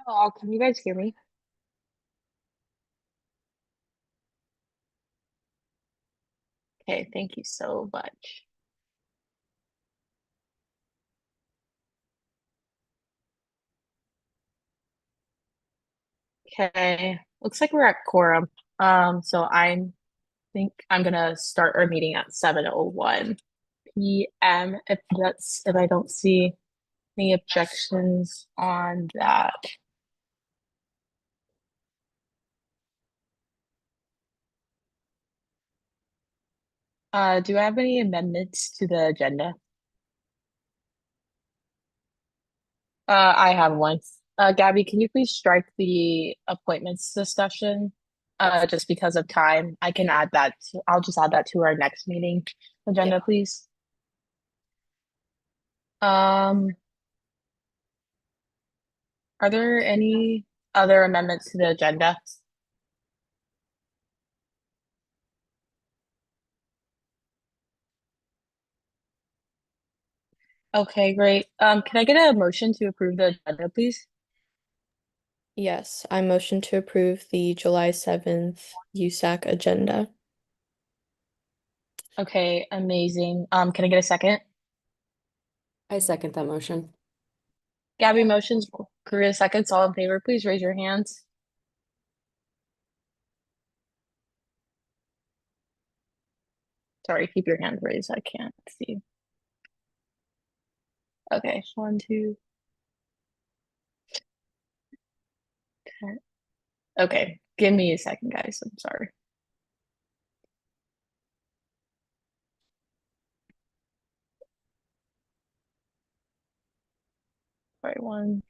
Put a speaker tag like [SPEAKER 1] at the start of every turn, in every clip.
[SPEAKER 1] Oh, can you guys hear me? Okay, thank you so much. Okay, looks like we're at quorum. So I think I'm gonna start our meeting at 7:01 p.m. If I don't see any objections on that. Do I have any amendments to the agenda? I have one. Gabby, can you please strike the appointments discussion? Just because of time, I can add that I'll just add that to our next meeting agenda,
[SPEAKER 2] Yeah.
[SPEAKER 1] please. Um, are there any other amendments to the agenda? Okay, great. Can I get a motion to approve the agenda, please?
[SPEAKER 2] Yes, I motion to approve the July 7th USAC agenda.
[SPEAKER 1] Okay, amazing. Can I get a second?
[SPEAKER 3] I second that motion.
[SPEAKER 1] Gabby motions, Korea seconds, all in favor, please raise your hands. Sorry, keep your hand raised. I can't see. Okay, one, two. Okay, give me a second, guys. I'm sorry. Sorry, one.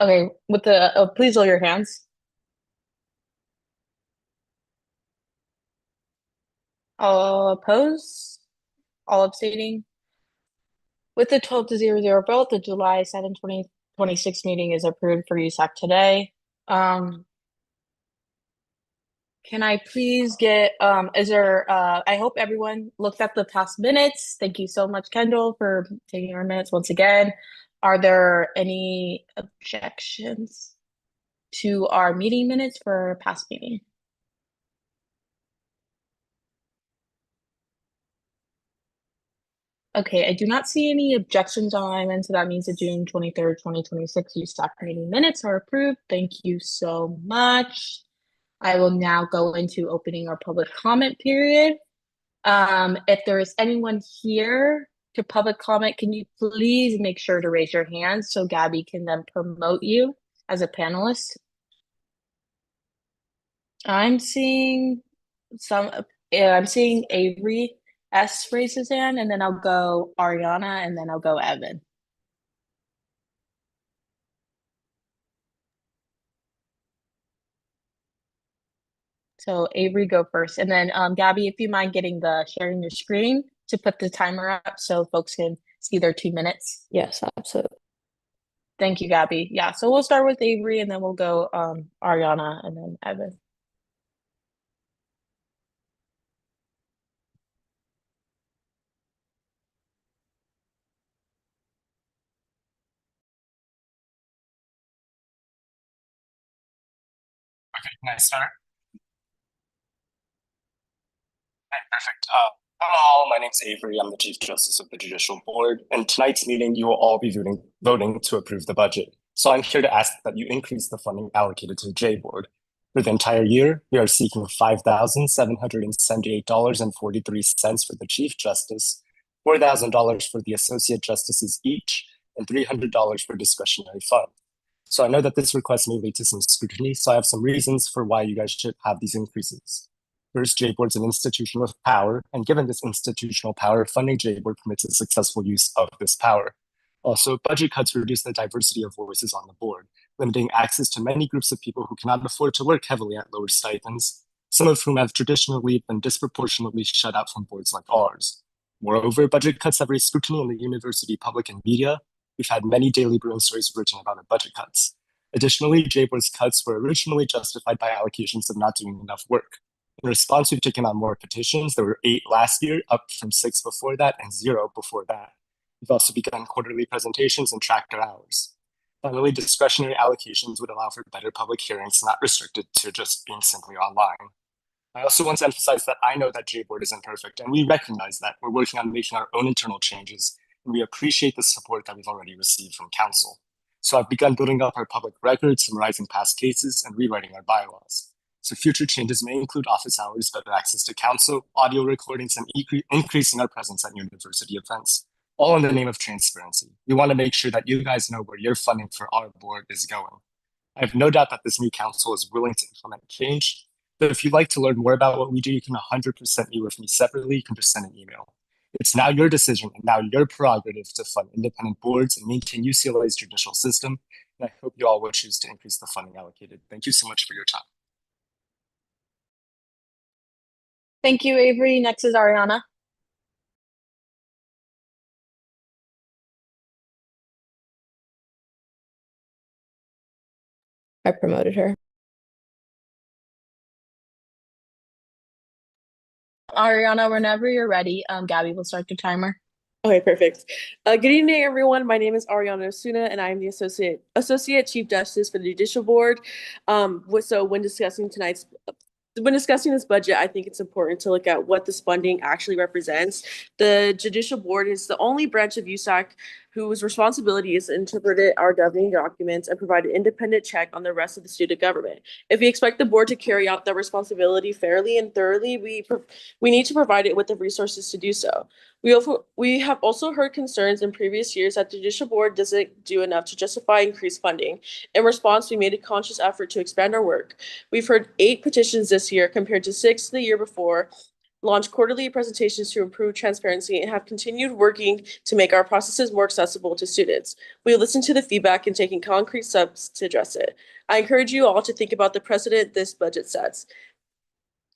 [SPEAKER 1] Okay, with the please lower your hands. All opposed? All abstaining? With the 12-0 vote, the July 7, 2026 meeting is approved for USAC today. Can I please get is there I hope everyone looked at the past minutes. Thank you so much, Kendall, for taking our minutes once again. Are there any objections to our meeting minutes for past meeting? Okay, I do not see any objections on my end, so that means the June 23rd, 2026 USAC meeting minutes are approved. Thank you so much. I will now go into opening our public comment period. If there is anyone here to public comment, can you please make sure to raise your hand so Gabby can then promote you as a panelist? I'm seeing some, I'm seeing Avery S raise his hand, and then I'll go Ariana, and then I'll go Evan. So Avery, go first. And then Gabby, if you mind getting the sharing your screen to put the timer up so folks can see their 2 minutes.
[SPEAKER 2] Yes, absolutely.
[SPEAKER 1] Thank you, Gabby. Yeah, so we'll start with Avery and then we'll go Ariana and then Evan.
[SPEAKER 4] Okay, can I start? Okay, perfect. Hello all, my name's Avery. I'm the Chief Justice of the Judicial Board. And tonight's meeting, you will all be voting to approve the budget. So I'm here to ask that you increase the funding allocated to the J Board. For the entire year, we are seeking $5,778.43 for the Chief Justice, $4,000 for the Associate Justices each, and $300 for discretionary fund. So I know that this request may lead to some scrutiny, so I have some reasons for why you guys should have these increases. First, JBoard is an institution with power, and given this institutional power, funding JBoard permits the successful use of this power. Also, budget cuts reduce the diversity of voices on the board, limiting access to many groups of people who cannot afford to work heavily at lower stipends, some of whom have traditionally been disproportionately shut out from boards like ours. Moreover, budget cuts have raised scrutiny in the university public and media. We've had many Daily Bruin stories written about the budget cuts. Additionally, JBoard's cuts were originally justified by allegations of not doing enough work. In response, we've taken on more petitions. There were 8 last year, up from 6 before that, and 0 before that. We've also begun quarterly presentations and tracked our hours. Finally, discretionary allocations would allow for better public hearings, not restricted to just being simply online. I also want to emphasize that I know that JBoard isn't perfect, and we recognize that we're working on making our own internal changes, and we appreciate the support that we've already received from Council. So I've begun building up our public records, summarizing past cases, and rewriting our bylaws. So future changes may include office hours, better access to Council, audio recordings, and increasing our presence at university events, all in the name of transparency. We want to make sure that you guys know where your funding for our board is going. I have no doubt that this new council is willing to implement change. So if you'd like to learn more about what we do, you can 100% meet with me separately. You can just send an email. It's now your decision and now your prerogative to fund independent boards and maintain UCLA's judicial system. And I hope you all will choose to increase the funding allocated. Thank you so much for your time.
[SPEAKER 1] Thank you, Avery. Next is Ariana.
[SPEAKER 2] I promoted her.
[SPEAKER 1] Ariana, whenever you're ready, Gabby will start the timer.
[SPEAKER 5] Okay, perfect. Good evening, everyone. My name is Ariana Osuna, and I am the Associate Chief Justice for the Judicial Board. So when discussing this budget, I think it's important to look at what this funding actually represents. The Judicial Board is the only branch of USAC whose responsibility is to interpret our governing documents and provide an independent check on the rest of the student government. If we expect the board to carry out that responsibility fairly and thoroughly, we need to provide it with the resources to do so. We have also heard concerns in previous years that the Judicial Board doesn't do enough to justify increased funding. In response, we made a conscious effort to expand our work. We've heard 8 petitions this year compared to 6 the year before, launched quarterly presentations to improve transparency, and have continued working to make our processes more accessible to students. We listen to the feedback and taking concrete steps to address it. I encourage you all to think about the precedent this budget sets.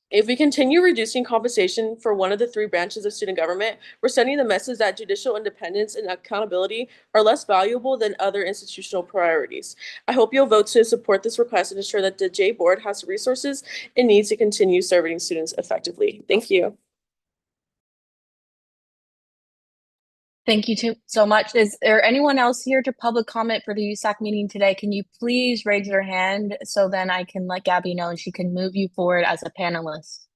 [SPEAKER 5] If we continue reducing compensation for one of the 3 branches of student government, we're sending the message that judicial independence and accountability are less valuable than other institutional priorities. I hope you'll vote to support this request and ensure that the J Board has the resources it needs to continue serving students effectively. Thank you.
[SPEAKER 1] Thank you so much. Is there anyone else here to public comment for the USAC meeting today? Can you please raise your hand so then I can let Gabby know and she can move you forward as a panelist?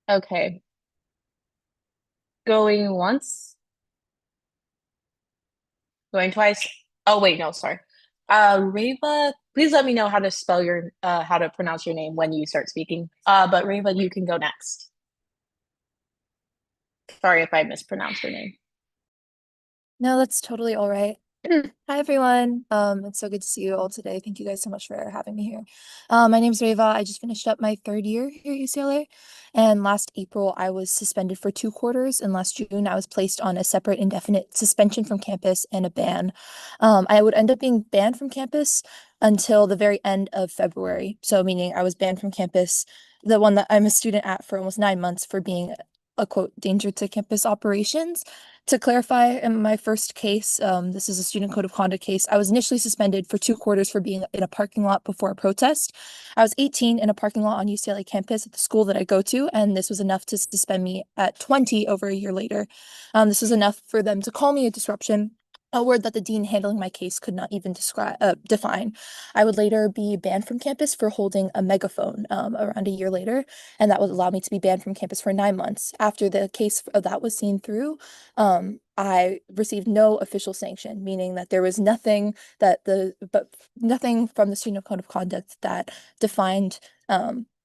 [SPEAKER 1] Okay. Going once. Going twice. Oh, wait, no, sorry. Reva, please let me know how to spell your how to pronounce your name when you start speaking. But Reva, you can go next. Sorry if I mispronounced your name.
[SPEAKER 6] No, that's totally all right. Hi, everyone. It's so good to see you all today. Thank you guys so much for having me here. My name's Reva. I just finished up my 3rd year here at UCLA, and last April I was suspended for 2 quarters, and last June I was placed on a separate indefinite suspension from campus and a ban. I would end up being banned from campus until the very end of February. So meaning I was banned from campus, the one that I'm a student at, for almost 9 months for being a quote danger to campus operations. To clarify, in my first case, this is a student code of conduct case. I was initially suspended for 2 quarters for being in a parking lot before a protest. I was 18 in a parking lot on UCLA campus at the school that I go to, and this was enough to suspend me at 20 over a year later. This was enough for them to call me a disruption, a word that the dean handling my case could not even define. I would later be banned from campus for holding a megaphone around a year later, and that would allow me to be banned from campus for 9 months. After the case of that was seen through, I received no official sanction, meaning that there was nothing nothing from the student code of conduct that defined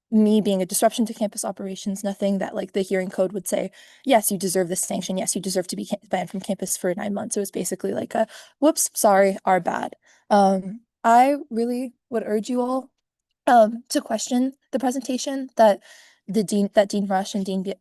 [SPEAKER 6] me being a disruption to campus operations, nothing that like the hearing code would say, yes, you deserve this sanction. Yes, you deserve to be banned from campus for 9 months. It was basically like a, whoops, sorry, our bad. I really would urge you all to question the presentation that Dean Rush and Dean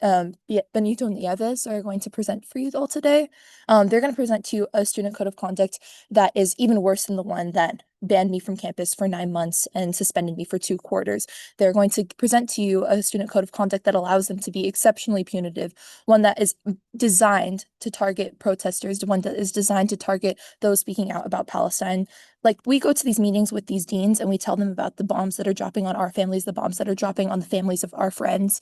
[SPEAKER 6] Benito Nieves are going to present for you all today. They're going to present to you a student code of conduct that is even worse than the one that banned me from campus for 9 months and suspended me for 2 quarters. They're going to present to you a student code of conduct that allows them to be exceptionally punitive, one that is designed to target protesters, one that is designed to target those speaking out about Palestine. Like, we go to these meetings with these deans and we tell them about the bombs that are dropping on our families, the bombs that are dropping on the families of our friends.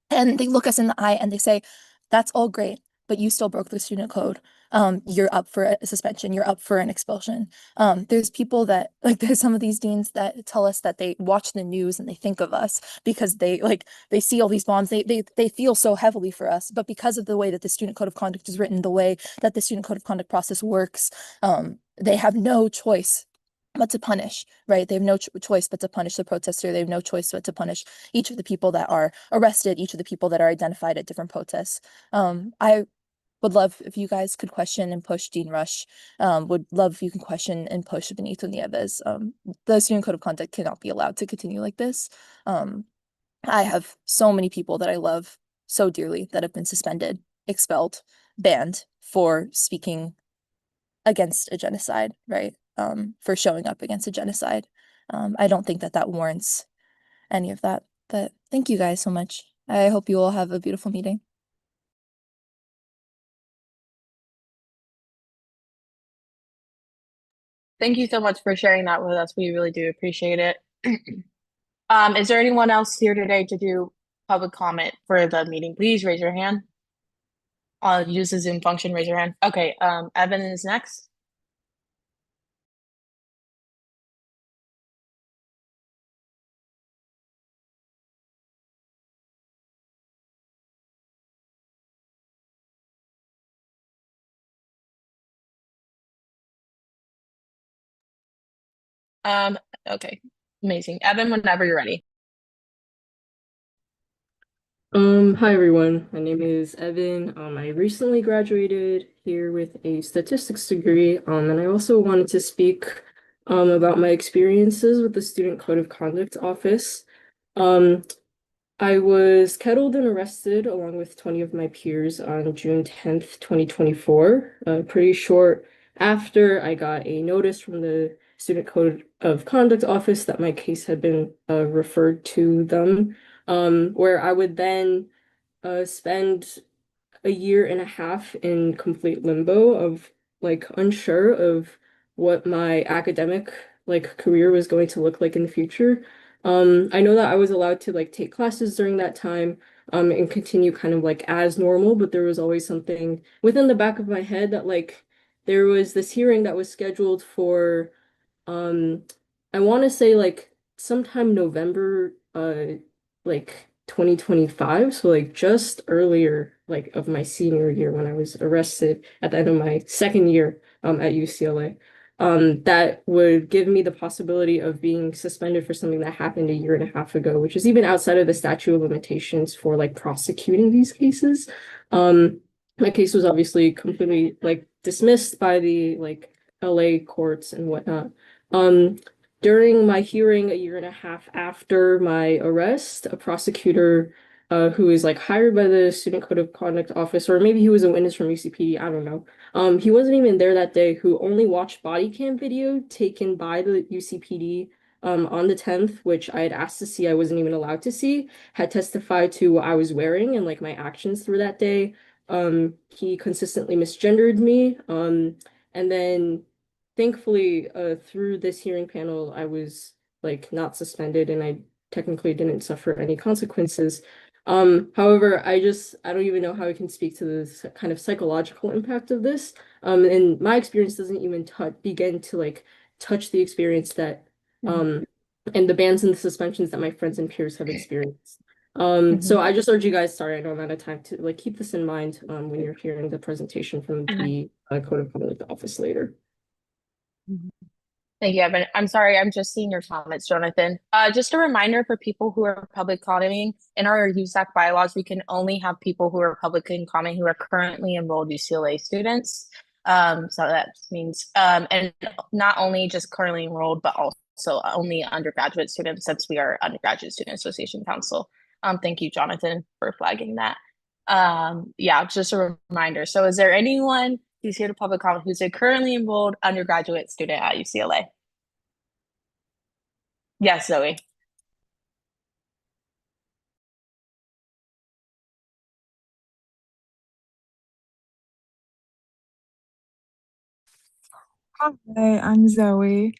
[SPEAKER 6] And they look us in the eye and they say, that's all great, but you still broke the student code. You're up for a suspension, you're up for an expulsion. There's people that, like, there's some of these deans that tell us that they watch the news and they think of us because they see all these bombs, they feel so heavily for us, but because of the way that the student code of conduct is written, the way that the student code of conduct process works, they have no choice but to punish, right? They have no choice but to punish the protester. They have no choice but to punish each of the people that are arrested, each of the people that are identified at different protests. I would love if you guys could question and push Dean Rush. Would love if you can question and push Benito Nieves. The student code of conduct cannot be allowed to continue like this. I have so many people that I love so dearly that have been suspended, expelled, banned for speaking against a genocide, right? For showing up against a genocide. I don't think that that warrants any of that. But thank you guys so much. I hope you all have a beautiful meeting.
[SPEAKER 1] Thank you so much for sharing that with us. We really do appreciate it. Is there anyone else here today to do public comment for the meeting? Please raise your hand. Use the Zoom function, raise your hand. Okay, Evan is next. Okay, amazing. Evan, whenever you're ready.
[SPEAKER 7] Hi everyone. My name is Evan. I recently graduated here with a statistics degree. And I also wanted to speak about my experiences with the Student Code of Conduct office. I was kettled and arrested along with 20 of my peers on June 10th, 2024. Pretty short after I got a notice from the Student Code of Conduct office that my case had been referred to them. Where I would then spend a year and a half in complete limbo of like unsure of what my academic like career was going to look like in the future. I know that I was allowed to like take classes during that time and continue kind of like as normal, but there was always something within the back of my head that like there was this hearing that was scheduled for I want to say like sometime November like 2025, so like just earlier like of my senior year when I was arrested at the end of my second year at UCLA. That would give me the possibility of being suspended for something that happened a year and a half ago, which is even outside of the statute of limitations for like prosecuting these cases. My case was obviously completely like dismissed by the like LA courts and whatnot. During my hearing a year and a half after my arrest, a prosecutor who is like hired by the Student Code of Conduct office, or maybe he was a witness from UCPD, I don't know. He wasn't even there that day, who only watched body cam video taken by the UCPD on the 10th, which I had asked to see, I wasn't even allowed to see, had testified to what I was wearing and like my actions through that day. He consistently misgendered me. And then thankfully, through this hearing panel, I was like not suspended and I technically didn't suffer any consequences. However, I don't even know how I can speak to this kind of psychological impact of this. And my experience doesn't even begin to like touch the experience that and the bans and the suspensions that my friends and peers have experienced. So I just urge you guys, sorry, I know I'm out of time, to like keep this in mind when you're hearing the presentation from the Code of Conduct office later.
[SPEAKER 1] Thank you, Evan. I'm sorry, I'm just seeing your comments, Jonathan. Just a reminder for people who are public commenting, in our USAC bylaws, we can only have people who are publicly commenting who are currently enrolled UCLA students. So that means, and not only just currently enrolled, but also only undergraduate students, since we are Undergraduate Student Association Council. Thank you, Jonathan, for flagging that. Yeah, just a reminder. So is there anyone who's here to public comment who's a currently enrolled undergraduate student at UCLA? Yes, Zoe.
[SPEAKER 8] Hi, I'm Zoe.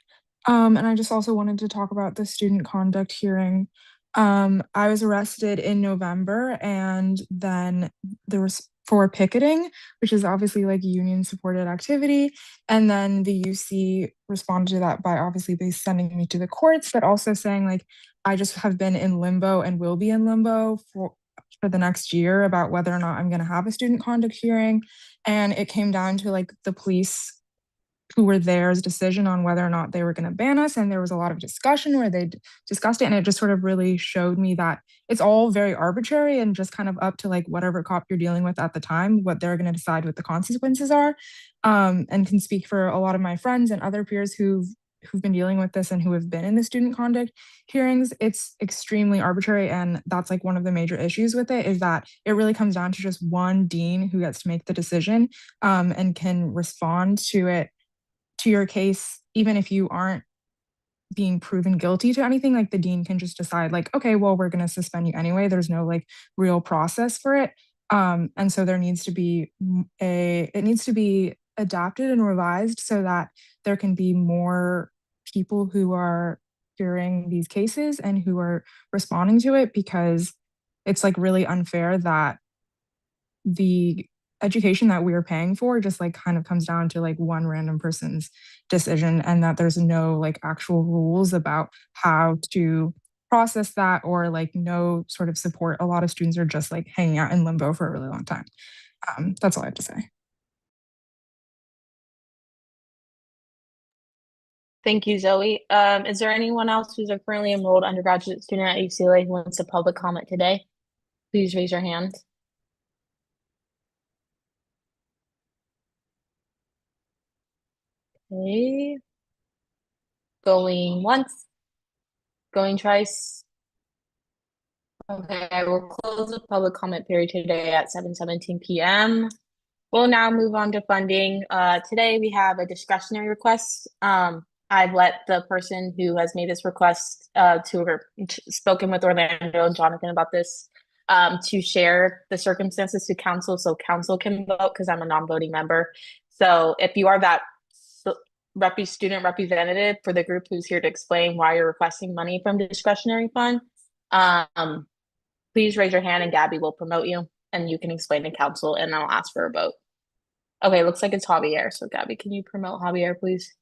[SPEAKER 8] And I just also wanted to talk about the student conduct hearing. I was arrested in November and then there was for picketing, which is obviously like union supported activity. And then the UC responded to that by obviously they sending me to the courts, but also saying like I just have been in limbo and will be in limbo for the next year about whether or not I'm going to have a student conduct hearing. And it came down to like the police who were there's decision on whether or not they were going to ban us. And there was a lot of discussion where they discussed it. And it just sort of really showed me that it's all very arbitrary and just kind of up to like whatever cop you're dealing with at the time, what they're going to decide what the consequences are. And can speak for a lot of my friends and other peers who've been dealing with this and who have been in the student conduct hearings. It's extremely arbitrary. And that's like one of the major issues with it is that it really comes down to just one dean who gets to make the decision and can respond to it to your case, even if you aren't being proven guilty to anything, like the dean can just decide like, okay, well, we're going to suspend you anyway. There's no like real process for it. And so there needs to be it needs to be adapted and revised so that there can be more people who are hearing these cases and who are responding to it, because it's like really unfair that the education that we're paying for just like kind of comes down to like one random person's decision, and that there's no like actual rules about how to process that or like no sort of support. A lot of students are just like hanging out in limbo for a really long time. That's all I have to say.
[SPEAKER 1] Thank you, Zoe. Is there anyone else who's a currently enrolled undergraduate student at UCLA who wants to public comment today? Please raise your hand. Okay. Going once, going twice. Okay, I will close the public comment period today at 7:17 p.m. We'll now move on to funding. Today we have a discretionary request. I've let the person who has made this request spoken with Orlando and Jonathan about this to share the circumstances to council so council can vote, because I'm a non-voting member. So if you are that student representative for the group who's here to explain why you're requesting money from the discretionary fund, please raise your hand and Gabby will promote you and you can explain to council and I'll ask for a vote. Okay, looks like it's Javier. So Gabby, can you promote Javier, please?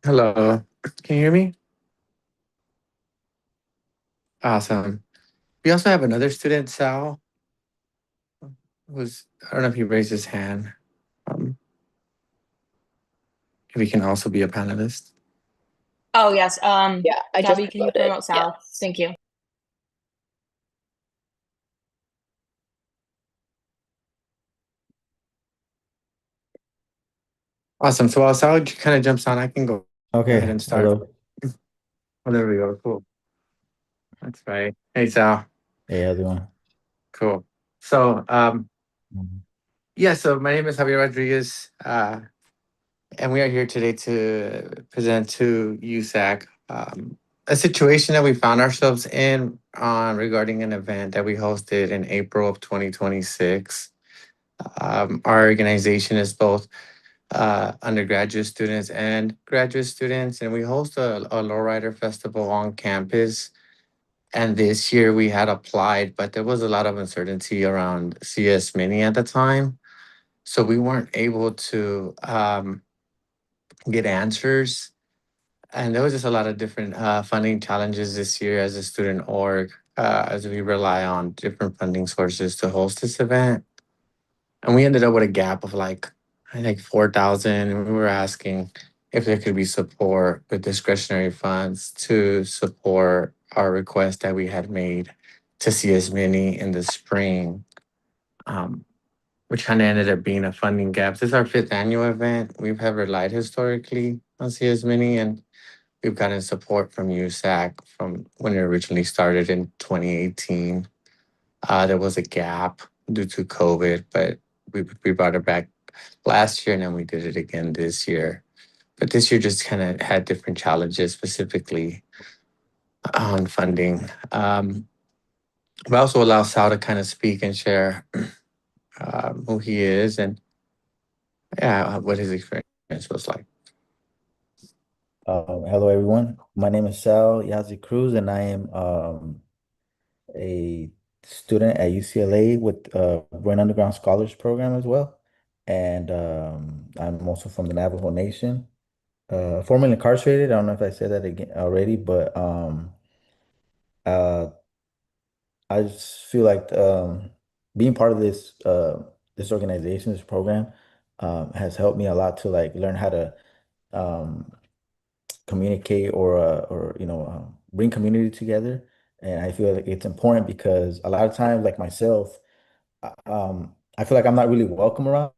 [SPEAKER 9] Hello, can you hear me? Awesome. We also have another student, Sal, I don't know if he raised his hand. If he can also be a panelist.
[SPEAKER 1] Oh, yes.
[SPEAKER 2] Yeah, I
[SPEAKER 1] Gabby,
[SPEAKER 2] just
[SPEAKER 1] can you
[SPEAKER 2] voted,
[SPEAKER 1] promote Sal?
[SPEAKER 2] yes.
[SPEAKER 1] Thank you.
[SPEAKER 9] Awesome. So while Sal kind of jumps on, I can go
[SPEAKER 10] Okay.
[SPEAKER 9] ahead and start.
[SPEAKER 10] Hello.
[SPEAKER 9] Oh, there we go. Cool. That's right. Hey, Sal.
[SPEAKER 10] Hey, how's it going?
[SPEAKER 9] Cool. So,
[SPEAKER 10] Mhm.
[SPEAKER 9] yeah, so my name is Javier Rodriguez, and we are here today to present to USAC a situation that we found ourselves in regarding an event that we hosted in April of 2026. Our organization is both undergraduate students and graduate students, and we host a lowrider festival on campus. And this year we had applied, but there was a lot of uncertainty around CS Mini at the time. So we weren't able to get answers. And there was just a lot of different funding challenges this year as a student org, as we rely on different funding sources to host this event. And we ended up with a gap of like, I think 4,000. And we were asking if there could be support with discretionary funds to support our request that we had made to CS Mini in the spring, which kind of ended up being a funding gap. This is our 5th annual event. We've relied historically on CS Mini, and we've gotten support from USAC from when it originally started in 2018. There was a gap due to COVID, but we brought it back last year, and then we did it again this year. But this year just kind of had different challenges, specifically on funding. But also allow Sal to kind of speak and share who he is and what his experience was like.
[SPEAKER 10] Hello, everyone. My name is Sal Yazzie Cruz, and I am a student at UCLA with Brain Underground Scholars Program as well. And I'm also from the Navajo Nation. Formerly incarcerated. I don't know if I said that again already, but uh, I just feel like being part of this organization, this program, has helped me a lot to like learn how to um, communicate or bring community together. And I feel like it's important because a lot of times, like myself, I feel like I'm not really welcome around,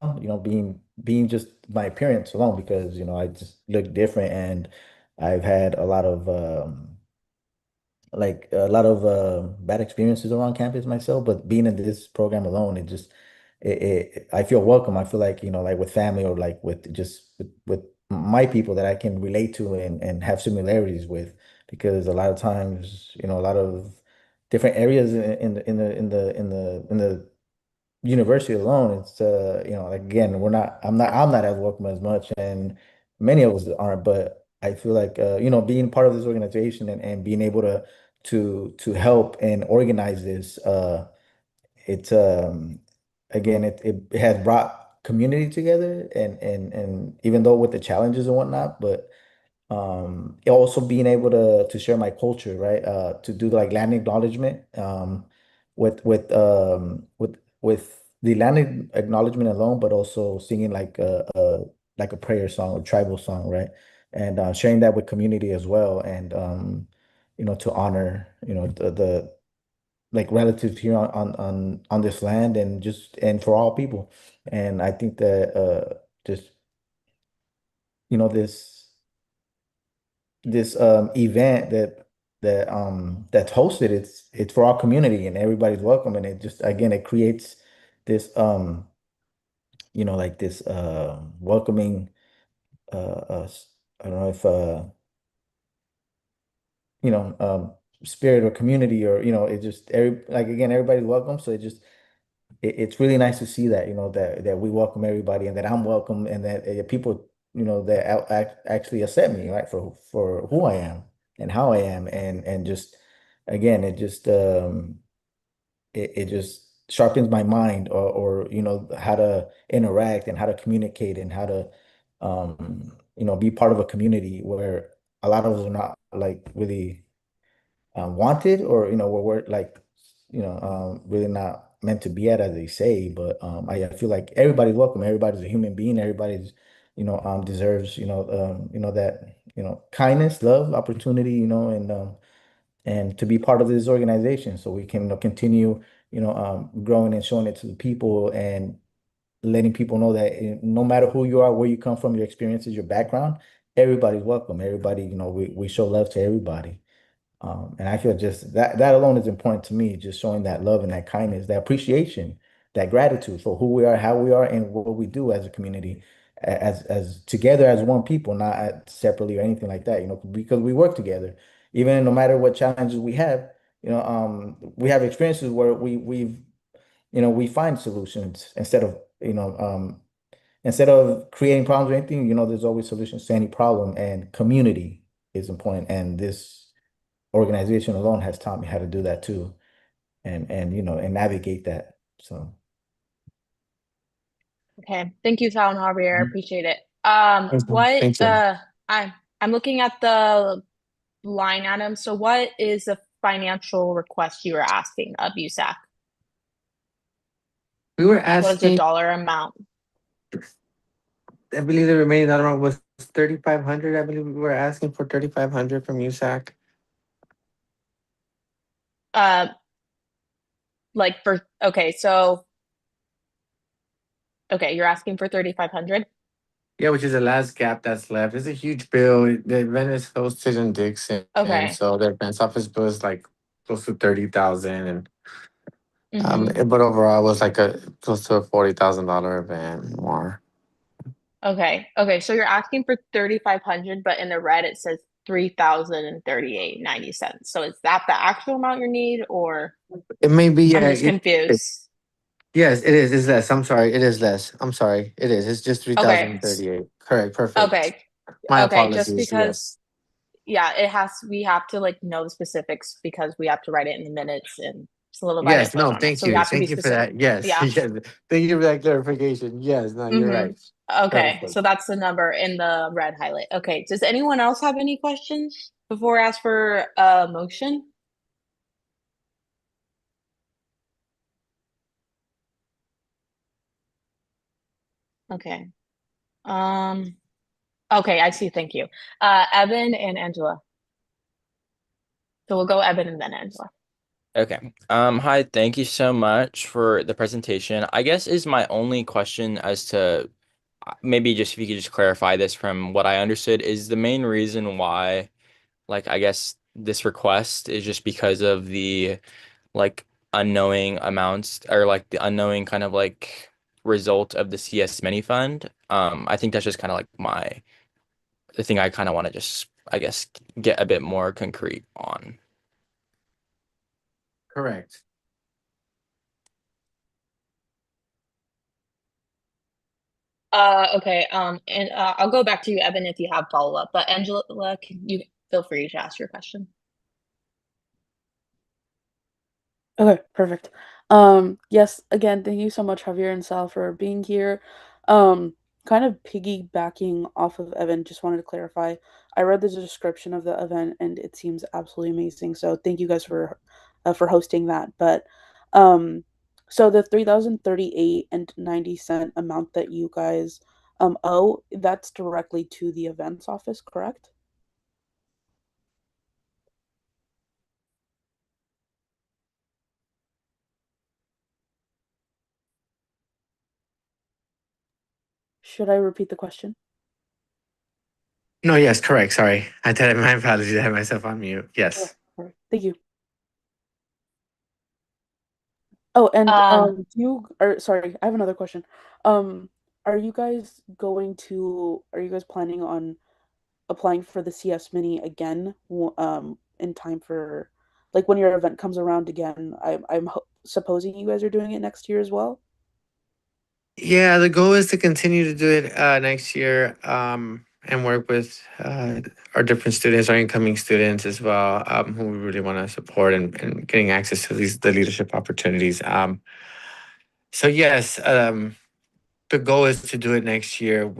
[SPEAKER 10] being just my appearance alone because, I just look different and I've had a lot of bad experiences around campus myself, but being in this program alone, I feel welcome. I feel like, like with family or like with my people that I can relate to and have similarities with, because a lot of times, a lot of different areas in the university alone, it's like again, I'm not as welcome as much, and many of us aren't, but I feel like being part of this organization and being able to help and organize this, it's again it has brought community together, and even though with the challenges and whatnot, but also being able to share my culture, right? To do like land acknowledgement, with the land acknowledgement alone, but also singing like a prayer song, a tribal song, right? And sharing that with community as well, and to honor the like relatives here on this land, and for all people. And I think that just this event that's hosted, it's for our community and everybody's welcome, and it just again it creates this like this welcoming I don't know if spirit or community, or it just like again everybody's welcome, so it's really nice to see that, that we welcome everybody, and that I'm welcome, and that people, that actually accept me, right, for who I am and how I am, and just again, it just sharpens my mind, or how to interact and how to communicate and how to be part of a community where a lot of us are not like really wanted, or where we're like really not meant to be at, as they say. But I feel like everybody's welcome, everybody's a human being, everybody's deserves that kindness, love, opportunity, and to be part of this organization, so we can continue growing and showing it to the people, and letting people know that no matter who you are, where you come from, your experiences, your background, everybody's welcome. Everybody, we show love to everybody. And I feel just that alone is important to me, just showing that love and that kindness, that appreciation, that gratitude for who we are, how we are, and what we do as a community, as together as one people, not separately or anything like that, because we work together. Even no matter what challenges we have, we have experiences where we find solutions instead of creating problems or anything, there's always solutions to any problem, and community is important. And this organization alone has taught me how to do that too, and navigate that. So
[SPEAKER 1] Okay. Thank you, Sal and Javier. I appreciate it. What
[SPEAKER 9] Thank you.
[SPEAKER 1] I'm looking at the line item. So what is the financial request you were asking of USAC?
[SPEAKER 9] We were
[SPEAKER 1] What is the
[SPEAKER 9] asking,
[SPEAKER 1] dollar amount?
[SPEAKER 9] I believe the remaining dollar amount was 3,500. I believe we were asking for 3,500 from USAC.
[SPEAKER 1] Like you're asking for 3,500?
[SPEAKER 9] Yeah, which is the last gap that's left. It's a huge bill. The event is hosted in Dixon, and
[SPEAKER 1] Okay.
[SPEAKER 9] so the events office bill is like close to 30,000, and
[SPEAKER 1] Mhm.
[SPEAKER 9] but overall it was like a close to a $40,000 event more.
[SPEAKER 1] Okay. Okay. So you're asking for 3,500, but in the red it says 3,038.90 cents. So is that the actual amount you need, or
[SPEAKER 9] It may be,
[SPEAKER 1] I'm
[SPEAKER 9] yeah,
[SPEAKER 1] just confused?
[SPEAKER 9] yes, it is. It's less. I'm sorry. It is less. I'm sorry. It is. It's just
[SPEAKER 1] Okay.
[SPEAKER 9] 3,038. Correct. Perfect.
[SPEAKER 1] Okay.
[SPEAKER 9] My
[SPEAKER 1] Okay. Just
[SPEAKER 9] apologies.
[SPEAKER 1] because,
[SPEAKER 9] Yes.
[SPEAKER 1] yeah, we have to like know the specifics because we have to write it in the minutes and solidify it
[SPEAKER 9] Yes.
[SPEAKER 1] for
[SPEAKER 9] No,
[SPEAKER 1] finance.
[SPEAKER 9] thank
[SPEAKER 1] So we
[SPEAKER 9] you.
[SPEAKER 1] have to be
[SPEAKER 9] Thank you for
[SPEAKER 1] specific.
[SPEAKER 9] that. Yes.
[SPEAKER 1] Yeah.
[SPEAKER 9] Yes. Thank you for that clarification. Yes. No, you're
[SPEAKER 1] Mm-hmm.
[SPEAKER 9] right.
[SPEAKER 1] Okay.
[SPEAKER 9] Perfect.
[SPEAKER 1] So that's the number in the red highlight. Okay. Does anyone else have any questions before I ask for a motion? Okay. Um, okay, I see. Thank you. Evan and Angela. So we'll go Evan and then Angela.
[SPEAKER 11] Okay. Hi, thank you so much for the presentation. I guess is my only question as to maybe just if you could just clarify this from what I understood, is the main reason why, like, I guess this request is just because of the like unknowing amounts or like the unknowing kind of like result of the CS mini fund. I think that's just kind of like the thing I kind of want to just, I guess, get a bit more concrete on.
[SPEAKER 9] Correct.
[SPEAKER 1] Okay. And I'll go back to you, Evan, if you have follow-up. But Angela, can you feel free to ask your question?
[SPEAKER 5] Okay, perfect. Yes, again, thank you so much, Javier and Sal, for being here. Kind of piggybacking off of Evan, just wanted to clarify. I read the description of the event and it seems absolutely amazing. So thank you guys for hosting that. But so the 3,038 and 90 cent amount that you guys owe, that's directly to the events office, correct? Should I repeat the question?
[SPEAKER 9] No, yes, correct. Sorry. My apologies. I had myself on mute.
[SPEAKER 5] Okay,
[SPEAKER 9] Yes.
[SPEAKER 5] perfect. Thank you. Oh, and sorry, I have another question. Um, are you guys planning on applying for the CS Mini again, in time for like when your event comes around again? I'm supposing you guys are doing it next year as well.
[SPEAKER 9] Yeah, the goal is to continue to do it next year and work with our different students, our incoming students as well, who we really want to support and getting access to the leadership opportunities. So yes, the goal is to do it next year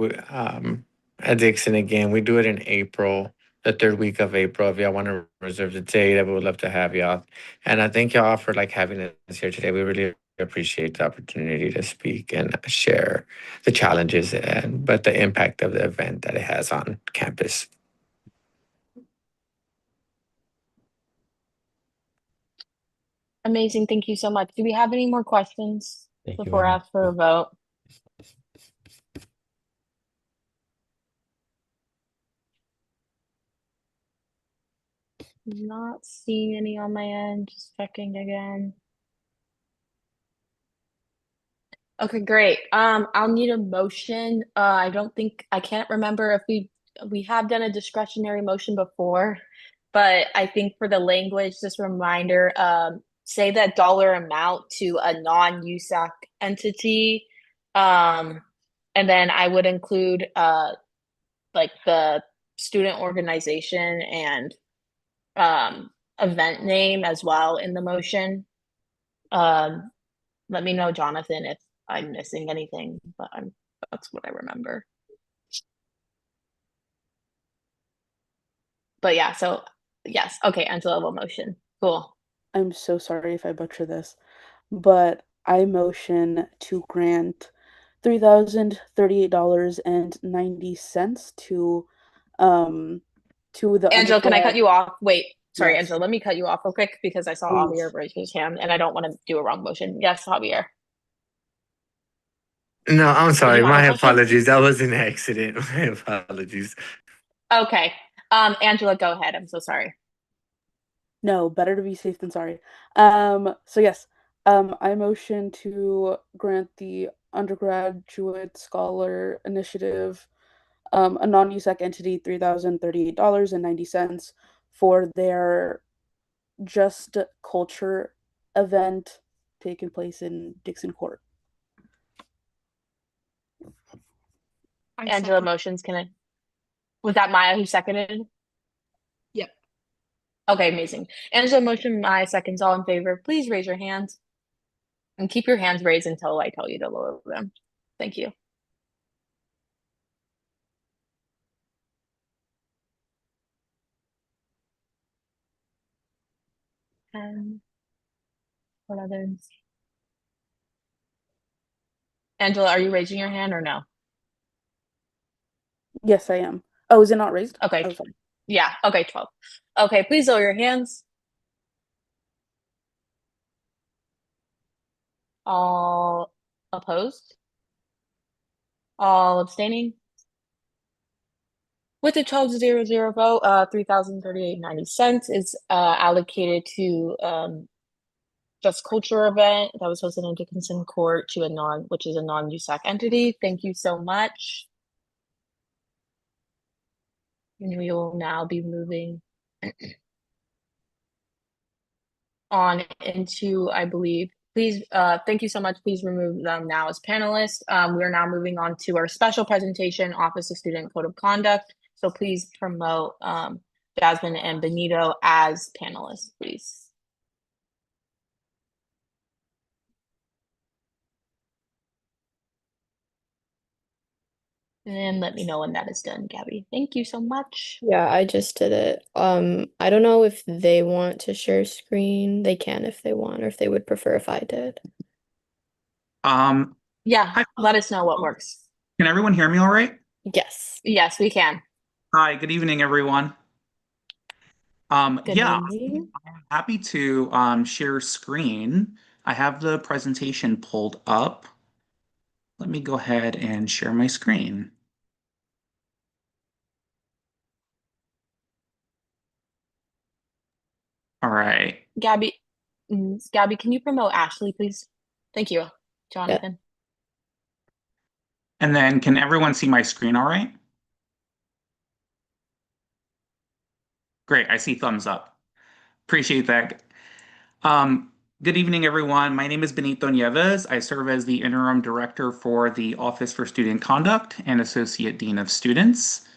[SPEAKER 9] at Dixon again. We do it in April, the third week of April. If y'all want to reserve the date, I would love to have y'all. And I thank y'all for like having us here today. We really appreciate the opportunity to speak and share the challenges but the impact of the event that it has on campus.
[SPEAKER 1] Amazing. Thank you so much. Do we have any more questions
[SPEAKER 10] Thank you,
[SPEAKER 1] before I
[SPEAKER 10] Anna.
[SPEAKER 1] ask for a vote? Not seeing any on my end. Just checking again. Okay, great. I'll need a motion. I can't remember if we have done a discretionary motion before, but I think for the language, just a reminder, say that dollar amount to a non-USAC entity. And then I would include like the student organization and event name as well in the motion. Um, Let me know, Jonathan, if I'm missing anything, but that's what I remember. But yeah, so yes, okay, Angela will motion. Cool.
[SPEAKER 5] I'm so sorry if I butcher this, but I motion to grant $3,038.90 to the
[SPEAKER 1] Angela, can I cut
[SPEAKER 5] undergrad.
[SPEAKER 1] you off? Wait, sorry,
[SPEAKER 5] Yes,
[SPEAKER 1] Angela, let me cut you off real quick because I saw Javier
[SPEAKER 5] please.
[SPEAKER 1] raise his hand and I don't want to do a wrong motion. Yes, Javier.
[SPEAKER 9] No, I'm
[SPEAKER 1] Did
[SPEAKER 9] sorry.
[SPEAKER 1] you have a
[SPEAKER 9] My
[SPEAKER 1] question?
[SPEAKER 9] apologies. That was an accident. My apologies.
[SPEAKER 1] Okay. Angela, go ahead. I'm so sorry.
[SPEAKER 5] No, better to be safe than sorry. So yes, I motion to grant the undergraduate scholar initiative, a non-USAC entity, $3,038.90 for their Just Culture event taking place in Dixon Court.
[SPEAKER 1] Angela motions, was that Maya who seconded?
[SPEAKER 8] Yep.
[SPEAKER 1] Okay, amazing. Angela motion, Maya seconds, all in favor, please raise your hands. And keep your hands raised until I tell you to lower them. Thank you. And what others? Angela, are you raising your hand or no?
[SPEAKER 5] Yes, I am. Oh, is it not raised?
[SPEAKER 1] Okay.
[SPEAKER 5] Oh, sorry.
[SPEAKER 1] Yeah, okay, 12. Okay, please lower your hands. All opposed? All abstaining? With a 12-0 vote, $3,038.90 is allocated to Just Culture event that was hosted in Dickinson Court to which is a non-USAC entity. Thank you so much. And we will now be moving on into, I believe, please, thank you so much. Please remove them now as panelists. We are now moving on to our special presentation, Office of Student Code of Conduct. So please promote Jasmine and Benito as panelists, please. And let me know when that is done, Gabby. Thank you so much.
[SPEAKER 2] Yeah, I just did it. I don't know if they want to share screen. They can if they want, or if they would prefer if I did.
[SPEAKER 1] Yeah,
[SPEAKER 12] Hi.
[SPEAKER 1] let us know what works.
[SPEAKER 12] Can everyone hear me all right?
[SPEAKER 2] Yes.
[SPEAKER 1] Yes, we can.
[SPEAKER 12] Hi, good evening, everyone.
[SPEAKER 1] Good
[SPEAKER 12] Yeah,
[SPEAKER 1] evening.
[SPEAKER 12] I'm happy to share screen. I have the presentation pulled up. Let me go ahead and share my screen. All right.
[SPEAKER 1] Gabby, can you promote Ashley, please? Thank you, Jonathan.
[SPEAKER 12] And then can everyone see my screen all right? Great, I see thumbs up. Appreciate that. Good evening, everyone. My name is Benito Nieves. I serve as the Interim Director for the Office for Student Conduct and Associate Dean of Students.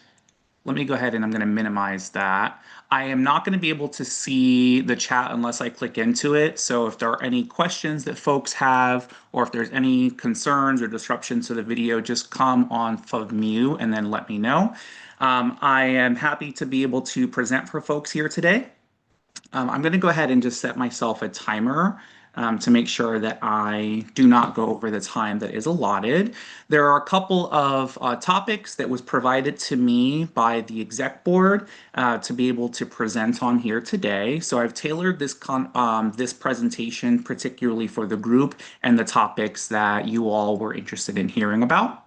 [SPEAKER 12] Let me go ahead and I'm going to minimize that. I am not going to be able to see the chat unless I click into it. So if there are any questions that folks have, or if there's any concerns or disruptions to the video, just come off of mute and then let me know. I am happy to be able to present for folks here today. I'm going to go ahead and just set myself a timer to make sure that I do not go over the time that is allotted. There are a couple of topics that was provided to me by the exec board to be able to present on here today. So I've tailored this presentation particularly for the group and the topics that you all were interested in hearing about.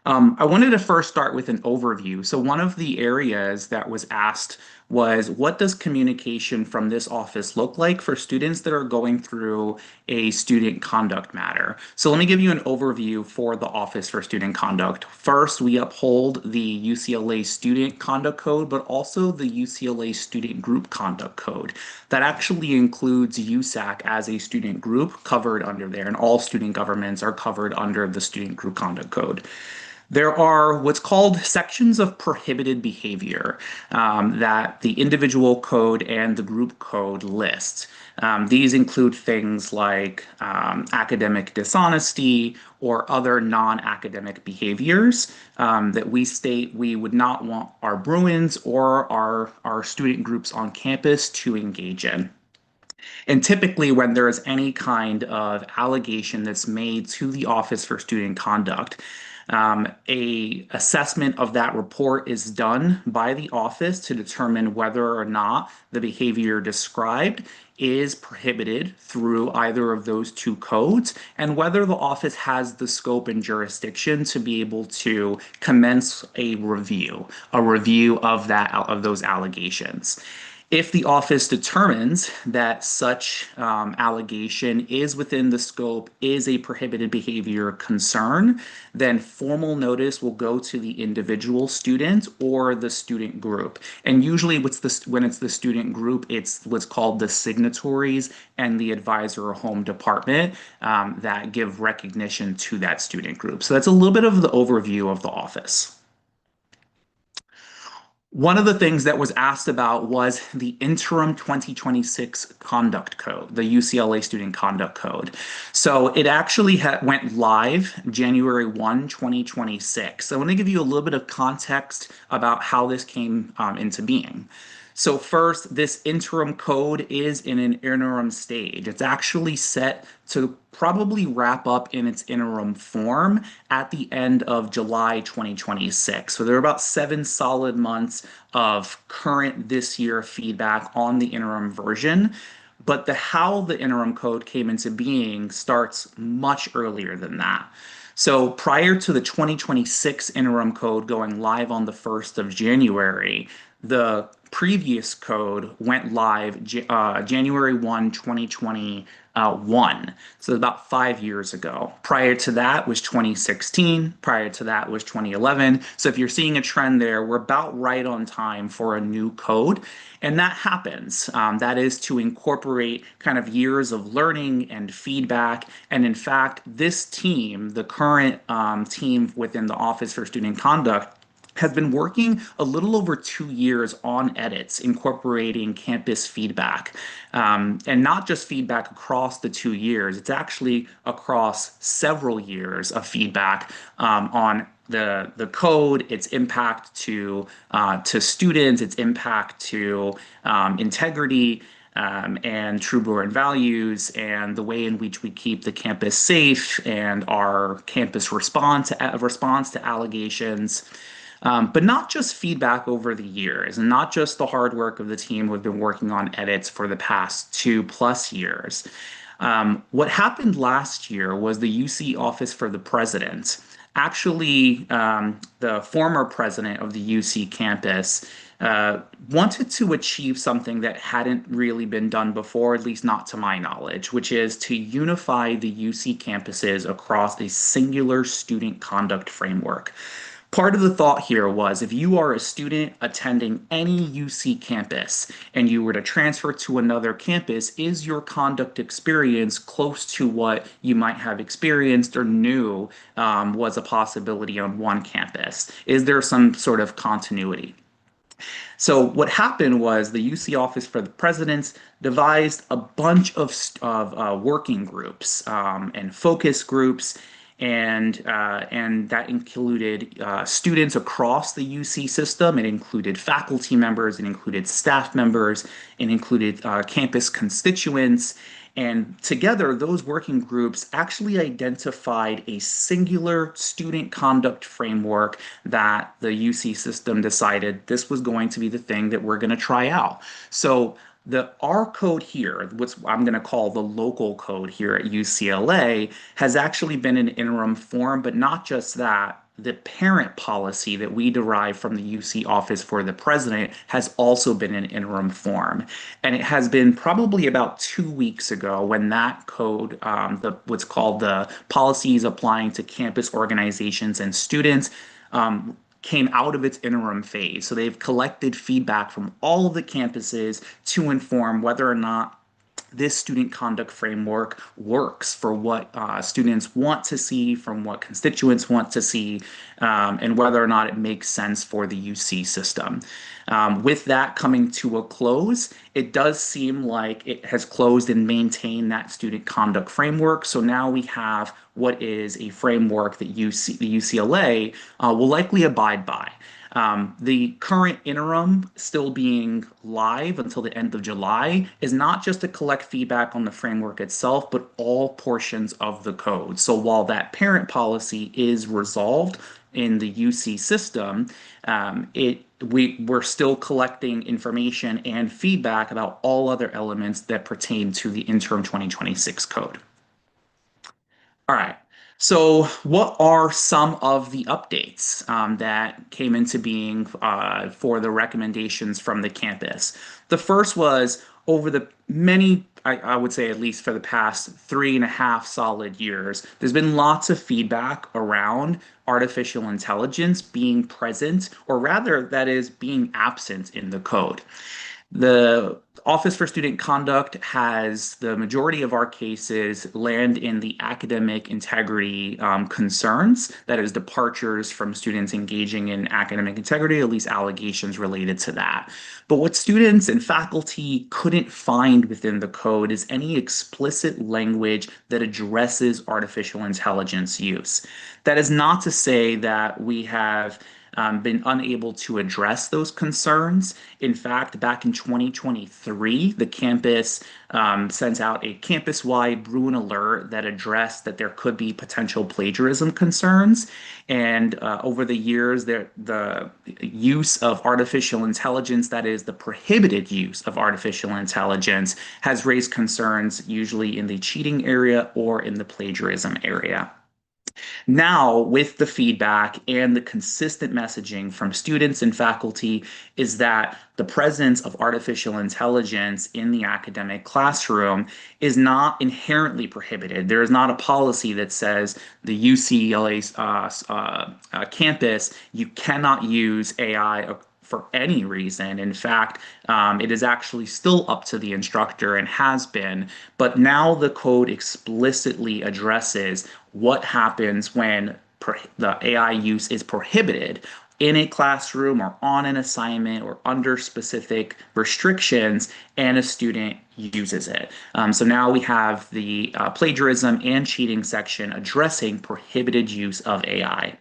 [SPEAKER 12] I wanted to first start with an overview. So one of the areas that was asked was, what does communication from this office look like for students that are going through a student conduct matter? So let me give you an overview for the Office for Student Conduct. First, we uphold the UCLA Student Conduct Code, but also the UCLA Student Group Conduct Code. That actually includes USAC as a student group covered under there, and all student governments are covered under the Student Group Conduct Code. There are what's called sections of prohibited behavior that the individual code and the group code list. These include things like academic dishonesty or other non-academic behaviors that we state we would not want our Bruins or our student groups on campus to engage in. And typically, when there is any kind of allegation that's made to the Office for Student Conduct, a assessment of that report is done by the office to determine whether or not the behavior described is prohibited through either of those two codes, and whether the office has the scope and jurisdiction to be able to commence a review of those allegations. If the office determines that such allegation is within the scope, is a prohibited behavior concern, then formal notice will go to the individual student or the student group. And usually when it's the student group, it's what's called the signatories and the advisor or home department that give recognition to that student group. So that's a little bit of the overview of the office. One of the things that was asked about was the interim 2026 conduct code, the UCLA student conduct code. So it actually went live January 1, 2026. So I want to give you a little bit of context about how this came into being. So first, this interim code is in an interim stage. It's actually set to probably wrap up in its interim form at the end of July 2026. So there are about 7 solid months of current this year feedback on the interim version. But how the interim code came into being starts much earlier than that. So prior to the 2026 interim code going live on the 1st of January, the previous code went live January 1, 2021. So about 5 years ago. Prior to that was 2016. Prior to that was 2011. So if you're seeing a trend there, we're about right on time for a new code. And that happens. That is to incorporate kind of years of learning and feedback. And in fact, this team, the current team within the Office for Student Conduct, has been working a little over 2 years on edits incorporating campus feedback. And not just feedback across the 2 years, it's actually across several years of feedback on the code, its impact to students, its impact to integrity, and true Brewer values, and the way in which we keep the campus safe, and our campus response to allegations. But not just feedback over the years, and not just the hard work of the team who have been working on edits for the past 2+ years. What happened last year was the UC Office for the President, actually the former president of the UC campus, wanted to achieve something that hadn't really been done before, at least not to my knowledge, which is to unify the UC campuses across a singular student conduct framework. Part of the thought here was if you are a student attending any UC campus and you were to transfer to another campus, is your conduct experience close to what you might have experienced or knew was a possibility on one campus? Is there some sort of continuity? So what happened was the UC Office for the Presidents devised a bunch of working groups and focus groups, and that included students across the UC system. It included faculty members, it included staff members, it included campus constituents. And together, those working groups actually identified a singular student conduct framework that the UC system decided this was going to be the thing that we're going to try out. So our code here, what I'm going to call the local code here at UCLA, has actually been in interim form, but not just that. The parent policy that we derive from the UC Office for the President has also been in interim form. And it has been probably about 2 weeks ago when that code, what's called the policies applying to campus organizations and students, came out of its interim phase. So they've collected feedback from all of the campuses to inform whether or not this student conduct framework works for what students want to see, from what constituents want to see, and whether or not it makes sense for the UC system. With that coming to a close, it does seem like it has closed and maintained that student conduct framework. So now we have what is a framework that the UCLA will likely abide by. The current interim, still being live until the end of July, is not just to collect feedback on the framework itself, but all portions of the code. So while that parent policy is resolved in the UC system, we're still collecting information and feedback about all other elements that pertain to the interim 2026 code. All right. So, what are some of the updates that came into being for the recommendations from the campus? The first was over the many, I would say at least for the past 3.5 solid years, there's been lots of feedback around artificial intelligence being present, or rather, that is being absent in the code. The Office for Student Conduct has the majority of our cases land in the academic integrity concerns, that is, departures from students engaging in academic integrity, at least allegations related to that. But what students and faculty couldn't find within the code is any explicit language that addresses artificial intelligence use. That is not to say that we have been unable to address those concerns. In fact, back in 2023, the campus sent out a campus-wide Bruin alert that addressed that there could be potential plagiarism concerns. And over the years, the use of artificial intelligence, that is, the prohibited use of artificial intelligence, has raised concerns usually in the cheating area or in the plagiarism area. Now, with the feedback and the consistent messaging from students and faculty, is that the presence of artificial intelligence in the academic classroom is not inherently prohibited. There is not a policy that says the UCLA campus, you cannot use AI for any reason. In fact, it is actually still up to the instructor and has been, but now the code explicitly addresses what happens when the AI use is prohibited in a classroom or on an assignment or under specific restrictions, and a student uses it. So now we have the plagiarism and cheating section addressing prohibited use of AI.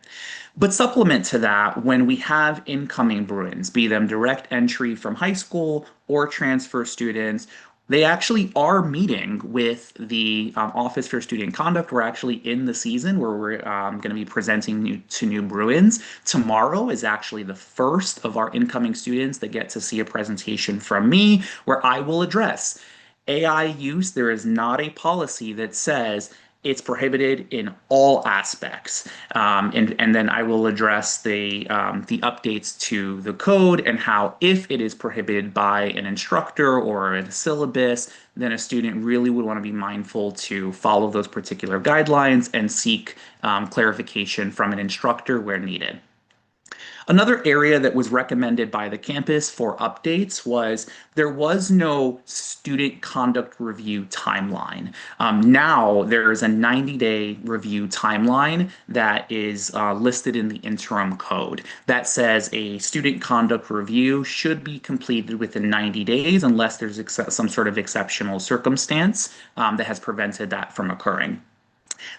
[SPEAKER 12] But supplement to that, when we have incoming Bruins, be them direct entry from high school or transfer students, they actually are meeting with the Office for Student Conduct. We're actually in the season where we're going to be presenting to new Bruins. Tomorrow is actually the first of our incoming students that get to see a presentation from me where I will address AI use. There is not a policy that says it's prohibited in all aspects. And then I will address the updates to the code and how, if it is prohibited by an instructor or a syllabus, then a student really would want to be mindful to follow those particular guidelines and seek clarification from an instructor where needed. Another area that was recommended by the campus for updates was there was no student conduct review timeline. Now there is a 90-day review timeline that is listed in the interim code that says a student conduct review should be completed within 90 days unless there's some sort of exceptional circumstance that has prevented that from occurring.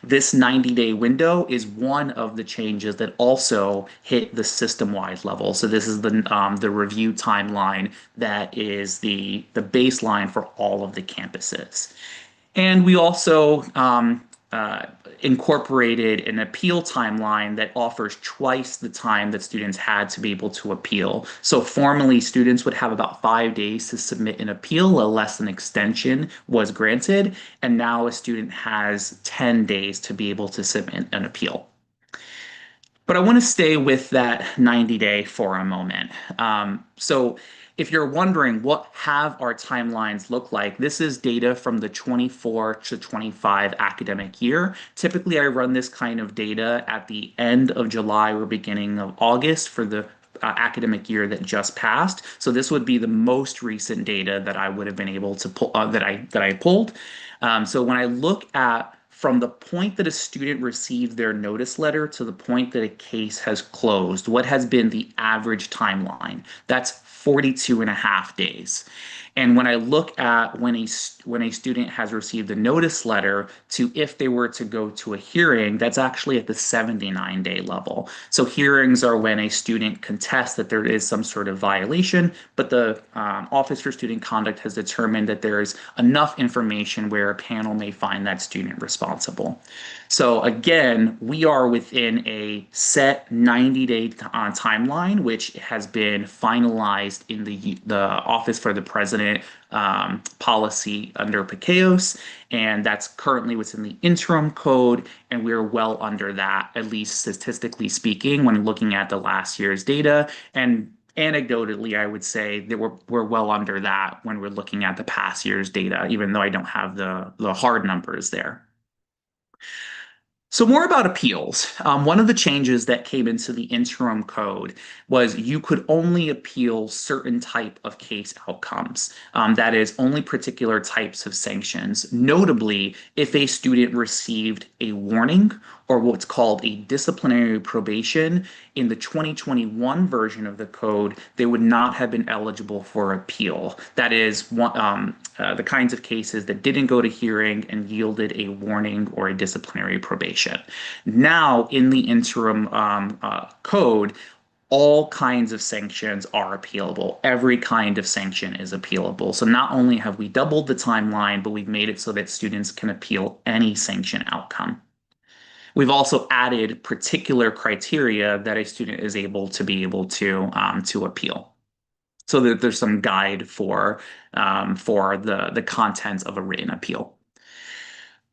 [SPEAKER 12] This 90-day window is one of the changes that also hit the system-wide level. So this is the review timeline that is the baseline for all of the campuses. And we also incorporated an appeal timeline that offers twice the time that students had to be able to appeal. So formally, students would have about 5 days to submit an appeal, unless an extension was granted, and now a student has 10 days to be able to submit an appeal. But I want to stay with that 90-day for a moment. So if you're wondering what have our timelines look like, this is data from the 24 to 25 academic year. Typically, I run this kind of data at the end of July or beginning of August for the academic year that just passed. So this would be the most recent data that I would have been able to pull that I pulled. So when I look at from the point that a student received their notice letter to the point that a case has closed, what has been the average timeline? That's 42.5 days. And when I look at when a student has received a notice letter to if they were to go to a hearing, that's actually at the 79-day level. So hearings are when a student contests that there is some sort of violation, but the Office for Student Conduct has determined that there is enough information where a panel may find that student responsible. So again, we are within a set 90-day timeline, which has been finalized in the Office for the President policy under PKOS, and that's currently within the interim code, and we're well under that, at least statistically speaking, when looking at the last year's data. And anecdotally, I would say that we're well under that when we're looking at the past year's data, even though I don't have the hard numbers there. So more about appeals. One of the changes that came into the interim code was you could only appeal certain type of case outcomes. That is, only particular types of sanctions. Notably, if a student received a warning or what's called a disciplinary probation in the 2021 version of the code, they would not have been eligible for appeal. That is the kinds of cases that didn't go to hearing and yielded a warning or a disciplinary probation. Now, in the interim code, all kinds of sanctions are appealable. Every kind of sanction is appealable. So not only have we doubled the timeline, but we've made it so that students can appeal any sanction outcome. We've also added particular criteria that a student is able to appeal, so that there's some guide for the contents of a written appeal.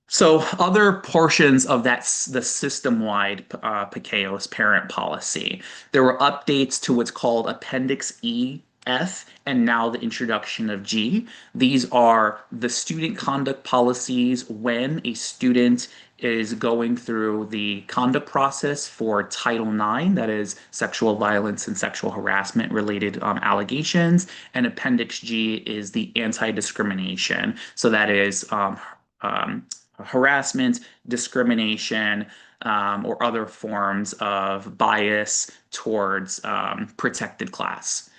[SPEAKER 12] So other portions of the system-wide PKOS parent policy, there were updates to what's called Appendix E, F, and now the introduction of G. These are the student conduct policies when a student is going through the conduct process for Title IX, that is sexual violence and sexual harassment related allegations, and Appendix G is the anti-discrimination. So that is harassment, discrimination, or other forms of bias towards protected class.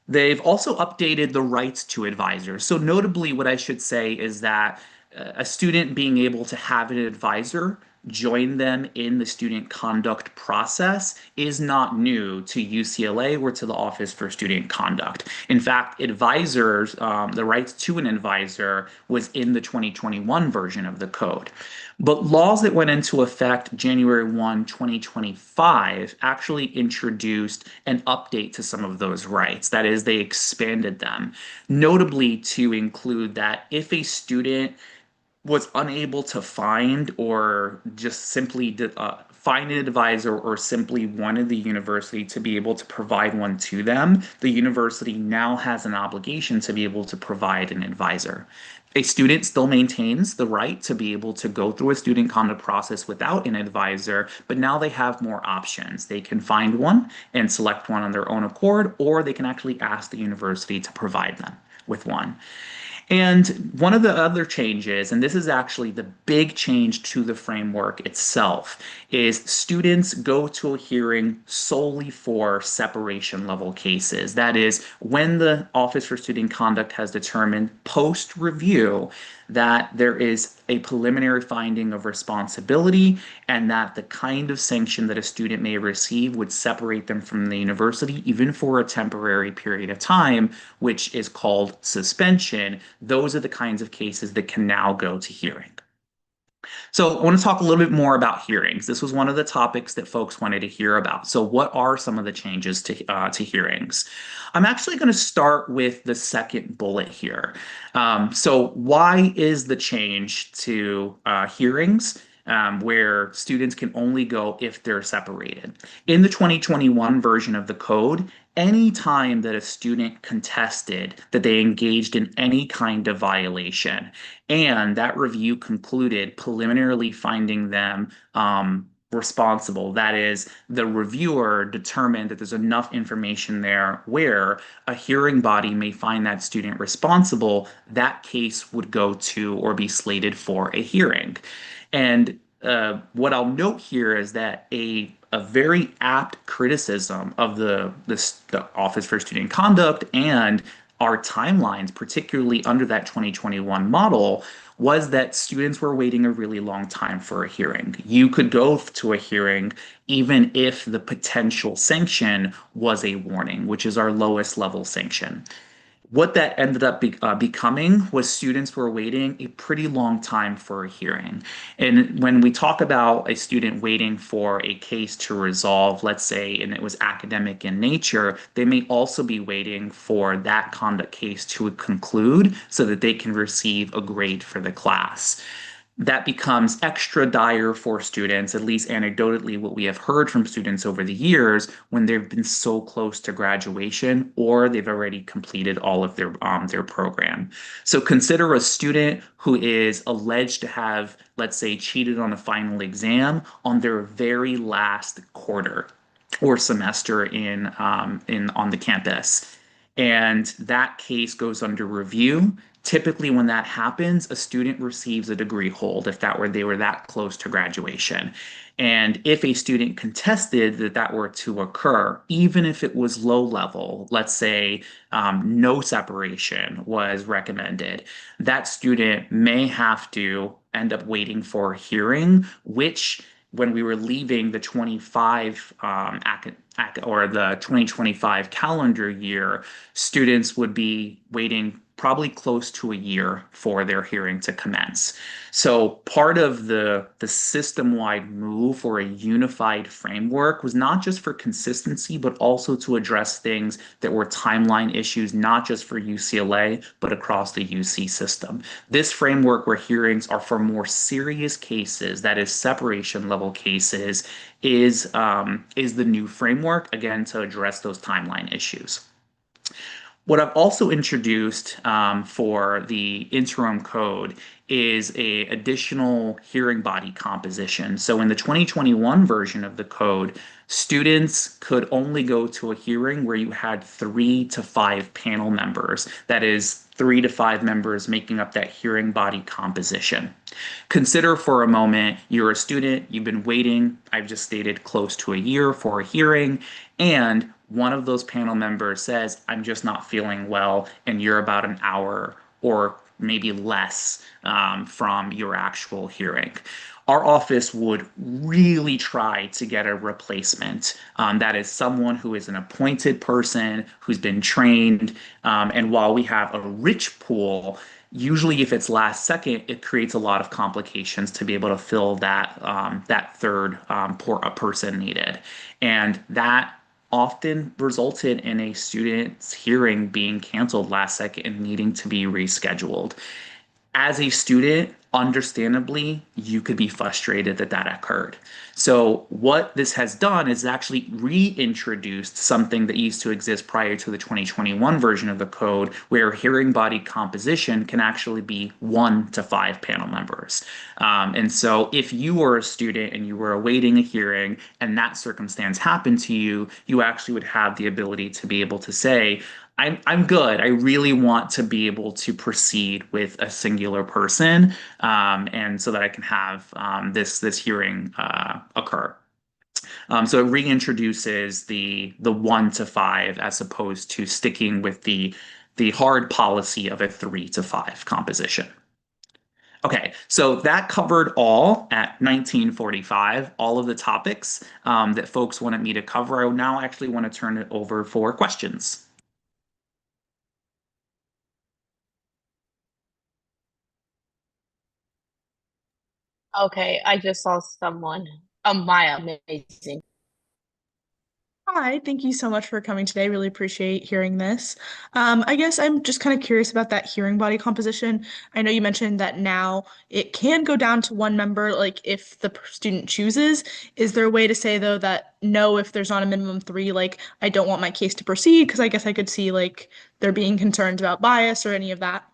[SPEAKER 12] They've also updated the rights to advisors. So notably, what I should say is that a student being able to have an advisor join them in the student conduct process is not new to UCLA or to the Office for Student Conduct. In fact, advisors, the rights to an advisor was in the 2021 version of the code. But laws that went into effect January 1, 2025 actually introduced an update to some of those rights. That is, they expanded them, notably to include that if a student was unable to find or just simply find an advisor or simply wanted the university to be able to provide one to them, the university now has an obligation to be able to provide an advisor. A student still maintains the right to be able to go through a student conduct process without an advisor, but now they have more options. They can find one and select one on their own accord, or they can actually ask the university to provide them with one. And one of the other changes, and this is actually the big change to the framework itself, is students go to a hearing solely for separation level cases. That is, when the Office for Student Conduct has determined post-review that there is a preliminary finding of responsibility and that the kind of sanction that a student may receive would separate them from the university, even for a temporary period of time, which is called suspension. Those are the kinds of cases that can now go to hearing. So I want to talk a little bit more about hearings. This was one of the topics that folks wanted to hear about. So what are some of the changes to hearings? I'm actually going to start with the second bullet here. So why is the change to hearings where students can only go if they're separated? In the 2021 version of the code, any time that a student contested that they engaged in any kind of violation and that review concluded preliminarily finding them responsible, that is, the reviewer determined that there's enough information there where a hearing body may find that student responsible, that case would go to or be slated for a hearing. And what I'll note here is that a very apt criticism of the Office for Student Conduct and our timelines, particularly under that 2021 model, was that students were waiting a really long time for a hearing. You could go to a hearing even if the potential sanction was a warning, which is our lowest level sanction. What that ended up becoming was students were waiting a pretty long time for a hearing. And when we talk about a student waiting for a case to resolve, let's say, and it was academic in nature, they may also be waiting for that conduct case to conclude so that they can receive a grade for the class. That becomes extra dire for students, at least anecdotally, what we have heard from students over the years when they've been so close to graduation or they've already completed all of their program. So consider a student who is alleged to have, let's say, cheated on a final exam on their very last quarter or semester in on the campus. And that case goes under review. Typically, when that happens, a student receives a degree hold if they were that close to graduation. And if a student contested that were to occur, even if it was low level, let's say no separation was recommended, that student may have to end up waiting for a hearing, which when we were leaving the 25 or the 2025 calendar year, students would be waiting probably close to a year for their hearing to commence. So part of the system-wide move for a unified framework was not just for consistency, but also to address things that were timeline issues, not just for UCLA, but across the UC system. This framework where hearings are for more serious cases, that is separation level cases, is the new framework, again, to address those timeline issues. What I've also introduced for the interim code is a additional hearing body composition. So in the 2021 version of the code, students could only go to a hearing where you had 3 to 5 panel members. That is 3 to 5 members making up that hearing body composition. Consider for a moment you're a student, you've been waiting, I've just stated, close to a year for a hearing, and one of those panel members says, I'm just not feeling well, and you're about an hour or maybe less from your actual hearing. Our office would really try to get a replacement. That is someone who is an appointed person, who's been trained. And while we have a rich pool, usually if it's last second, it creates a lot of complications to be able to fill that third person needed. And that often resulted in a student's hearing being canceled last second and needing to be rescheduled. As a student, understandably, you could be frustrated that occurred. So what this has done is actually reintroduced something that used to exist prior to the 2021 version of the code, where hearing body composition can actually be 1 to 5 panel members. And so if you were a student and you were awaiting a hearing and that circumstance happened to you, you actually would have the ability to be able to say, I'm good. I really want to be able to proceed with a singular person, and so that I can have this hearing occur. So it reintroduces the 1 to 5 as opposed to sticking with the hard policy of a 3 to 5 composition. Okay, so that covered all at 1945, all of the topics that folks wanted me to cover. I now actually want to turn it over for questions.
[SPEAKER 1] Okay, I just saw someone. Maya, amazing.
[SPEAKER 8] Hi, thank you so much for coming today. Really appreciate hearing this. I guess I'm just kind of curious about that hearing body composition. I know you mentioned that now it can go down to one member, like if the student chooses. Is there a way to say though that no, if there's not a minimum 3, like I don't want my case to proceed? Because I guess I could see like there being concerns about bias or any of that.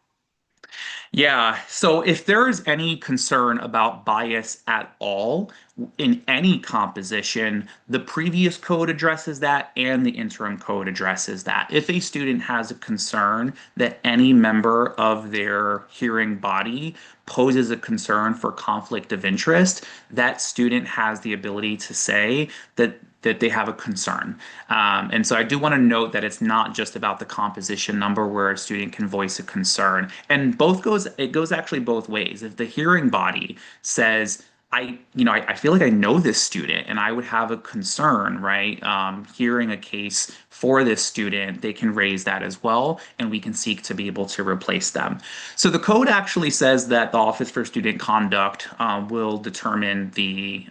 [SPEAKER 12] Yeah, so if there is any concern about bias at all in any composition, the previous code addresses that and the interim code addresses that. If a student has a concern that any member of their hearing body poses a concern for conflict of interest, that student has the ability to say that they have a concern. And so I do want to note that it's not just about the composition number where a student can voice a concern. And it goes actually both ways. If the hearing body says, I feel like I know this student and I would have a concern, right? Hearing a case for this student, they can raise that as well, and we can seek to be able to replace them. So the code actually says that the Office for Student Conduct will determine the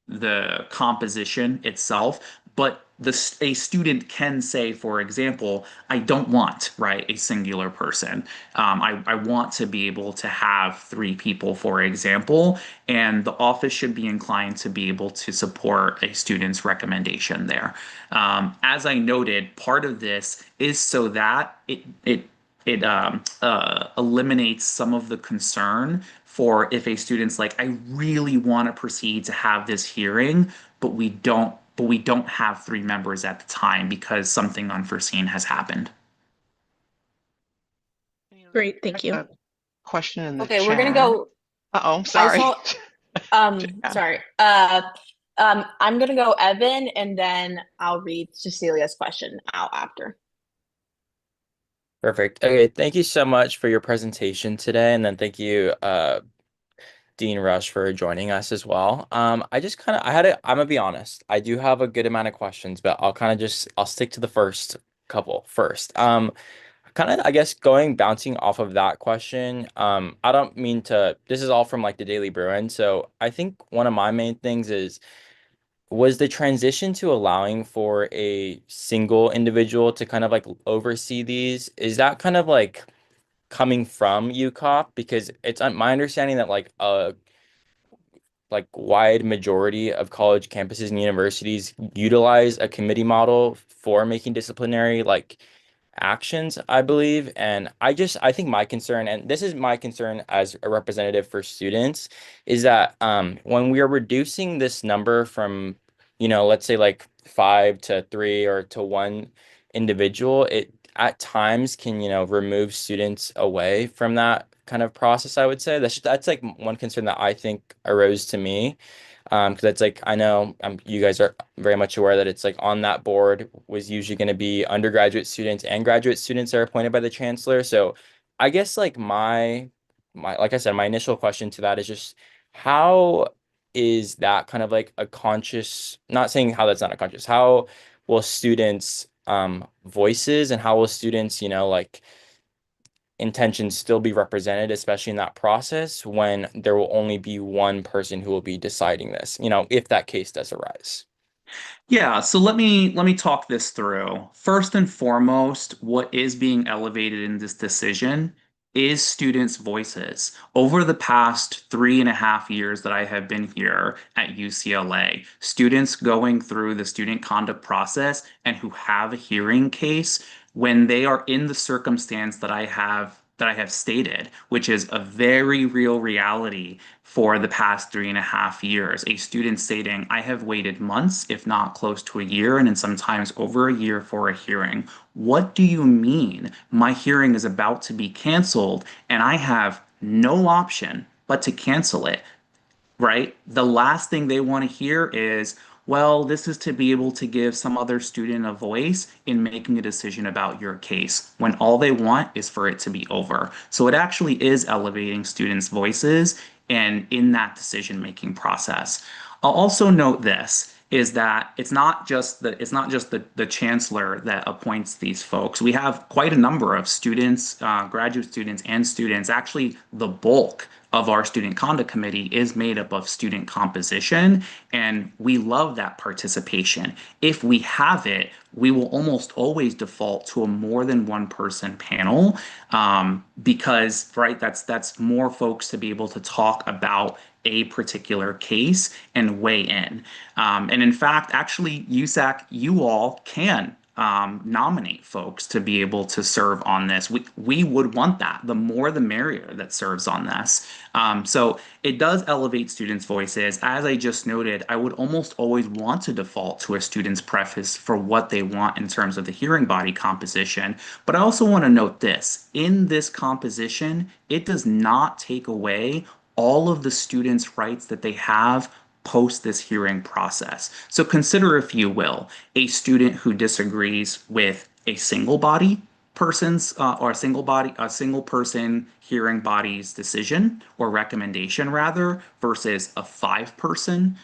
[SPEAKER 12] the composition itself, but a student can say, for example, I don't want, right, a singular person. I want to be able to have three people, for example, and the office should be inclined to be able to support a student's recommendation there. As I noted, part of this is so that it eliminates some of the concern for if a student's like, I really want to proceed to have this hearing, but we don't have three members at the time because something unforeseen has happened.
[SPEAKER 1] Great, thank you.
[SPEAKER 13] A question in the
[SPEAKER 5] Okay, we're gonna
[SPEAKER 13] chat.
[SPEAKER 5] go.
[SPEAKER 13] Uh-oh,
[SPEAKER 5] I
[SPEAKER 13] sorry.
[SPEAKER 5] saw.
[SPEAKER 13] Yeah.
[SPEAKER 1] Sorry. I'm gonna go Evan, and then I'll read Cecilia's question out after.
[SPEAKER 11] Perfect. Okay, thank you so much for your presentation today, and then thank you, Dean Rush, for joining us as well. I just kind of I'm gonna be honest, I do have a good amount of questions, but I'll stick to the first couple first. Kind of, I guess, bouncing off of that question. I don't mean to, this is all from like the Daily Bruin. So I think one of my main things was the transition to allowing for a single individual to kind of like oversee these. Is that kind of like coming from UCOP? Because it's my understanding that like a wide majority of college campuses and universities utilize a committee model for making disciplinary actions, I believe. And I think my concern, and this is my concern as a representative for students, is that when we are reducing this number from, let's say like 5 to 3 or to one individual, it at times can, remove students away from that kind of process, I would say. That's like one concern that I think arose to me. Because it's like, I know you guys are very much aware that it's like on that board was usually going to be undergraduate students and graduate students that are appointed by the chancellor. So I guess like like I said, my initial question to that is just how is that kind of like a conscious, not saying how that's not a conscious, how will students voices and how will students, intentions still be represented, especially in that process when there will only be one person who will be deciding this, if that case does arise.
[SPEAKER 12] Yeah, so let me talk this through. First and foremost, what is being elevated in this decision is students' voices. Over the past 3.5 years that I have been here at UCLA, students going through the student conduct process and who have a hearing case, when they are in the circumstance that I have stated, which is a very real reality for the past 3.5 years. A student stating, I have waited months, if not close to a year, and then sometimes over a year for a hearing. What do you mean? My hearing is about to be canceled, and I have no option but to cancel it, right? The last thing they want to hear is, well, this is to be able to give some other student a voice in making a decision about your case, when all they want is for it to be over. So it actually is elevating students' voices and in that decision-making process. I'll also note this is that it's not just the chancellor that appoints these folks. We have quite a number of students, graduate students and students. Actually, the bulk of our student conduct committee is made up of student composition, and we love that participation. If we have it, we will almost always default to a more than one person panel, because right, that's more folks to be able to talk about a particular case and weigh in. And in fact, actually, USAC, you all can nominate folks to be able to serve on this. We would want that. The more the merrier that serves on this. So it does elevate students' voices. As I just noted, I would almost always want to default to a student's preface for what they want in terms of the hearing body composition. But I also want to note this. In this composition, it does not take away all of the students' rights that they have post this hearing process. So consider, if you will, a student who disagrees with a single body persons or a single person hearing body's decision or recommendation rather versus a 5-person,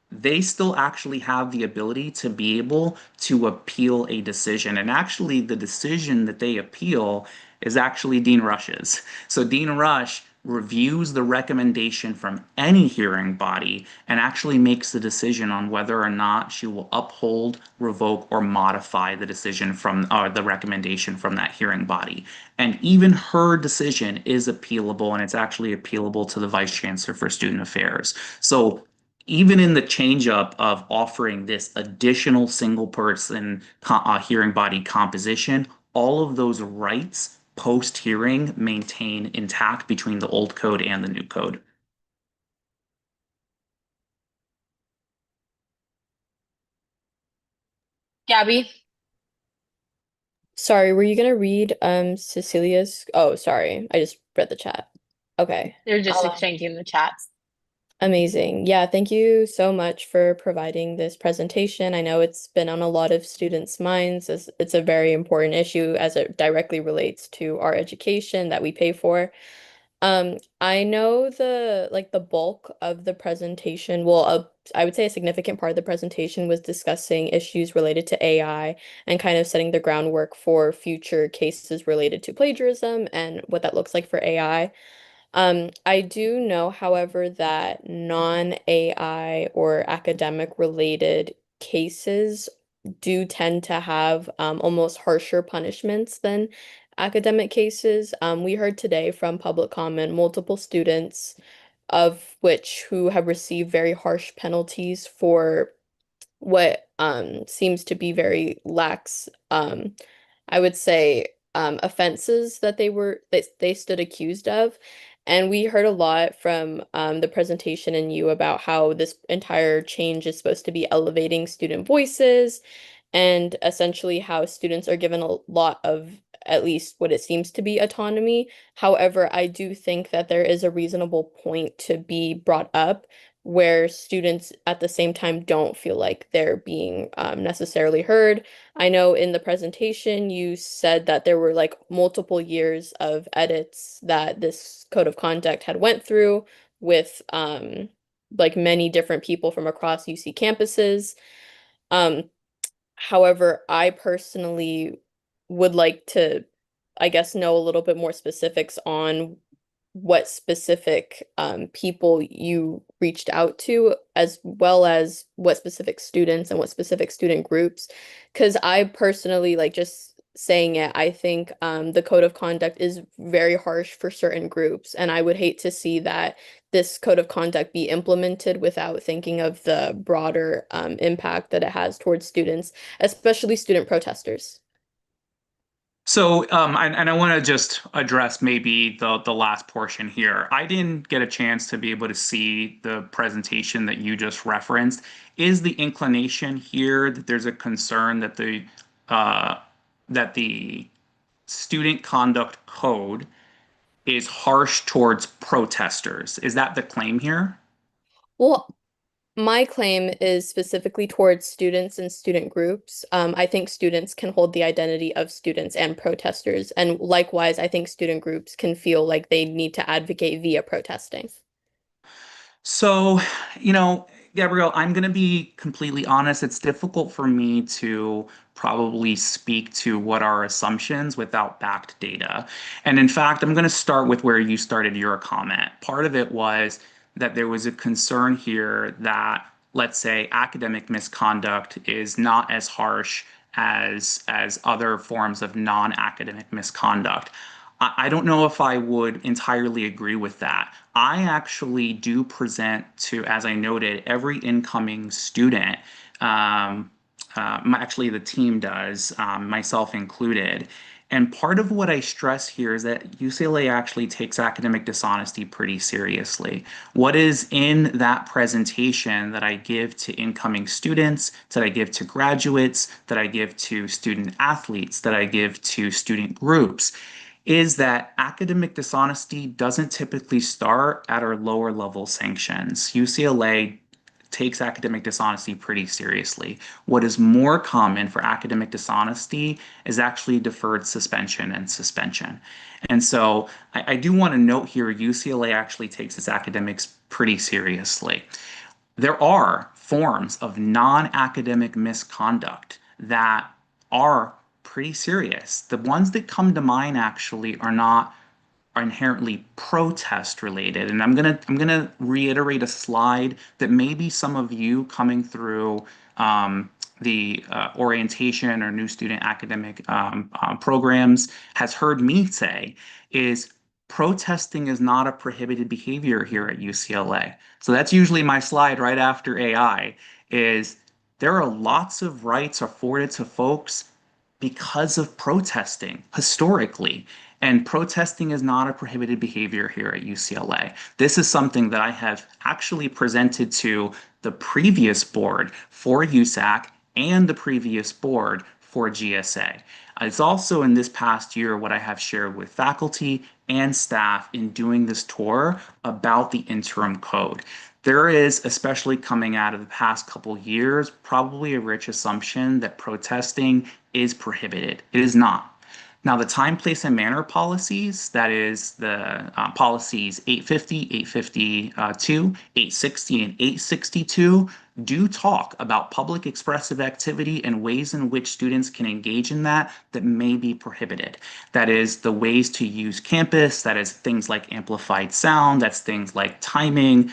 [SPEAKER 12] they still actually have the ability to be able to appeal a decision. And actually, the decision that they appeal is actually Dean Rush's. So Dean Rush reviews the recommendation from any hearing body and actually makes the decision on whether or not she will uphold, revoke, or modify the decision from the recommendation from that hearing body. And even her decision is appealable, and it's actually appealable to the Vice Chancellor for Student Affairs. So even in the change up of offering this additional single person hearing body composition, all of those rights post hearing maintain intact between the old code and the new code.
[SPEAKER 1] Gabby?
[SPEAKER 2] Sorry, were you gonna read Cecilia's? Oh, sorry. I just read the chat. Okay.
[SPEAKER 1] They're just exchanging the chats.
[SPEAKER 2] Amazing. Yeah, thank you so much for providing this presentation. I know it's been on a lot of students' minds as it's a very important issue as it directly relates to our education that we pay for. I know the bulk of the presentation, well, I would say a significant part of the presentation was discussing issues related to AI and kind of setting the groundwork for future cases related to plagiarism and what that looks like for AI. I do know, however, that non-AI or academic related cases do tend to have almost harsher punishments than academic cases. We heard today from public comment multiple students of which who have received very harsh penalties for what seems to be very lax I would say offenses that they stood accused of. And we heard a lot from the presentation and you about how this entire change is supposed to be elevating student voices and essentially how students are given a lot of at least what it seems to be autonomy. However, I do think that there is a reasonable point to be brought up where students at the same time don't feel like they're being necessarily heard. I know in the presentation you said that there were like multiple years of edits that this code of conduct had went through with like many different people from across UC campuses. Um, However, I personally would like to, I guess, know a little bit more specifics on what specific people you reached out to, as well as what specific students and what specific student groups. Because I personally, like just saying it, I think the code of conduct is very harsh for certain groups, and I would hate to see that this code of conduct be implemented without thinking of the broader impact that it has towards students, especially student protesters.
[SPEAKER 12] So, and I want to just address maybe the last portion here. I didn't get a chance to be able to see the presentation that you just referenced. Is the inclination here that there's a concern that the student conduct code is harsh towards protesters? Is that the claim here?
[SPEAKER 2] Well, my claim is specifically towards students and student groups. I think students can hold the identity of students and protesters. And likewise, I think student groups can feel like they need to advocate via protesting.
[SPEAKER 12] So, Gabrielle, I'm going to be completely honest. It's difficult for me to probably speak to what are assumptions without backed data. And in fact, I'm going to start with where you started your comment. Part of it was that there was a concern here that, let's say, academic misconduct is not as harsh as other forms of non-academic misconduct. I don't know if I would entirely agree with that. I actually do present to, as I noted, every incoming student. Actually, the team does, myself included. And part of what I stress here is that UCLA actually takes academic dishonesty pretty seriously. What is in that presentation that I give to incoming students, that I give to graduates, that I give to student athletes, that I give to student groups, is that academic dishonesty doesn't typically start at our lower level sanctions. UCLA takes academic dishonesty pretty seriously. What is more common for academic dishonesty is actually deferred suspension and suspension. And so I do want to note here UCLA actually takes its academics pretty seriously. There are forms of non-academic misconduct that are pretty serious. The ones that come to mind actually are inherently protest related. And I'm gonna reiterate a slide that maybe some of you coming through the orientation or new student academic programs has heard me say is protesting is not a prohibited behavior here at UCLA. So that's usually my slide right after AI is there are lots of rights afforded to folks because of protesting historically. And protesting is not a prohibited behavior here at UCLA. This is something that I have actually presented to the previous board for USAC and the previous board for GSA. It's also in this past year what I have shared with faculty and staff in doing this tour about the interim code. There is, especially coming out of the past couple years, probably a rich assumption that protesting is prohibited. It is not. Now, the time, place, and manner policies, that is the policies 850, 852, 860, and 862, do talk about public expressive activity and ways in which students can engage in that may be prohibited. That is the ways to use campus, that is things like amplified sound, that's things like timing,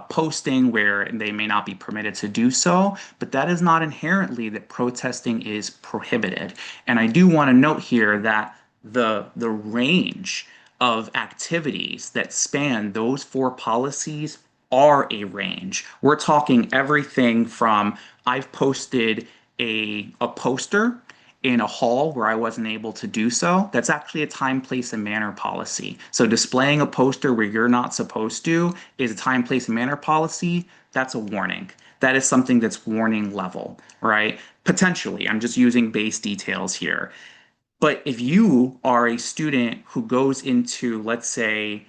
[SPEAKER 12] posting where they may not be permitted to do so, but that is not inherently that protesting is prohibited. And I do want to note here that the range of activities that span those four policies are a range. We're talking everything from I've posted a poster in a hall where I wasn't able to do so. That's actually a time, place, and manner policy. So displaying a poster where you're not supposed to is a time, place, and manner policy. That's a warning. That is something that's warning level, right? Potentially, I'm just using base details here. But if you are a student who goes into, let's say,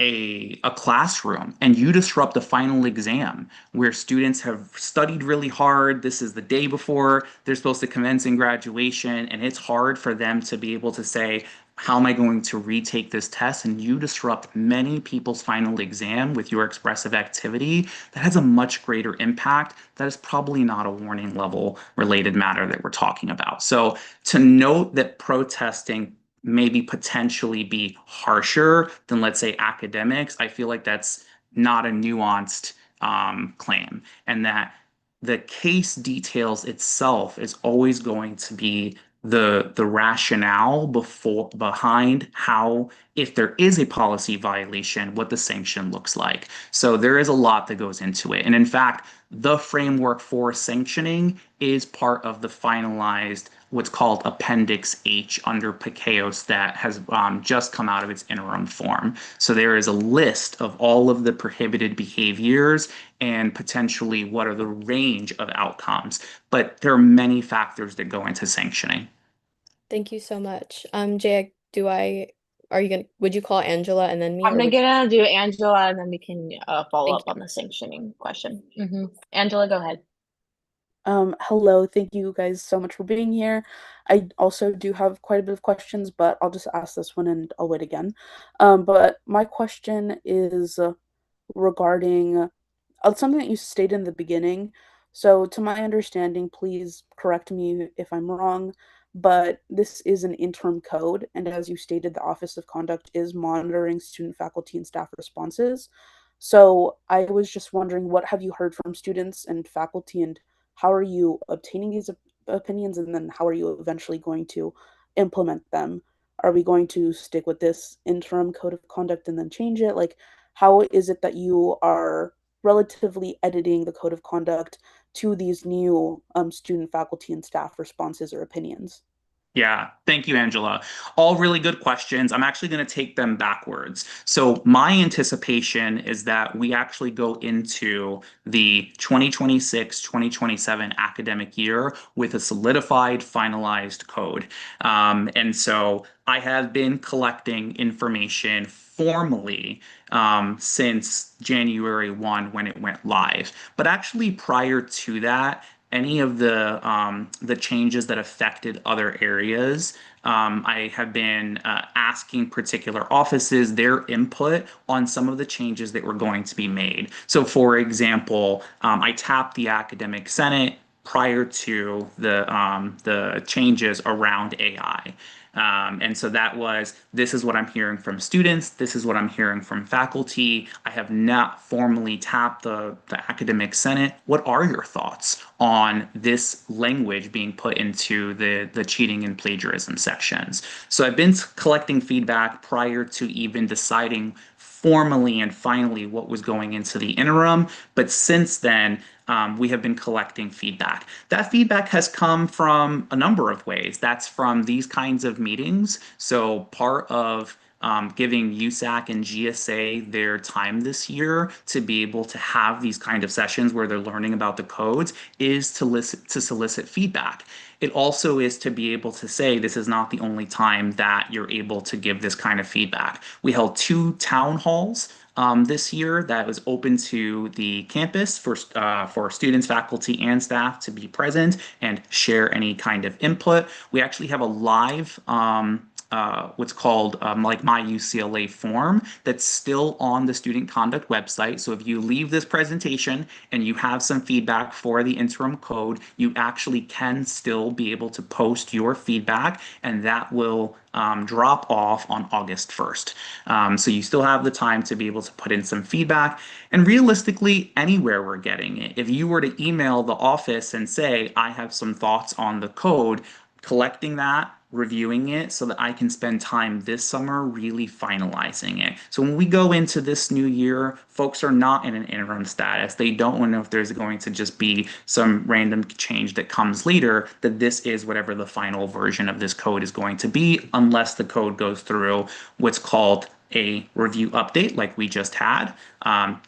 [SPEAKER 12] a classroom and you disrupt a final exam where students have studied really hard, this is the day before they're supposed to commence in graduation, and it's hard for them to be able to say, how am I going to retake this test? And you disrupt many people's final exam with your expressive activity, that has a much greater impact. That is probably not a warning level related matter that we're talking about. So to note that protesting maybe potentially be harsher than, let's say, academics, I feel like that's not a nuanced claim, and that the case details itself is always going to be the rationale behind how, if there is a policy violation, what the sanction looks like. So there is a lot that goes into it. And in fact, the framework for sanctioning is part of the finalized what's called Appendix H under PKOS that has just come out of its interim form. So there is a list of all of the prohibited behaviors and potentially what are the range of outcomes. But there are many factors that go into sanctioning.
[SPEAKER 2] Thank you so much. Jay, would you call Angela and then me,
[SPEAKER 1] I'm
[SPEAKER 2] or
[SPEAKER 1] gonna do Angela and then we can follow
[SPEAKER 2] Thank
[SPEAKER 1] up on the sanctioning question. Angela, go ahead.
[SPEAKER 14] Hello, thank you guys so much for being here. I also do have quite a bit of questions, but I'll just ask this one and I'll wait again. But my question is regarding something that you stated in the beginning. So, to my understanding, please correct me if I'm wrong, but this is an interim code, and as you stated, the Office of Conduct is monitoring student, faculty, and staff responses. So, I was just wondering, what have you heard from students and faculty, and how are you obtaining these opinions, and then how are you eventually going to implement them? Are we going to stick with this interim code of conduct and then change it? Like, how is it that you are relatively editing the code of conduct to these new student, faculty, and staff responses or opinions?
[SPEAKER 12] Yeah, thank you, Angela. All really good questions. I'm actually going to take them backwards. So, my anticipation is that we actually go into the 2026-2027 academic year with a solidified, finalized code. And so, I have been collecting information formally since January 1 when it went live. But actually, prior to that, any of the changes that affected other areas, I have been asking particular offices their input on some of the changes that were going to be made. So, for example, I tapped the academic senate prior to the changes around AI. And so that was, this is what I'm hearing from students. This is what I'm hearing from faculty. I have not formally tapped the academic senate. What are your thoughts on this language being put into the cheating and plagiarism sections? So I've been collecting feedback prior to even deciding formally and finally what was going into the interim. But since then, we have been collecting feedback. That feedback has come from a number of ways. That's from these kinds of meetings. So part of giving USAC and GSA their time this year to be able to have these kind of sessions where they're learning about the codes is to solicit feedback. It also is to be able to say this is not the only time that you're able to give this kind of feedback. We held 2 town halls this year that was open to the campus for students, faculty, and staff to be present and share any kind of input. We actually have a live what's called like My UCLA form that's still on the student conduct website. So if you leave this presentation and you have some feedback for the interim code, you actually can still be able to post your feedback, and that will drop off on August 1st. So you still have the time to be able to put in some feedback. And realistically, anywhere we're getting it. If you were to email the office and say, I have some thoughts on the code, collecting that, reviewing it so that I can spend time this summer really finalizing it. So when we go into this new year, folks are not in an interim status. They don't know if there's going to just be some random change that comes later, that this is whatever the final version of this code is going to be, unless the code goes through what's called a review update like we just had.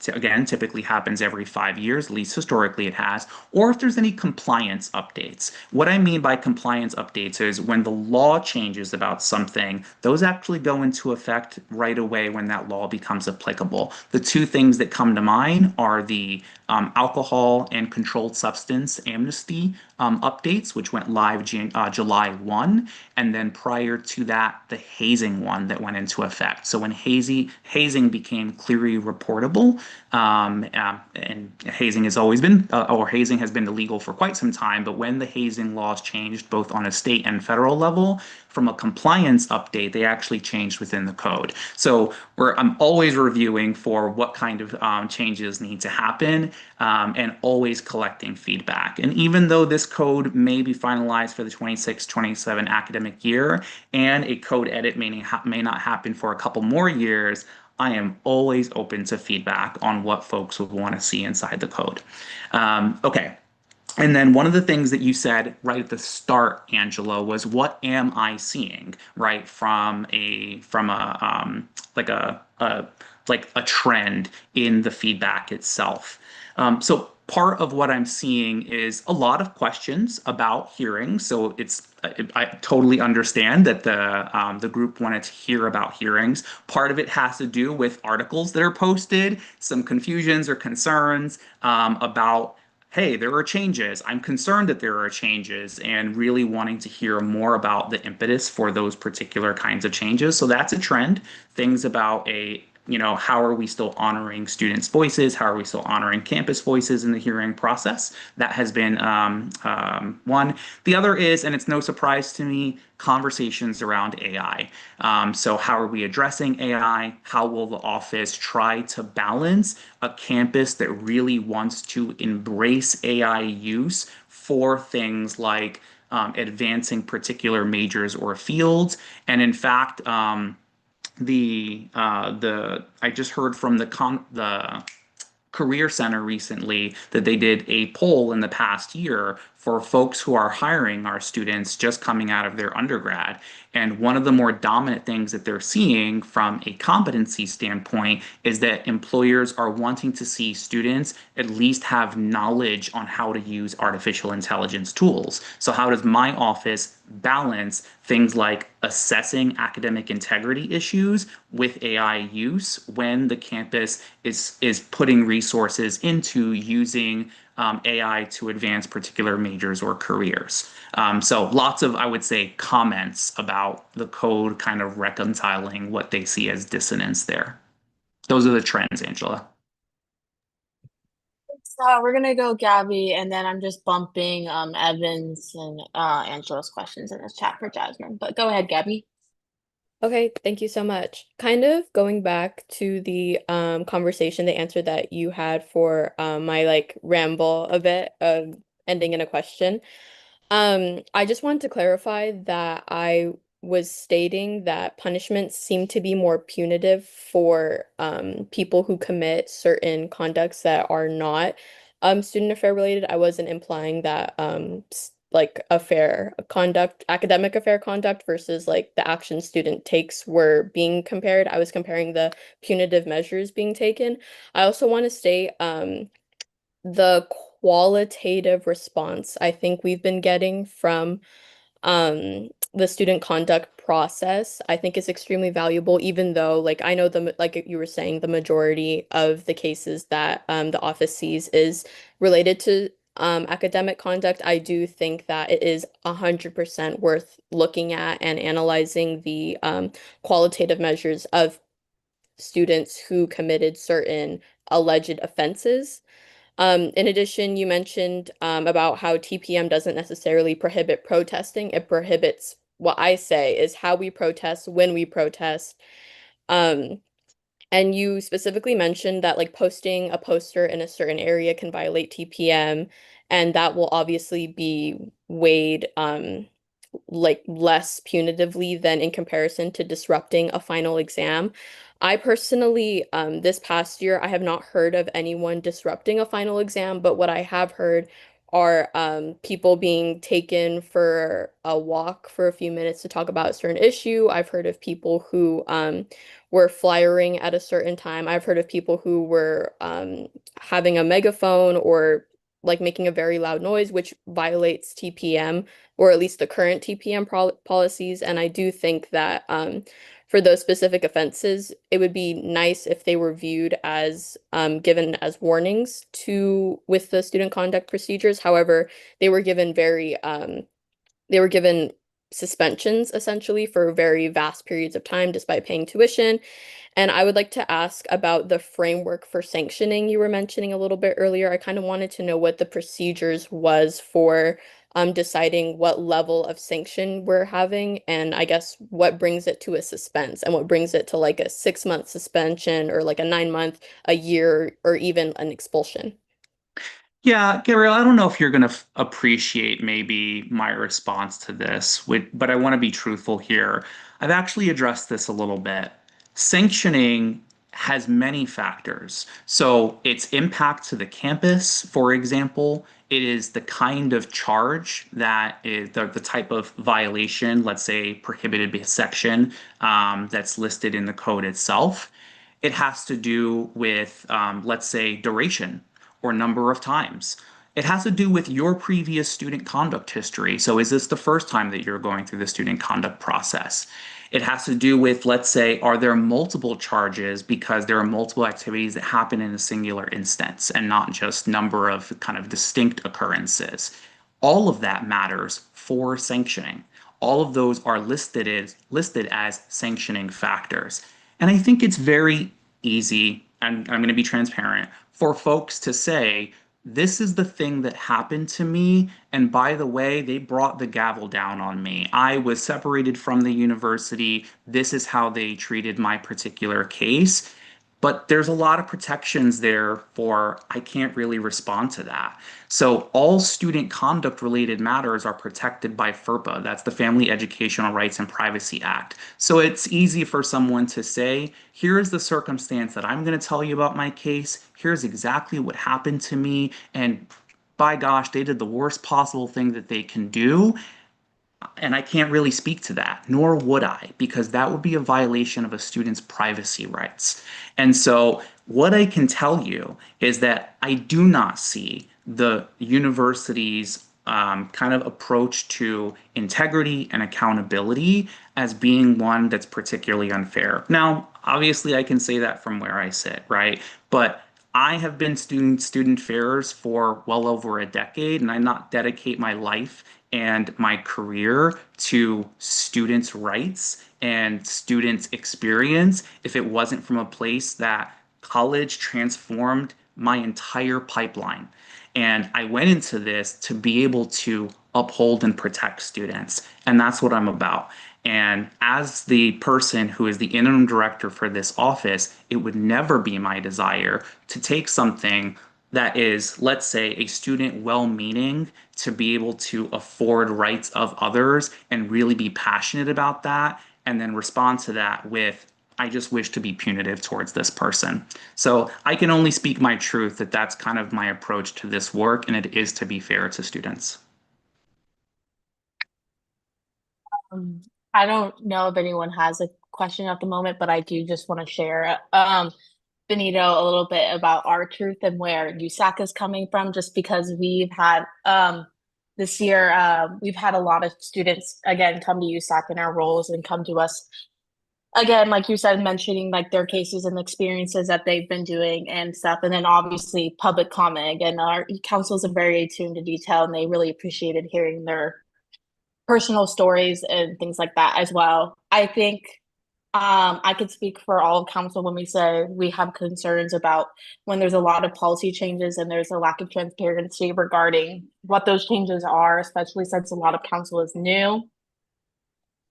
[SPEAKER 12] Again, typically happens every 5 years, at least historically it has, or if there's any compliance updates. What I mean by compliance updates is when the law changes about something, those actually go into effect right away when that law becomes applicable. The 2 things that come to mind are the alcohol and controlled substance amnesty updates, which went live July 1, and then prior to that, the hazing one that went into effect. So when hazing became clearly reportable, and hazing has always been, or hazing has been illegal for quite some time, but when the hazing laws changed both on a state and federal level, from a compliance update, they actually changed within the code. So I'm always reviewing for what kind of changes need to happen, and always collecting feedback. And even though this code may be finalized for the 26-27 academic year, and a code edit may not happen for a couple more years, I am always open to feedback on what folks would want to see inside the code. Okay. And then one of the things that you said right at the start, Angela, was what am I seeing, right, from a like a trend in the feedback itself. So part of what I'm seeing is a lot of questions about hearings. So I totally understand that the group wanted to hear about hearings. Part of it has to do with articles that are posted, some confusions or concerns about, hey, there are changes. I'm concerned that there are changes, and really wanting to hear more about the impetus for those particular kinds of changes. So that's a trend. Things about how are we still honoring students' voices? How are we still honoring campus voices in the hearing process? That has been one. The other is, and it's no surprise to me, conversations around AI. So how are we addressing AI? How will the office try to balance a campus that really wants to embrace AI use for things like advancing particular majors or fields? And in fact, I just heard from the Career Center recently that they did a poll in the past year for folks who are hiring our students just coming out of their undergrad. And one of the more dominant things that they're seeing from a competency standpoint is that employers are wanting to see students at least have knowledge on how to use artificial intelligence tools. So, how does my office balance things like assessing academic integrity issues with AI use when the campus is putting resources into using AI to advance particular majors or careers? So lots of, I would say, comments about the code kind of reconciling what they see as dissonance there. Those are the trends, Angela.
[SPEAKER 1] So we're gonna go Gabby, and then I'm just bumping Evans and Angela's questions in the chat for Jasmine. But go ahead, Gabby.
[SPEAKER 2] Okay, thank you so much. Kind of going back to the conversation, the answer that you had for my like ramble a bit of ending in a question. I just wanted to clarify that I was stating that punishments seem to be more punitive for people who commit certain conducts that are not student affair related. I wasn't implying that like affair conduct, academic affair conduct versus like the action student takes were being compared. I was comparing the punitive measures being taken. I also want to state the qualitative response I think we've been getting from the student conduct process, I think is extremely valuable, even though like I know like you were saying, the majority of the cases that the office sees is related to academic conduct. I do think that it is 100% worth looking at and analyzing the qualitative measures of students who committed certain alleged offenses. In addition, you mentioned about how TPM doesn't necessarily prohibit protesting. It prohibits what I say is how we protest, when we protest. Um, and you specifically mentioned that like posting a poster in a certain area can violate TPM, and that will obviously be weighed like less punitively than in comparison to disrupting a final exam. I personally, this past year, I have not heard of anyone disrupting a final exam, but what I have heard are people being taken for a walk for a few minutes to talk about a certain issue. I've heard of people who were flyering at a certain time. I've heard of people who were having a megaphone or like making a very loud noise, which violates TPM or at least the current TPM policies. And I do think that for those specific offenses, it would be nice if they were viewed as given as warnings to with the student conduct procedures. However, they were given they were given suspensions essentially for very vast periods of time despite paying tuition. And I would like to ask about the framework for sanctioning you were mentioning a little bit earlier. I kind of wanted to know what the procedures was for deciding what level of sanction we're having, and I guess what brings it to a suspense and what brings it to like a 6-month suspension or like a 9-month, a year, or even an expulsion.
[SPEAKER 12] Yeah, Gabriel, I don't know if you're going to appreciate maybe my response to this, but I want to be truthful here. I've actually addressed this a little bit. Sanctioning has many factors. So, its impact to the campus, for example, it is the kind of charge that is the type of violation, let's say prohibited section, that's listed in the code itself. It has to do with, let's say, duration or number of times. It has to do with your previous student conduct history. So, is this the first time that you're going through the student conduct process? It has to do with, let's say, are there multiple charges because there are multiple activities that happen in a singular instance and not just number of kind of distinct occurrences. All of that matters for sanctioning. All of those are listed as sanctioning factors. And I think it's very easy, and I'm going to be transparent, for folks to say, this is the thing that happened to me. And by the way, they brought the gavel down on me. I was separated from the university. This is how they treated my particular case. But there's a lot of protections there for I can't really respond to that. So all student conduct related matters are protected by FERPA. That's the Family Educational Rights and Privacy Act. So it's easy for someone to say, here is the circumstance that I'm going to tell you about my case. Here's exactly what happened to me. And by gosh, they did the worst possible thing that they can do. And I can't really speak to that, nor would I, because that would be a violation of a student's privacy rights. And so, what I can tell you is that I do not see the university's kind of approach to integrity and accountability as being one that's particularly unfair. Now, obviously, I can say that from where I sit, right? But I have been student fairs for well over a decade, and I not dedicate my life and my career to students' rights and students' experience if it wasn't from a place that college transformed my entire pipeline. And I went into this to be able to uphold and protect students. And that's what I'm about. And as the person who is the interim director for this office, it would never be my desire to take something that is, let's say, a student well-meaning to be able to afford rights of others and really be passionate about that, and then respond to that with, I just wish to be punitive towards this person. So I can only speak my truth that that's kind of my approach to this work, and it is to be fair to students.
[SPEAKER 1] I don't know if anyone has a question at the moment, but I do just want to share, Benito, a little bit about our truth and where USAC is coming from, just because we've had this year, we've had a lot of students again come to USAC in our roles and come to us again, like you said, mentioning like their cases and experiences that they've been doing and stuff. And then obviously public comment. And our councils are very attuned to detail, and they really appreciated hearing their personal stories and things like that as well. I think I could speak for all of council when we say we have concerns about when there's a lot of policy changes and there's a lack of transparency regarding what those changes are, especially since a lot of council is new.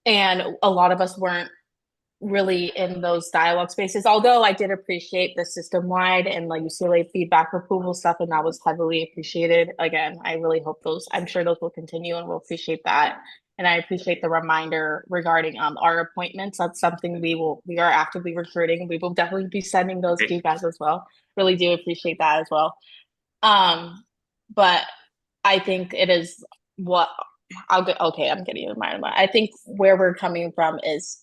[SPEAKER 1] And a lot of us weren't really in those dialogue spaces, although I did appreciate the system-wide and like UCLA feedback approval stuff, and that was heavily appreciated. Again, I really hope I'm sure those will continue, and we'll appreciate that. And I appreciate the reminder regarding our appointments. That's something we are actively recruiting. We will definitely be sending those to you guys as well. Really do appreciate that as well. But I think it is what I'm getting in my mind. I think where we're coming from is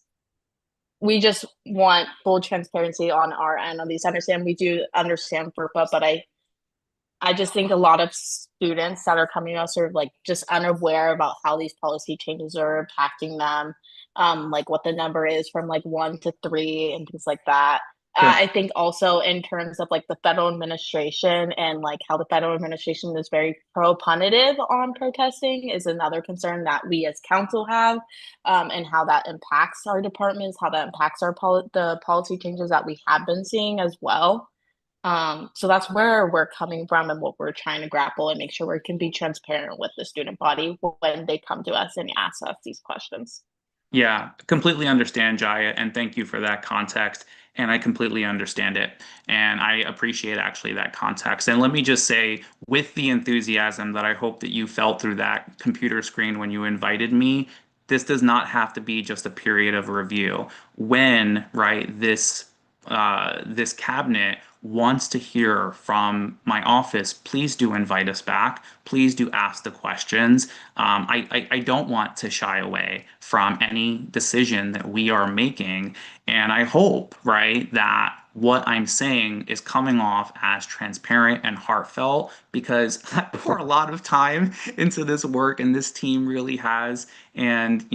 [SPEAKER 1] we just want full transparency on our end. At least understand we do understand FERPA, but I just think a lot of students that are coming to us are like just unaware about how these policy changes are impacting them, like what the number is from like 1 to 3 and things like that.
[SPEAKER 12] Sure.
[SPEAKER 1] I think also in terms of like the federal administration and like how the federal administration is very pro-punitive on protesting is another concern that we as council have, and how that impacts our departments, how that impacts the policy changes that we have been seeing as well. So that's where we're coming from and what we're trying to grapple and make sure we can be transparent with the student body when they come to us and ask us these questions.
[SPEAKER 12] Yeah, completely understand, Jaya, and thank you for that context. And I completely understand it. And I appreciate actually that context. And let me just say, with the enthusiasm that I hope that you felt through that computer screen when you invited me, this does not have to be just a period of review. When, right, this cabinet wants to hear from my office, please do invite us back. Please do ask the questions. I don't want to shy away from any decision that we are making. And I hope, right, that what I'm saying is coming off as transparent and heartfelt, because I pour a lot of time into this work and this team really has. And,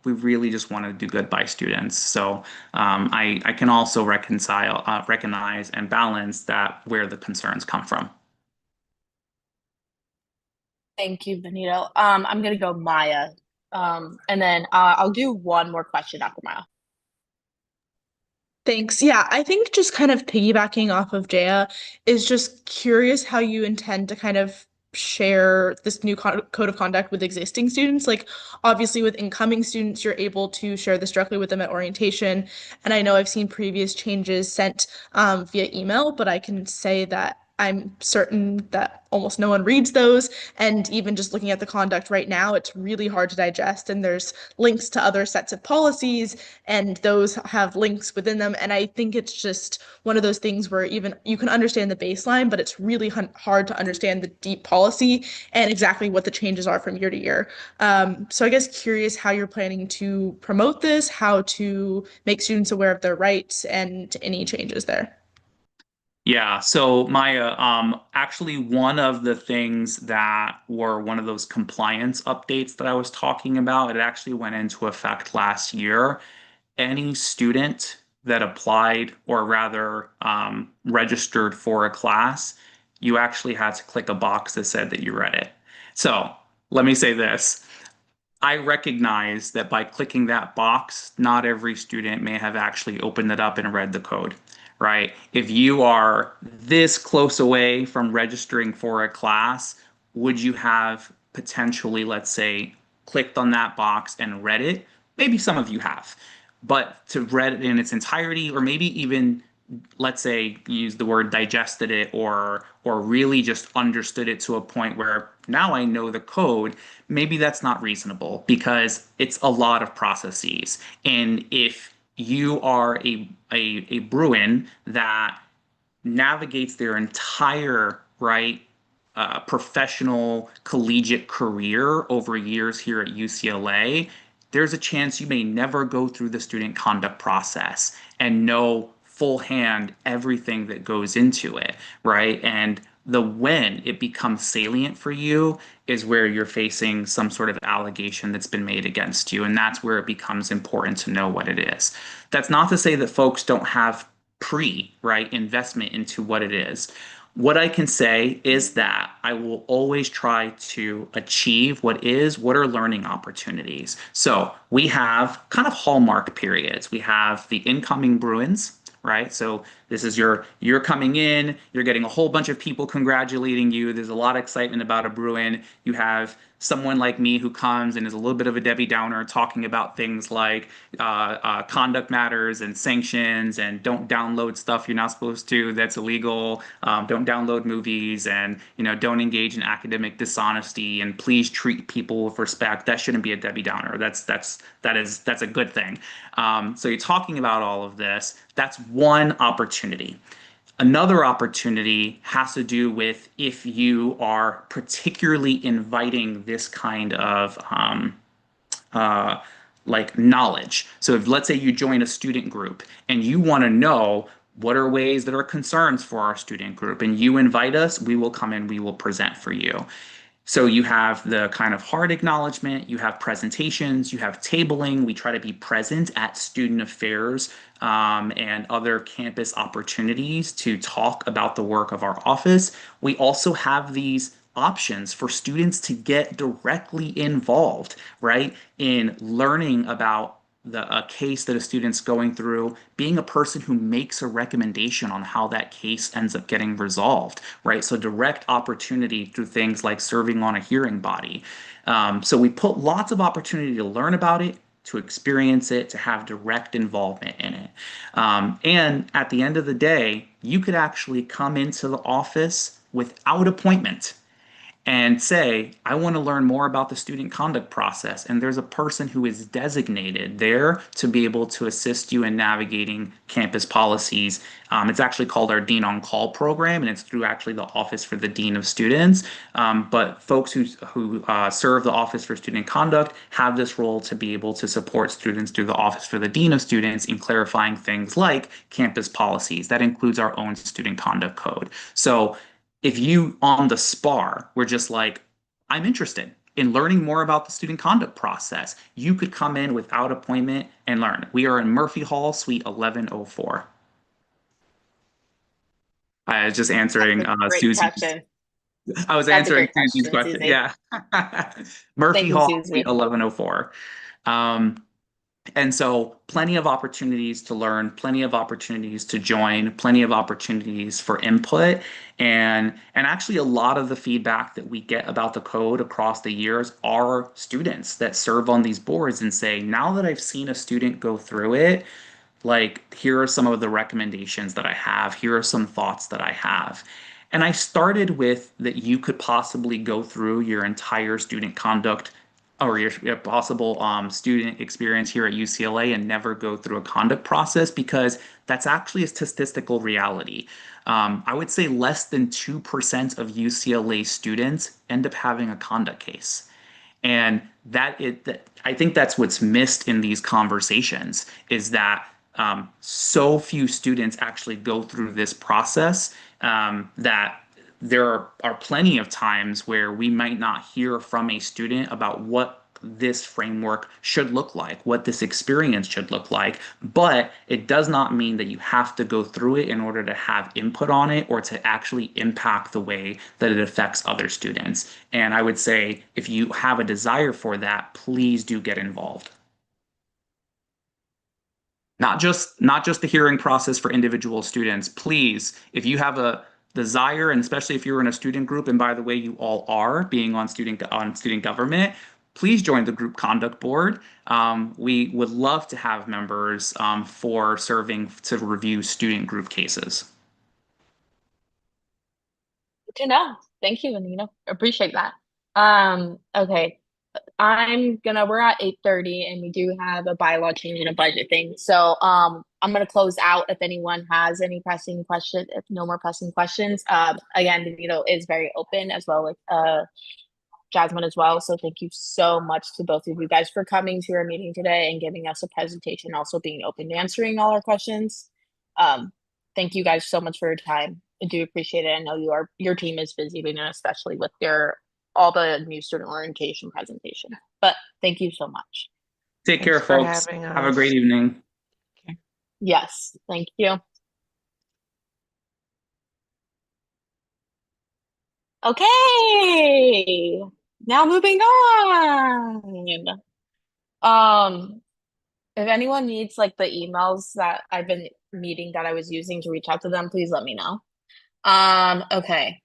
[SPEAKER 12] we really just want to do good by students. So I can also recognize and balance that where the concerns come from.
[SPEAKER 1] Thank you, Benito. I'm gonna go Maya, and then I'll do one more question after Maya.
[SPEAKER 15] Thanks. Yeah, I think just kind of piggybacking off of Jaya is just curious how you intend to kind of share this new code of conduct with existing students. Like, obviously, with incoming students, you're able to share this directly with them at orientation. And I know I've seen previous changes sent via email, but I can say that I'm certain that almost no one reads those. And even just looking at the conduct right now, it's really hard to digest. And there's links to other sets of policies, and those have links within them. And I think it's just one of those things where even you can understand the baseline, but it's really hard to understand the deep policy and exactly what the changes are from year to year. So I guess curious how you're planning to promote this, how to make students aware of their rights, and any changes there.
[SPEAKER 12] Yeah, so Maya, actually one of the things that were one of those compliance updates that I was talking about, it actually went into effect last year. Any student that applied or rather registered for a class, you actually had to click a box that said that you read it. So let me say this. I recognize that by clicking that box, not every student may have actually opened it up and read the code, right? If you are this close away from registering for a class, would you have potentially, let's say, clicked on that box and read it? Maybe some of you have, but to read it in its entirety, or maybe even let's say use the word digested it or really just understood it to a point where now I know the code, maybe that's not reasonable because it's a lot of processes. And if you are a Bruin that navigates their entire right professional collegiate career over years here at UCLA, there's a chance you may never go through the student conduct process and know full hand everything that goes into it, right? And the when it becomes salient for you is where you're facing some sort of allegation that's been made against you. And that's where it becomes important to know what it is. That's not to say that folks don't have right, investment into what it is. What I can say is that I will always try to achieve what are learning opportunities. So we have kind of hallmark periods. We have the incoming Bruins, right? So this is you're coming in, you're getting a whole bunch of people congratulating you. There's a lot of excitement about a Bruin. You have someone like me who comes and is a little bit of a Debbie Downer talking about things like conduct matters and sanctions and don't download stuff you're not supposed to that's illegal. Don't download movies and don't engage in academic dishonesty and please treat people with respect. That shouldn't be a Debbie Downer. That's a good thing. So you're talking about all of this. That's one opportunity. Another opportunity has to do with if you are particularly inviting this kind of like knowledge. So if let's say you join a student group and you want to know what are ways that are concerns for our student group and you invite us, we will come in, we will present for you. So you have the kind of hard acknowledgement, you have presentations, you have tabling. We try to be present at student affairs and other campus opportunities to talk about the work of our office. We also have these options for students to get directly involved, right, in learning about a case that a student's going through, being a person who makes a recommendation on how that case ends up getting resolved, right? So direct opportunity through things like serving on a hearing body. So we put lots of opportunity to learn about it, to experience it, to have direct involvement in it. And at the end of the day, you could actually come into the office without appointment and say, I want to learn more about the student conduct process. And there's a person who is designated there to be able to assist you in navigating campus policies. It's actually called our Dean on Call program, and it's through actually the Office for the Dean of Students. But folks who serve the Office for Student Conduct have this role to be able to support students through the Office for the Dean of Students in clarifying things like campus policies. That includes our own student conduct code. So if you on the SPAR were just like, I'm interested in learning more about the student conduct process, you could come in without appointment and learn. We are in Murphy Hall, Suite 1104. I was just answering
[SPEAKER 1] Great
[SPEAKER 12] Susie's.
[SPEAKER 1] question.
[SPEAKER 12] I was
[SPEAKER 1] That's a
[SPEAKER 12] answering
[SPEAKER 1] great
[SPEAKER 12] Susie's
[SPEAKER 1] question,
[SPEAKER 12] question.
[SPEAKER 1] Susie.
[SPEAKER 12] Yeah. Murphy
[SPEAKER 1] Thank you,
[SPEAKER 12] Hall,
[SPEAKER 1] Susie.
[SPEAKER 12] Suite 1104. And so plenty of opportunities to learn, plenty of opportunities to join, plenty of opportunities for input. And actually a lot of the feedback that we get about the code across the years are students that serve on these boards and say, now that I've seen a student go through it, like here are some of the recommendations that I have, here are some thoughts that I have. And I started with that you could possibly go through your entire student conduct or your possible student experience here at UCLA and never go through a conduct process because that's actually a statistical reality. I would say less than 2% of UCLA students end up having a conduct case. And I think that's what's missed in these conversations is that so few students actually go through this process that there are plenty of times where we might not hear from a student about what this framework should look like, what this experience should look like. But it does not mean that you have to go through it in order to have input on it or to actually impact the way that it affects other students. And I would say if you have a desire for that, please do get involved. Not just the hearing process for individual students. Please, if you have a desire, and especially if you're in a student group, and by the way, you all are being on student government, please join the group conduct board. We would love to have members for serving to review student group cases.
[SPEAKER 1] Good to know. Thank you, Anita. Appreciate that. Okay. We're at 8:30 and we do have a bylaw change and a budget thing. So I'm gonna close out if anyone has any pressing questions, if no more pressing questions. Again, Benito is very open as well with Jasmine as well. So thank you so much to both of you guys for coming to our meeting today and giving us a presentation, also being open to answering all our questions. Thank you guys so much for your time. I do appreciate it. I know your team is busy, but especially with all the new student orientation presentation. But thank you so much.
[SPEAKER 12] Take care,
[SPEAKER 13] Thanks for
[SPEAKER 12] folks.
[SPEAKER 13] having
[SPEAKER 12] Have a great
[SPEAKER 13] us.
[SPEAKER 12] evening.
[SPEAKER 1] Yes, thank you. Okay, now moving on. If anyone needs like the emails that I've been meeting that I was using to reach out to them, please let me know. Okay.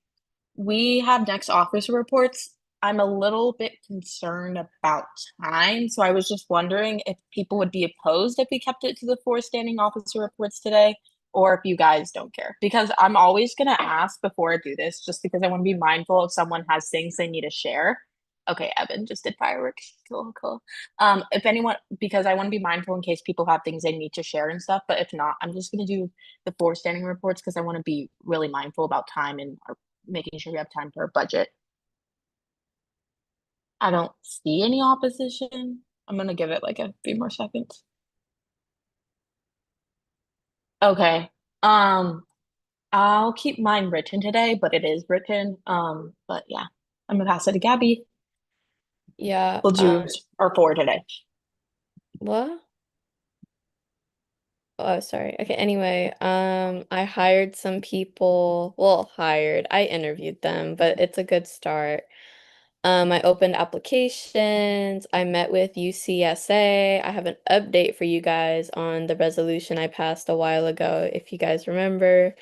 [SPEAKER 1] We have next officer reports. I'm a little bit concerned about time, so I was just wondering if people would be opposed if we kept it to the 4 standing officer reports today, or if you guys don't care. Because I'm always gonna ask before I do this, just because I want to be mindful if someone has things they need to share. Okay, Evan just did fireworks. Cool, cool. If anyone, because I want to be mindful in case people have things they need to share and stuff, but if not, I'm just gonna do the 4 standing reports because I want to be really mindful about time and making sure we have time for our budget. I don't see any opposition. I'm gonna give it like a few more seconds. Okay. I'll keep mine written today, but it is written. But yeah, I'm gonna pass it to Gabby.
[SPEAKER 2] Yeah.
[SPEAKER 1] We'll do our 4 today.
[SPEAKER 2] What? Oh, sorry. Okay, anyway, I hired some people. Well, I interviewed them, but it's a good start. I opened applications. I met with UCSA. I have an update for you guys on the resolution I passed a while ago, if you guys remember.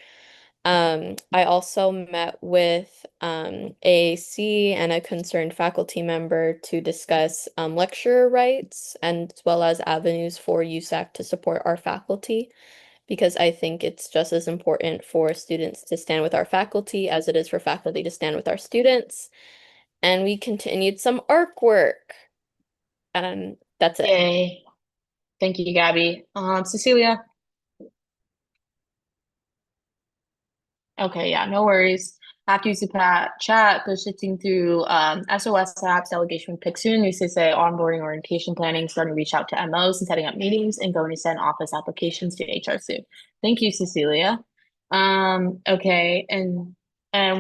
[SPEAKER 2] I also met with AAC and a concerned faculty member to discuss lecturer rights and as well as avenues for USAC to support our faculty, because I think it's just as important for students to stand with our faculty as it is for faculty to stand with our students. And we continued some ARC work. And that's it.
[SPEAKER 1] Yay. Thank you, Gabby. Cecilia. Okay, yeah, no worries. After you chat, go shifting through SOS apps, delegation pick soon, used to say onboarding orientation planning, starting to reach out to MOs and setting up meetings and going to send office applications to HR soon. Thank you, Cecilia. Okay, and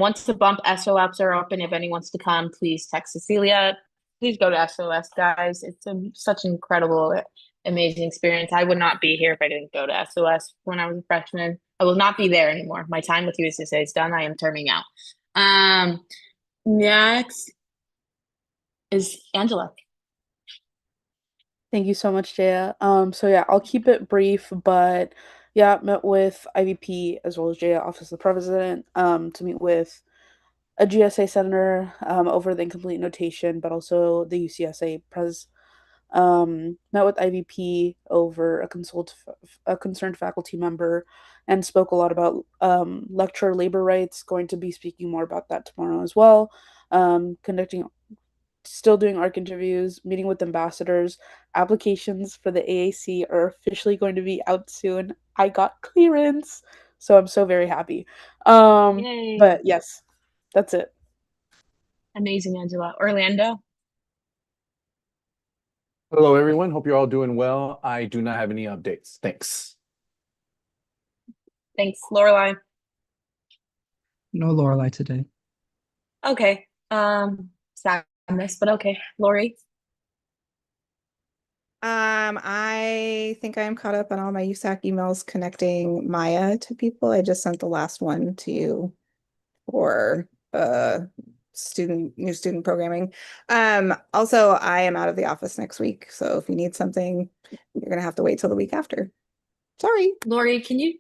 [SPEAKER 1] once the bump SO apps are open, if anyone wants to come, please text Cecilia. Please go to SOS, guys. It's such an incredible, amazing experience. I would not be here if I didn't go to SOS when I was a freshman. I will not be there anymore. My time with USSA is done. I am terming out. Next is Angela.
[SPEAKER 14] Thank you so much, Jaya. So yeah, I'll keep it brief, but yeah, met with IVP as well as Jaya, Office of the President, to meet with a GSA senator over the incomplete notation, but also the UCSA met with IVP over a concerned faculty member, and spoke a lot about lecturer labor rights. Going to be speaking more about that tomorrow as well. Still doing ARC interviews, meeting with ambassadors. Applications for the AAC are officially going to be out soon. I got clearance, so I'm so very happy.
[SPEAKER 1] Yay.
[SPEAKER 14] But yes, that's it.
[SPEAKER 1] Amazing, Angela. Orlando?
[SPEAKER 16] Hello, everyone. Hope you're all doing well. I do not have any updates. Thanks.
[SPEAKER 1] Thanks. Lorelai?
[SPEAKER 17] No Lorelai today.
[SPEAKER 1] Okay. Sadness, but okay. Lori?
[SPEAKER 18] I think I am caught up on all my USAC emails connecting Maya to people. I just sent the last one to you for new student programming. Also I am out of the office next week, so if you need something, you're gonna have to wait till the week after. Sorry.
[SPEAKER 1] Lori, can you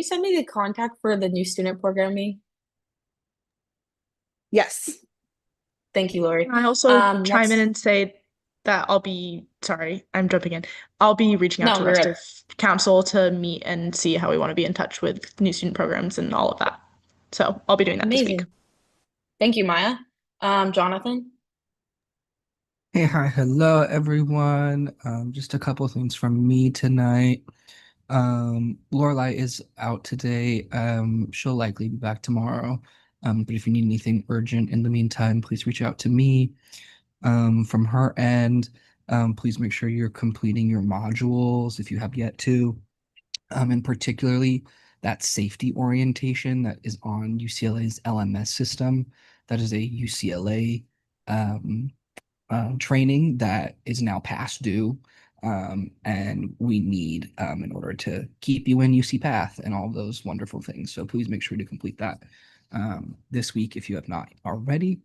[SPEAKER 1] send me the contact for the new student programming?
[SPEAKER 18] Yes.
[SPEAKER 1] Thank you, Lori.
[SPEAKER 15] Can I also chime in and say that sorry, I'm jumping in. I'll be reaching out
[SPEAKER 1] No,
[SPEAKER 15] to the
[SPEAKER 1] you're
[SPEAKER 15] rest
[SPEAKER 1] good.
[SPEAKER 15] of council to meet and see how we want to be in touch with new student programs and all of that. So I'll be doing that this week.
[SPEAKER 1] Amazing. Thank you, Maya. Jonathan?
[SPEAKER 17] Hey, hi, hello, everyone. Just a couple of things from me tonight. Lorelai is out today. She'll likely be back tomorrow. But if you need anything urgent in the meantime, please reach out to me. From her end, please make sure you're completing your modules if you have yet to. And particularly that safety orientation that is on UCLA's LMS system. That is a UCLA training that is now past due. And we need in order to keep you in UC Path and all those wonderful things. So please make sure to complete that this week if you have not already.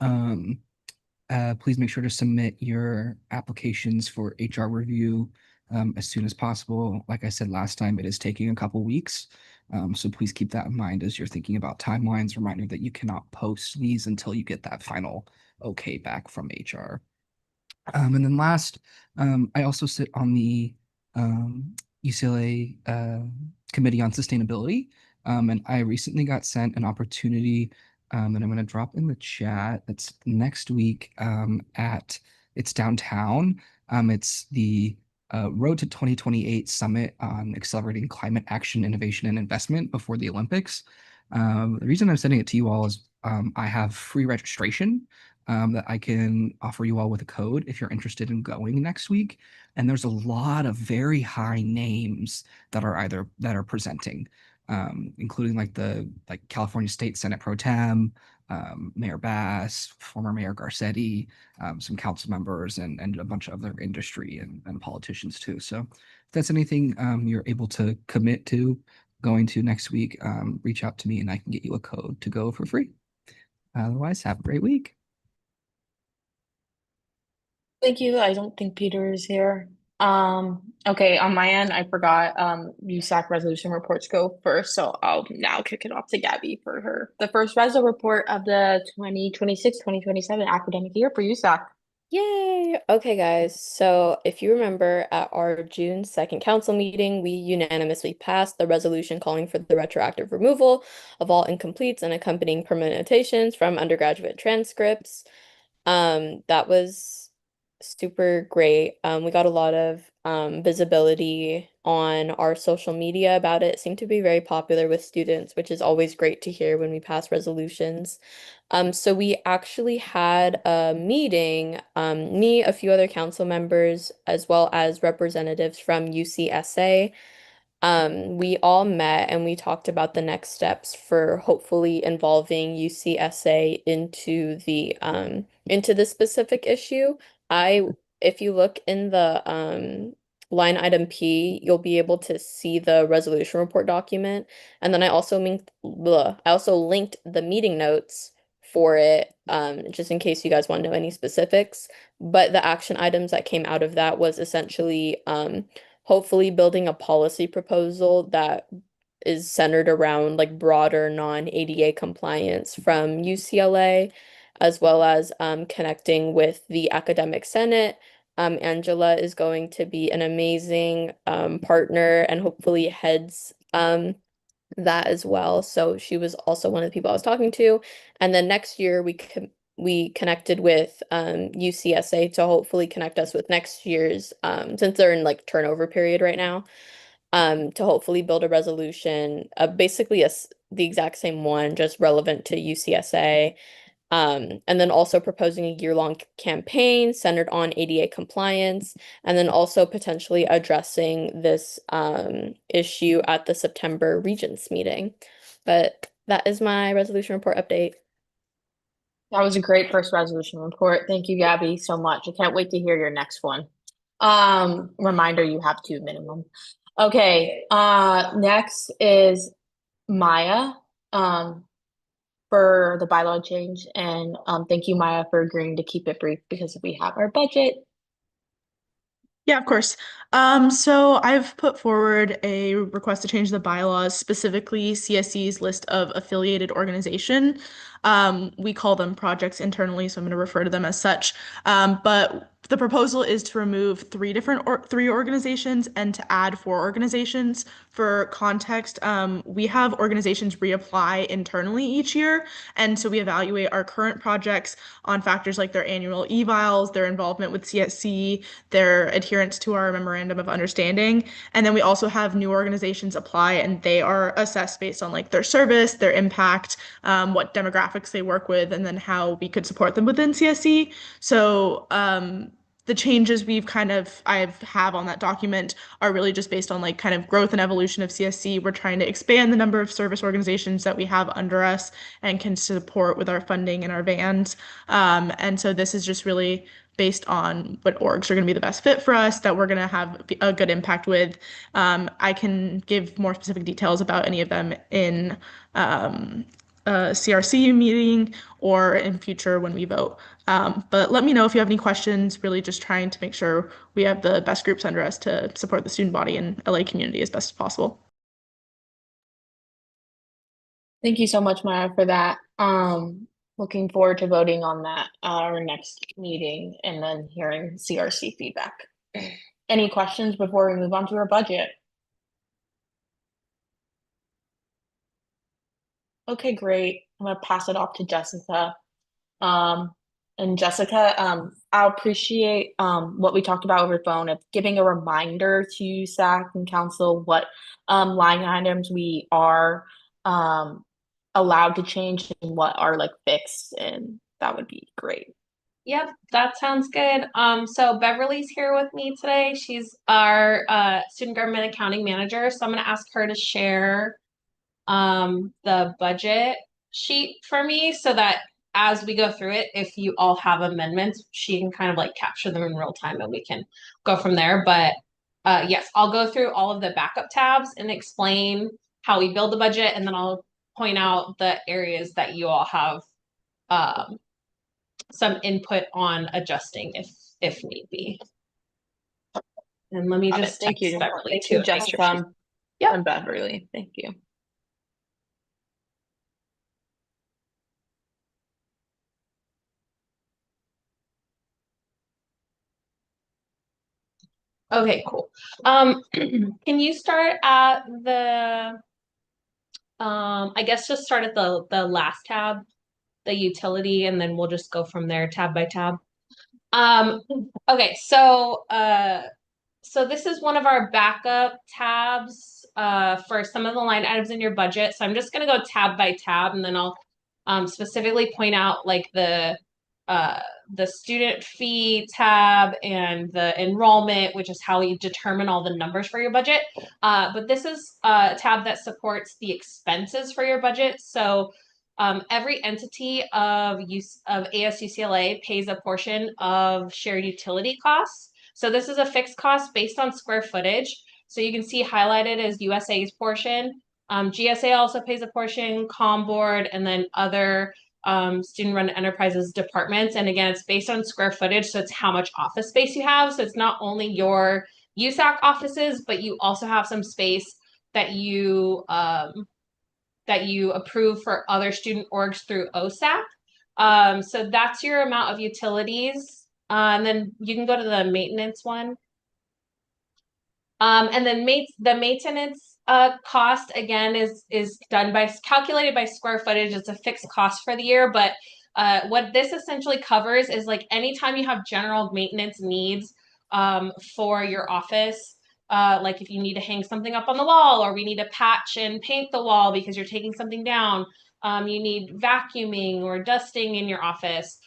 [SPEAKER 17] Please make sure to submit your applications for HR review as soon as possible. Like I said last time, it is taking a couple weeks. So please keep that in mind as you're thinking about timelines. Reminder that you cannot post these until you get that final okay back from HR. And then last, I also sit on the UCLA Committee on Sustainability. And I recently got sent an opportunity that I'm going to drop in the chat. That's next week it's downtown. It's the Road to 2028 Summit on Accelerating Climate Action, Innovation, and Investment before the Olympics. The reason I'm sending it to you all is I have free registration that I can offer you all with a code if you're interested in going next week. And there's a lot of very high names that are presenting, including like California State Senate Pro Tem, Mayor Bass, former Mayor Garcetti, some council members, and a bunch of other industry and politicians too. So if that's anything you're able to commit to going to next week, reach out to me and I can get you a code to go for free. Otherwise, have a great week.
[SPEAKER 1] Thank you. I don't think Peter is here. Okay, on my end, I forgot USAC resolution reports go first, so I'll now kick it off to Gabby for the first resolution report of the 2026-2027 academic year for USAC.
[SPEAKER 2] Yay! Okay, guys. So if you remember at our June 2nd council meeting, we unanimously passed the resolution calling for the retroactive removal of all incompletes and accompanying permanent notations from undergraduate transcripts. That was super great. We got a lot of visibility on our social media about it. It seemed to be very popular with students, which is always great to hear when we pass resolutions. So we actually had a meeting, me, a few other council members, as well as representatives from UCSA. We all met and we talked about the next steps for hopefully involving UCSA into the specific issue. If you look in the line item P, you'll be able to see the resolution report document. And then I also linked the meeting notes for it, just in case you guys want to know any specifics. But the action items that came out of that was essentially hopefully building a policy proposal that is centered around like broader non-ADA compliance from UCLA, as well as connecting with the academic senate Angela is going to be an amazing partner and hopefully heads that as well. So she was also one of the people I was talking to. And then next year we connected with UCSA to hopefully connect us with next year's since they're in like turnover period right now, to hopefully build a resolution, basically the exact same one, just relevant to UCSA. And then also proposing a year-long campaign centered on ADA compliance, and then also potentially addressing this issue at the September Regents meeting. But that is my resolution report update.
[SPEAKER 1] That was a great first resolution report. Thank you, Gabby, so much. I can't wait to hear your next one. Reminder, you have 2 minimum. Okay, next is Maya, for the bylaw change. And thank you, Maya, for agreeing to keep it brief because we have our budget.
[SPEAKER 15] Yeah, of course. So I've put forward a request to change the bylaws, specifically CSC's list of affiliated organization. We call them projects internally, so I'm going to refer to them as such. But the proposal is to remove three organizations and to add 4 organizations. For context, we have organizations reapply internally each year, and so we evaluate our current projects on factors like their annual evals, their involvement with CSC, their adherence to our memorandum of understanding. And then we also have new organizations apply, and they are assessed based on like their service, their impact, what demographics they work with, and then how we could support them within CSC. So the changes I have on that document are really just based on like kind of growth and evolution of CSC. We're trying to expand the number of service organizations that we have under us and can support with our funding and our vans. And so this is just really based on what orgs are going to be the best fit for us, that we're going to have a good impact with. I can give more specific details about any of them in a CRC meeting or in future when we vote. But let me know if you have any questions, really just trying to make sure we have the best groups under us to support the student body and LA community as best as possible.
[SPEAKER 1] Thank you so much, Maya, for that. Looking forward to voting on that our next meeting and then hearing CRC feedback. Any questions before we move on to our budget? Okay, great. I'm gonna pass it off to Jessica. And Jessica, I appreciate what we talked about over phone of giving a reminder to SAC and council what line items we are allowed to change and what are like fixed, and that would be great.
[SPEAKER 19] Yep, that sounds good. So Beverly's here with me today. She's our student government accounting manager. So I'm gonna ask her to share the budget sheet for me so that as we go through it, if you all have amendments, she can kind of like capture them in real time and we can go from there. But yes, I'll go through all of the backup tabs and explain how we build the budget, and then I'll point out the areas that you all have some input on adjusting if need be. And let me just
[SPEAKER 1] Thank you.
[SPEAKER 19] Beverly
[SPEAKER 1] Thank
[SPEAKER 19] too.
[SPEAKER 1] you, Jessica. And Beverly. Thank you.
[SPEAKER 19] Okay, cool. Can you start at the I guess just start at the last tab, the utility, and then we'll just go from there tab by tab. Okay, so this is one of our backup tabs for some of the line items in your budget. So I'm just gonna go tab by tab, and then I'll specifically point out like the student fee tab and the enrollment, which is how we determine all the numbers for your budget. But this is a tab that supports the expenses for your budget. So every entity of ASUCLA pays a portion of shared utility costs. So this is a fixed cost based on square footage. So you can see highlighted as USA's portion. GSA also pays a portion, COM board, and then other student-run enterprises departments. And again, it's based on square footage, so it's how much office space you have. So it's not only your USAC offices, but you also have some space that you approve for other student orgs through OSAC. So that's your amount of utilities And then you can go to the maintenance one. And then the maintenance cost again is done by calculated by square footage. It's a fixed cost for the year, but what this essentially covers is like anytime you have general maintenance needs for your office, like if you need to hang something up on the wall, or we need to patch and paint the wall because you're taking something down, you need vacuuming or dusting in your office.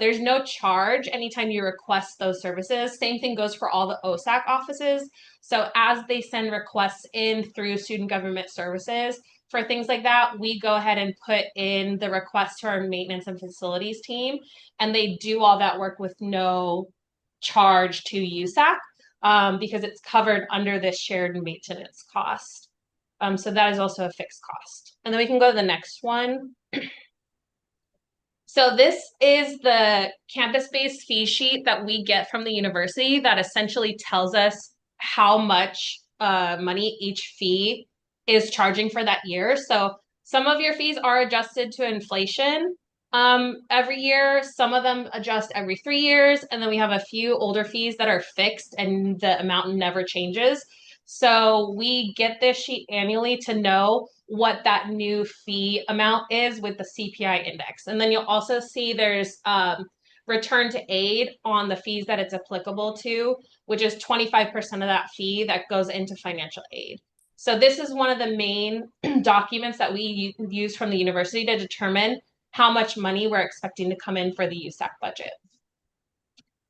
[SPEAKER 19] There's no charge anytime you request those services. Same thing goes for all the OSAC offices. So as they send requests in through Student Government Services for things like that, we go ahead and put in the request to our maintenance and facilities team, and they do all that work with no charge to USAC because it's covered under this shared maintenance cost. So that is also a fixed cost. And then we can go to the next one. So this is the campus-based fee sheet that we get from the university that essentially tells us how much money each fee is charging for that year. So some of your fees are adjusted to inflation every year. Some of them adjust every 3 years. And then we have a few older fees that are fixed and the amount never changes. So we get this sheet annually to know what that new fee amount is with the CPI index. And then you'll also see there's return to aid on the fees that it's applicable to, which is 25% of that fee that goes into financial aid. So this is one of the main documents that we use from the university to determine how much money we're expecting to come in for the USAC budget.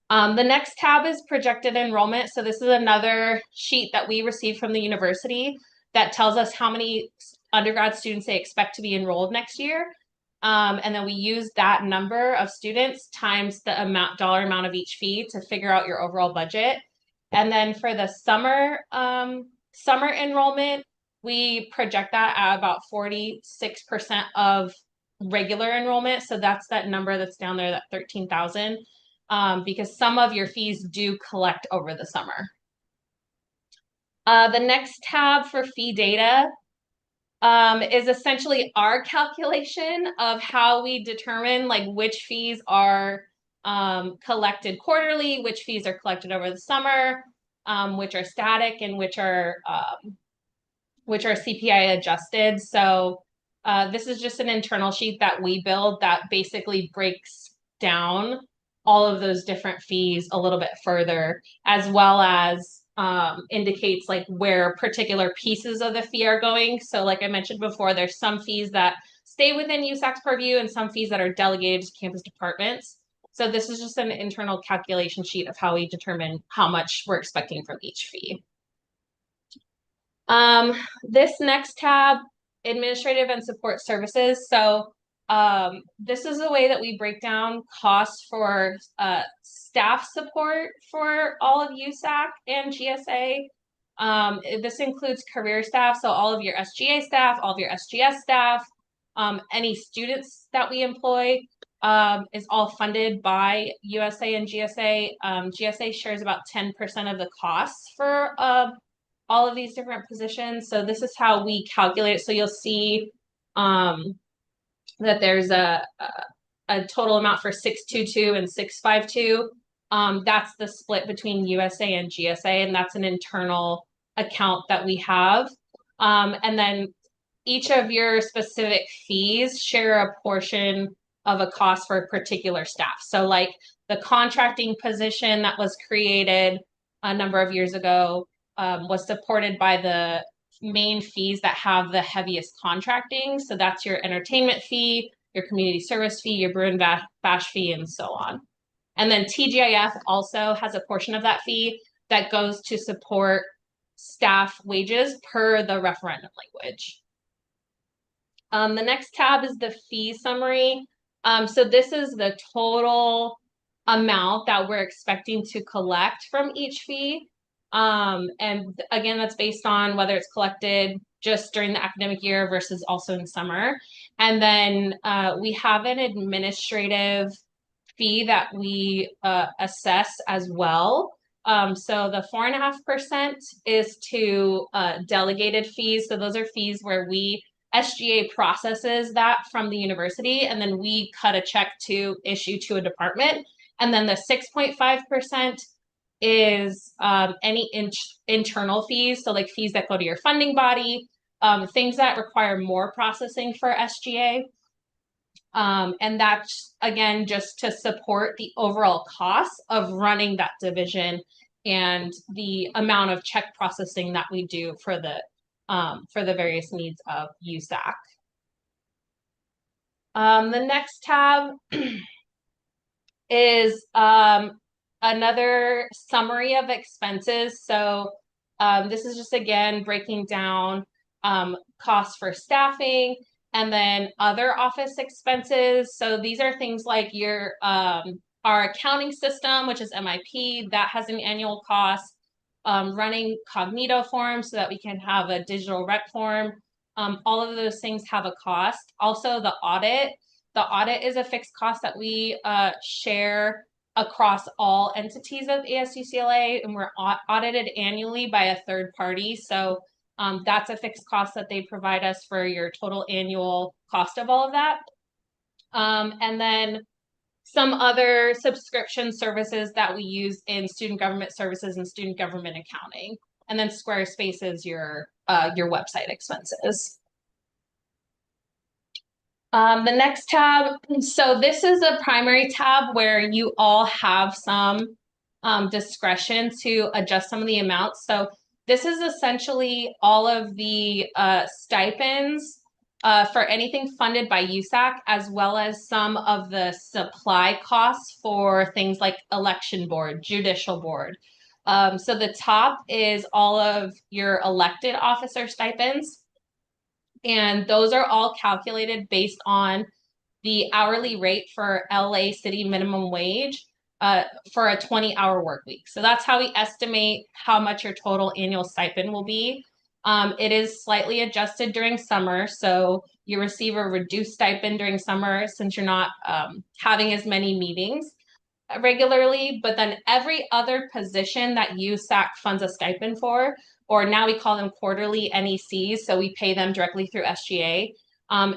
[SPEAKER 19] The next tab is projected enrollment. So this is another sheet that we received from the university that tells us how many undergrad students they expect to be enrolled next year. And then we use that number of students times the dollar amount of each fee to figure out your overall budget. And then for the summer enrollment, we project that at about 46% of regular enrollment. So that's that number that's down there, that 13,000, because some of your fees do collect over the summer. The next tab for fee data is essentially our calculation of how we determine like which fees are collected quarterly, which fees are collected over the summer, which are static and which are CPI adjusted. So this is just an internal sheet that we build that basically breaks down all of those different fees a little bit further, as well as indicates like where particular pieces of the fee are going. So like I mentioned before, there's some fees that stay within USAC's purview and some fees that are delegated to campus departments. So this is just an internal calculation sheet of how we determine how much we're expecting from each fee. This next tab, administrative and support services. So this is a way that we break down costs for staff support for all of USAC and GSA. This includes career staff, so all of your SGA staff, all of your SGS staff, any students that we employ is all funded by USA and GSA. GSA shares about 10% of the costs for all of these different positions. So this is how we calculate it. So you'll see that there's a total amount for 622 and 652. That's the split between USA and GSA, and that's an internal account that we have. And then each of your specific fees share a portion of a cost for a particular staff. So like the contracting position that was created a number of years ago was supported by the main fees that have the heaviest contracting. So that's your entertainment fee, your community service fee, your brew and bash fee, and so on. And then TGIF also has a portion of that fee that goes to support staff wages per the referendum language. The next tab is the fee summary. So this is the total amount that we're expecting to collect from each fee. And again, that's based on whether it's collected just during the academic year versus also in summer. And then we have an administrative fee that we assess as well. So the 4.5% is to delegated fees. So those are fees where SGA processes that from the university, and then we cut a check to issue to a department. And then the 6.5% is any internal fees, so like fees that go to your funding body, things that require more processing for SGA. And that's, again, just to support the overall cost of running that division and the amount of check processing that we do for the various needs of USAC. The next tab is another summary of expenses. So this is just, again, breaking down costs for staffing and then other office expenses. So these are things like your our accounting system, which is MIP, that has an annual cost. Running Cognito forms so that we can have a digital rec form. All of those things have a cost. Also, the audit. The audit is a fixed cost that we share across all entities of ASUCLA, and we're audited annually by a third party. So that's a fixed cost that they provide us for your total annual cost of all of that. And then some other subscription services that we use in student government services and student government accounting. And then Squarespace is your website expenses. The next tab, so this is a primary tab where you all have some discretion to adjust some of the amounts. So this is essentially all of the stipends for anything funded by USAC, as well as some of the supply costs for things like election board, judicial board. So the top is all of your elected officer stipends. And those are all calculated based on the hourly rate for LA city minimum wage for a 20-hour work week. So that's how we estimate how much your total annual stipend will be. It is slightly adjusted during summer. So you receive a reduced stipend during summer since you're not having as many meetings regularly. But then every other position that USAC funds a stipend for, or now we call them quarterly NECs, so we pay them directly through SGA.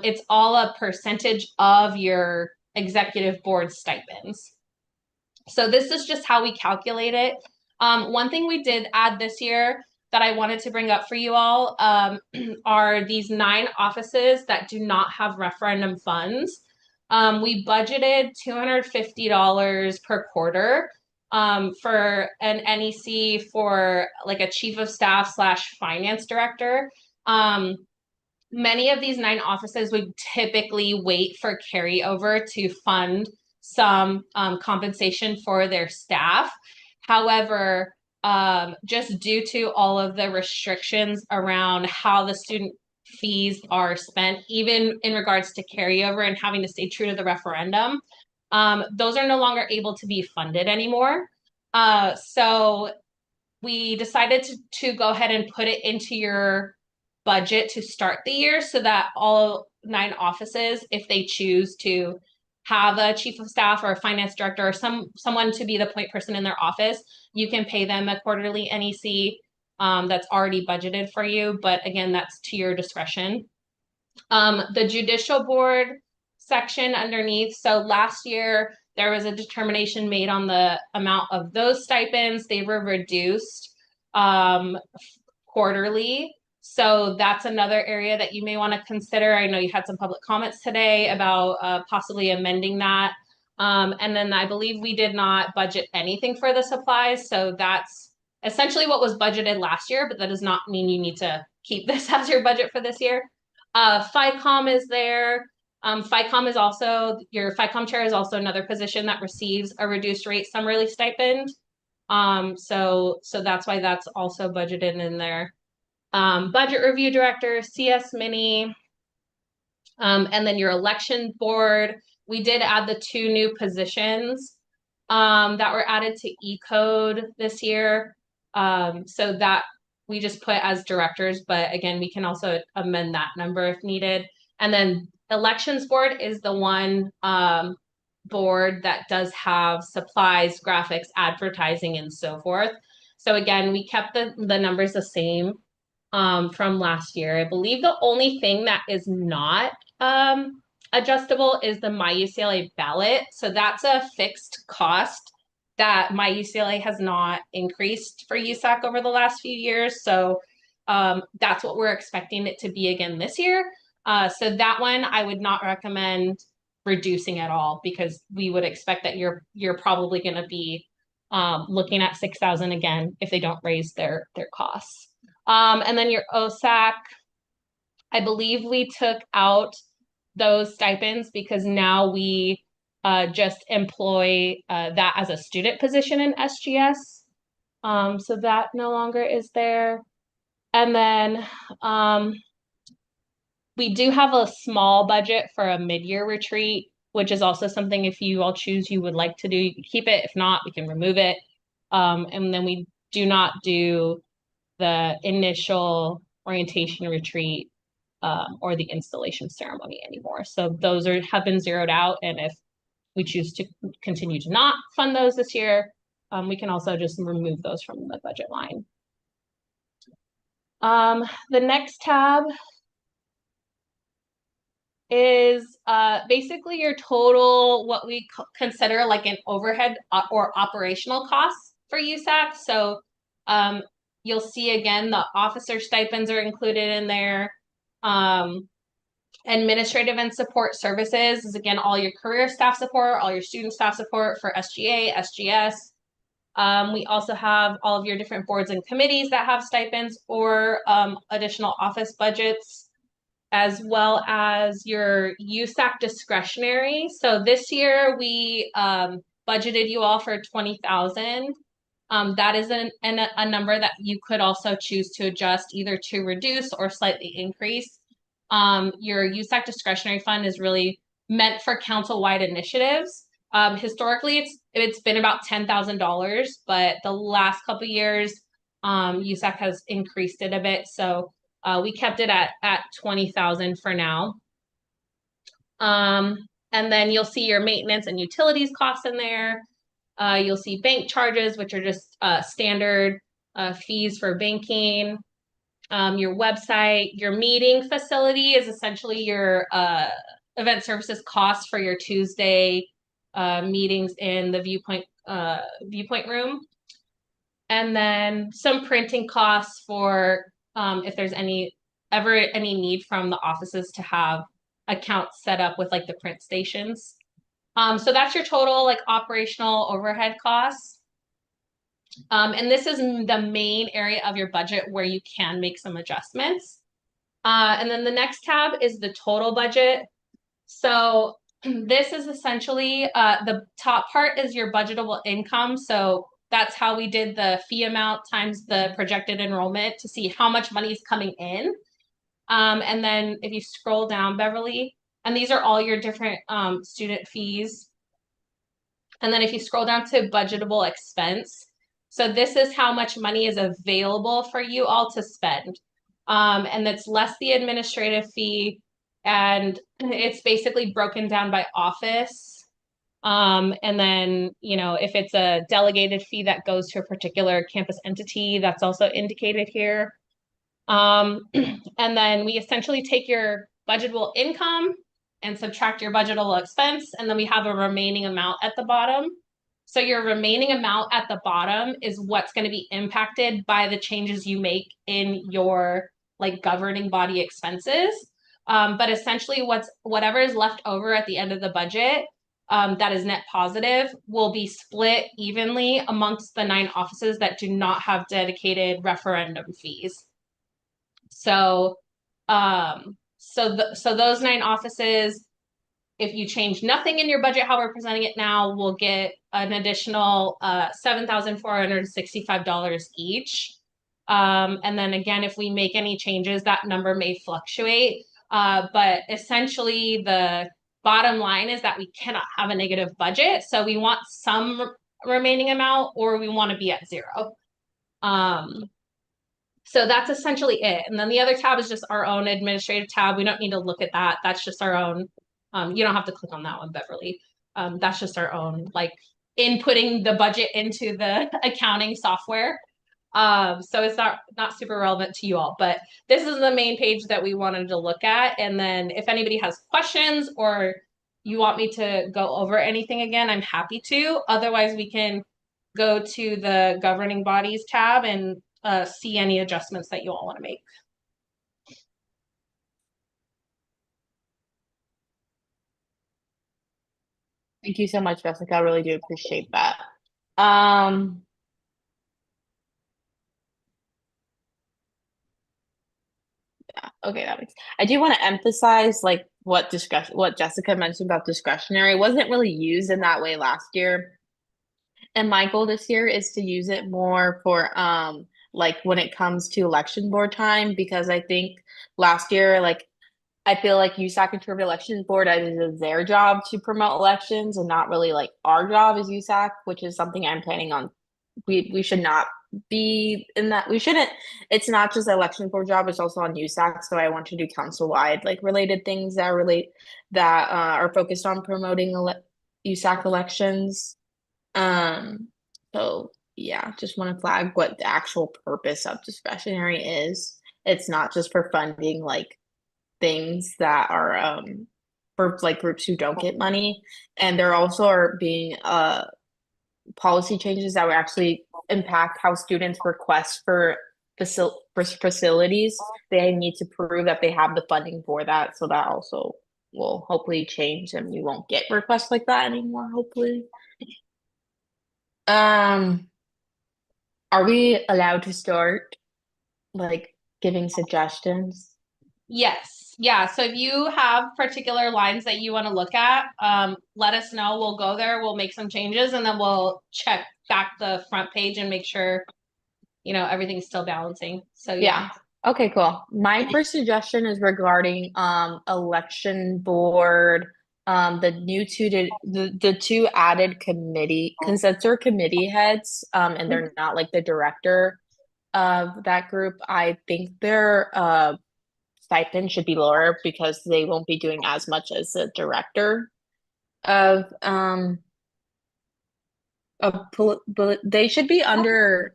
[SPEAKER 19] It's all a percentage of your executive board stipends. So this is just how we calculate it. One thing we did add this year that I wanted to bring up for you all are these 9 offices that do not have referendum funds. We budgeted $250 per quarter for an NEC for like a chief of staff / finance director. Many of these 9 offices would typically wait for carryover to fund some compensation for their staff. However, just due to all of the restrictions around how the student fees are spent, even in regards to carryover and having to stay true to the referendum, those are no longer able to be funded anymore. So we decided to go ahead and put it into your budget to start the year so that all 9 offices, if they choose to have a chief of staff or a finance director or someone to be the point person in their office, you can pay them a quarterly NEC that's already budgeted for you. But again, that's to your discretion. The judicial board section underneath. So last year, there was a determination made on the amount of those stipends. They were reduced quarterly. So that's another area that you may want to consider. I know you had some public comments today about possibly amending that. And then I believe we did not budget anything for the supplies. So that's essentially what was budgeted last year, but that does not mean you need to keep this as your budget for this year. FICOM is there. FICOM is also, your FICOM chair is also another position that receives a reduced rate summerly stipend. So that's why that's also budgeted in there. Budget review director, CS mini, and then your election board. We did add the 2 new positions that were added to E-code this year. So that we just put as directors, but again, we can also amend that number if needed. And then elections board is the one board that does have supplies, graphics, advertising, and so forth. So again, we kept the numbers the same from last year. I believe the only thing that is not adjustable is the My UCLA ballot. So that's a fixed cost that My UCLA has not increased for USAC over the last few years. So that's what we're expecting it to be again this year. So that one I would not recommend reducing at all, because we would expect that you're probably going to be looking at 6,000 again if they don't raise their costs. And then your OSAC, I believe we took out those stipends because now we just employ that as a student position in SGS. So that no longer is there. And then we do have a small budget for a mid-year retreat, which is also something if you all choose you would like to do, you can keep it. If not, we can remove it. And then we do not do the initial orientation retreat or the installation ceremony anymore. So those have been zeroed out. And if we choose to continue to not fund those this year, we can also just remove those from the budget line. The next tab is basically your total, what we consider like an overhead or operational costs for USAC. So you'll see again, the officer stipends are included in there. Administrative and support services is again, all your career staff support, all your student staff support for SGA, SGS. We also have all of your different boards and committees that have stipends or additional office budgets, as well as your USAC discretionary. So this year we budgeted you all for 20,000. That is a number that you could also choose to adjust either to reduce or slightly increase. Your USAC discretionary fund is really meant for council-wide initiatives. Historically, it's been about $10,000, but the last couple of years, USAC has increased it a bit. So we kept it at 20,000 for now. And then you'll see your maintenance and utilities costs in there. You'll see bank charges, which are just standard fees for banking. Your website, your meeting facility is essentially your event services costs for your Tuesday meetings in the viewpoint room. And then some printing costs for if there's ever any need from the offices to have accounts set up with like the print stations. So that's your total like operational overhead costs. And this is the main area of your budget where you can make some adjustments. And then the next tab is the total budget. So this is essentially the top part is your budgetable income. So that's how we did the fee amount times the projected enrollment to see how much money is coming in. And then if you scroll down, Beverly, and these are all your different student fees. And then if you scroll down to budgetable expense, so this is how much money is available for you all to spend. And that's less the administrative fee, and it's basically broken down by office. And then, you know, if it's a delegated fee that goes to a particular campus entity, that's also indicated here. And then we essentially take your budgetable income and subtract your budgetable expense, and then we have a remaining amount at the bottom. So your remaining amount at the bottom is what's going to be impacted by the changes you make in your like governing body expenses. But essentially whatever is left over at the end of the budget that is net positive will be split evenly amongst the 9 offices that do not have dedicated referendum fees. So so those 9 offices, if you change nothing in your budget, how we're presenting it now, will get an additional $7,465 each. And then again, if we make any changes, that number may fluctuate. But essentially the bottom line is that we cannot have a negative budget. So we want some remaining amount, or we want to be at 0. So that's essentially it. And then the other tab is just our own administrative tab. We don't need to look at that. That's just our own. You don't have to click on that one, Beverly. That's just our own, like inputting the budget into the accounting software. So it's not super relevant to you all, but this is the main page that we wanted to look at. And then if anybody has questions or you want me to go over anything again, I'm happy to. Otherwise, we can go to the governing bodies tab and see any adjustments that you all want to make.
[SPEAKER 1] Thank you so much, Jessica. I really do appreciate that. Yeah, okay, that makes. I do want to emphasize like what Jessica mentioned about discretionary wasn't really used in that way last year. And my goal this year is to use it more for like when it comes to election board time, because I think last year, like I feel like USAC Interpretive Elections Board, it is their job to promote elections and not really like our job as USAC, which is something I'm planning on. We should not be in that. We shouldn't. It's not just the election board job; it's also on USAC. So I want to do council-wide like related things that are focused on promoting USAC elections. So yeah, just want to flag what the actual purpose of discretionary is. It's not just for funding like things that are for like groups who don't get money, and there also are being policy changes that would actually impact how students request for facilities. They need to prove that they have the funding for that, so that also will hopefully change and we won't get requests like that anymore, hopefully. Are we allowed to start like giving suggestions?
[SPEAKER 19] Yes. Yeah. So if you have particular lines that you want to look at, let us know. We'll go there, we'll make some changes, and then we'll check back the front page and make sure, everything's still balancing. So yeah.
[SPEAKER 1] Okay, cool. My first suggestion is regarding election board, the two added consensor committee heads, and they're not like the director of that group. I think their stipend should be lower because they won't be doing as much as the director of but they should be under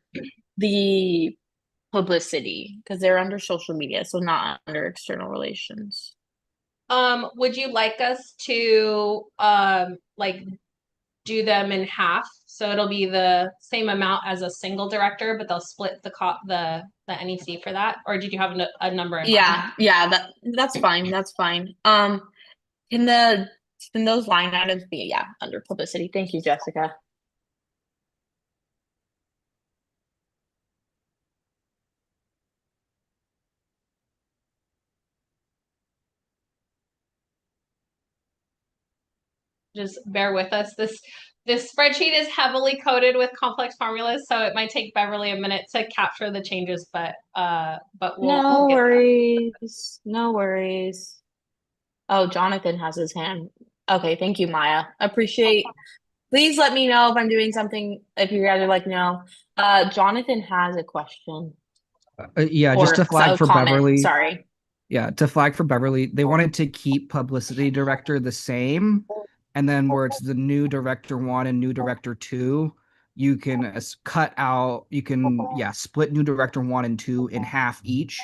[SPEAKER 1] the publicity because they're under social media, so not under external relations.
[SPEAKER 19] Would you like us to like do them in half? So it'll be the same amount as a single director, but they'll split the NEC for that? Or did you have a number in mind?
[SPEAKER 1] Yeah, that's fine. That's fine. Can those line items be under publicity? Thank you, Jessica.
[SPEAKER 19] Just bear with us. This spreadsheet is heavily coded with complex formulas, so it might take Beverly a minute to capture the changes, but we'll get
[SPEAKER 1] worries. No worries. Oh, Jonathan has his hand. Okay, thank you, Maya. Appreciate. Please let me know if I'm doing something. If you guys are like, no. Jonathan has a question.
[SPEAKER 17] Yeah, just to flag for
[SPEAKER 1] comment.
[SPEAKER 17] Beverly.
[SPEAKER 1] Sorry.
[SPEAKER 17] Yeah, to flag for Beverly, they wanted to keep publicity director the same, and then where it's the new director 1 and new director 2, you can cut out. You can split new director 1 and 2 in half each.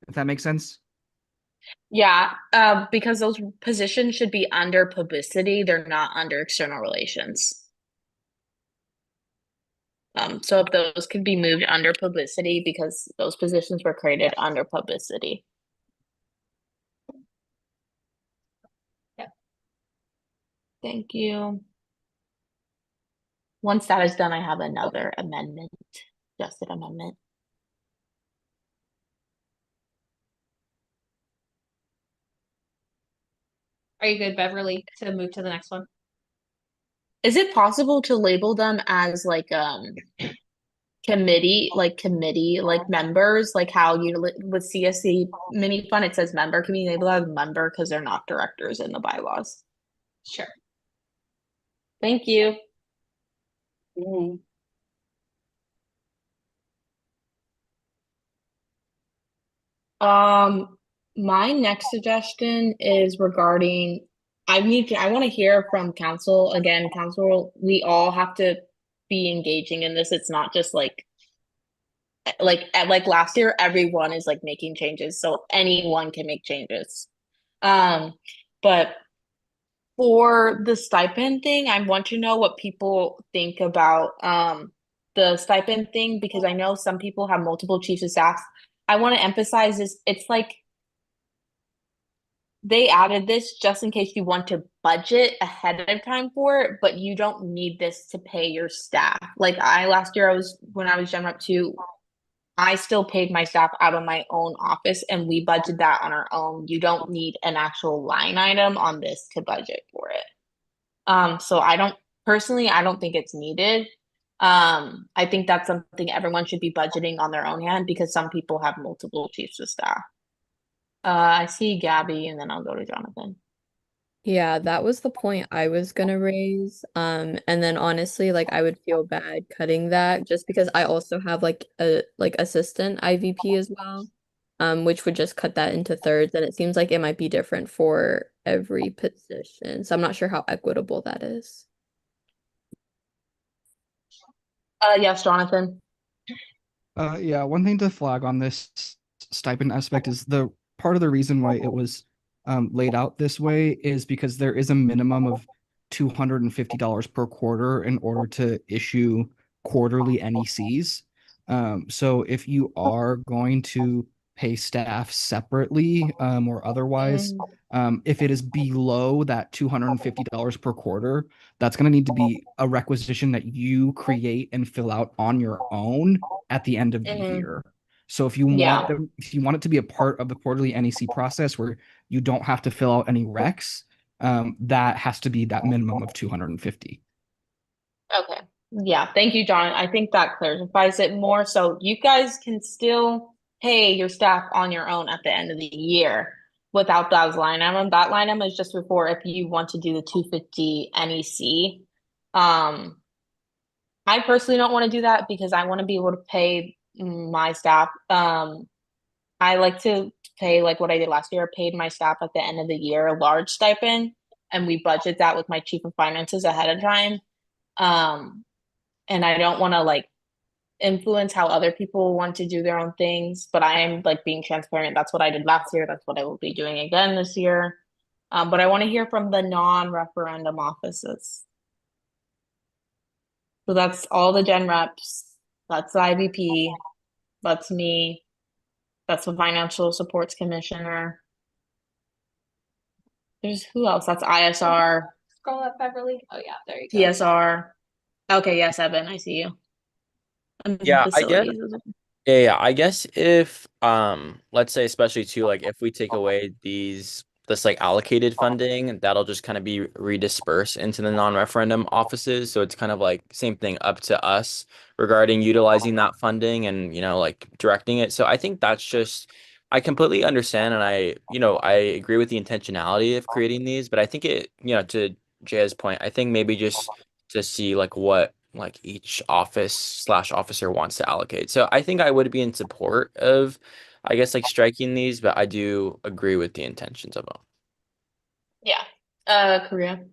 [SPEAKER 17] If that makes sense.
[SPEAKER 1] Yeah, because those positions should be under publicity. They're not under external relations. So if those could be moved under publicity because those positions were created under publicity.
[SPEAKER 19] Yeah.
[SPEAKER 1] Thank you. Once that is done, I have another amendment, just an amendment.
[SPEAKER 19] Are you good, Beverly, to move to the next one?
[SPEAKER 1] Is it possible to label them as like committee members, like how you with CSC mini fund it says member? Can we label as member because they're not directors in the bylaws?
[SPEAKER 19] Sure.
[SPEAKER 1] Thank you. My next suggestion is regarding I want to hear from council. Again, council, we all have to be engaging in this. It's not just like like last year, everyone is like making changes, so anyone can make changes. But for the stipend thing, I want to know what people think about the stipend thing because I know some people have multiple chiefs of staff. I want to emphasize this. It's like they added this just in case you want to budget ahead of time for it, but you don't need this to pay your staff. Like last year when I was Gen Rep 2, I still paid my staff out of my own office and we budgeted that on our own. You don't need an actual line item on this to budget for it. So I don't think it's needed. I think that's something everyone should be budgeting on their own hand because some people have multiple chiefs of staff. I see Gabby and then I'll go to Jonathan.
[SPEAKER 2] Yeah, that was the point I was gonna raise. And then honestly, like I would feel bad cutting that just because I also have like a assistant IVP as well, which would just cut that into thirds, and it seems like it might be different for every position. So I'm not sure how equitable that is.
[SPEAKER 1] Yes, Jonathan.
[SPEAKER 17] Yeah, one thing to flag on this stipend aspect is the part of the reason why it was laid out this way is because there is a minimum of $250 per quarter in order to issue quarterly NECs. So if you are going to pay staff separately or otherwise, if it is below that $250 per quarter, that's going to need to be a requisition that you create and fill out on your own at the end of the year. So if you want if you want it to be a part of the quarterly NEC process where you don't have to fill out any recs, that has to be that minimum of 250.
[SPEAKER 1] Okay. Yeah, thank you, John. I think that clarifies it more. So you guys can still pay your staff on your own at the end of the year without that line item. That line item is just before if you want to do the 250 NEC. I personally don't want to do that because I want to be able to pay my staff. I like to pay like what I did last year. I paid my staff at the end of the year a large stipend, and we budget that with my chief of finances ahead of time. And I don't want to like influence how other people want to do their own things, but I am like being transparent. That's what I did last year. That's what I will be doing again this year. But I want to hear from the non-referendum offices. So that's all the gen reps. That's the IVP. That's me. That's the financial supports commissioner. There's who else? That's ISR,
[SPEAKER 19] Scroll up, Beverly. Oh yeah, there you go.
[SPEAKER 1] TSR. Okay, yes, Evan, I see you.
[SPEAKER 11] Yeah, I guess.
[SPEAKER 1] Facilities.
[SPEAKER 11] Yeah, I guess if let's say especially too like if we take away this like allocated funding, that'll just kind of be redispersed into the non-referendum offices. So it's kind of like same thing up to us regarding utilizing that funding and like directing it. So I think that's just I completely understand and I agree with the intentionality of creating these, but I think it, to Jaya's point, I think maybe just to see like what like each office/officer wants to allocate. So I think I would be in support of, I guess, like striking these, but I do agree with the intentions of them.
[SPEAKER 1] Yeah. Korea.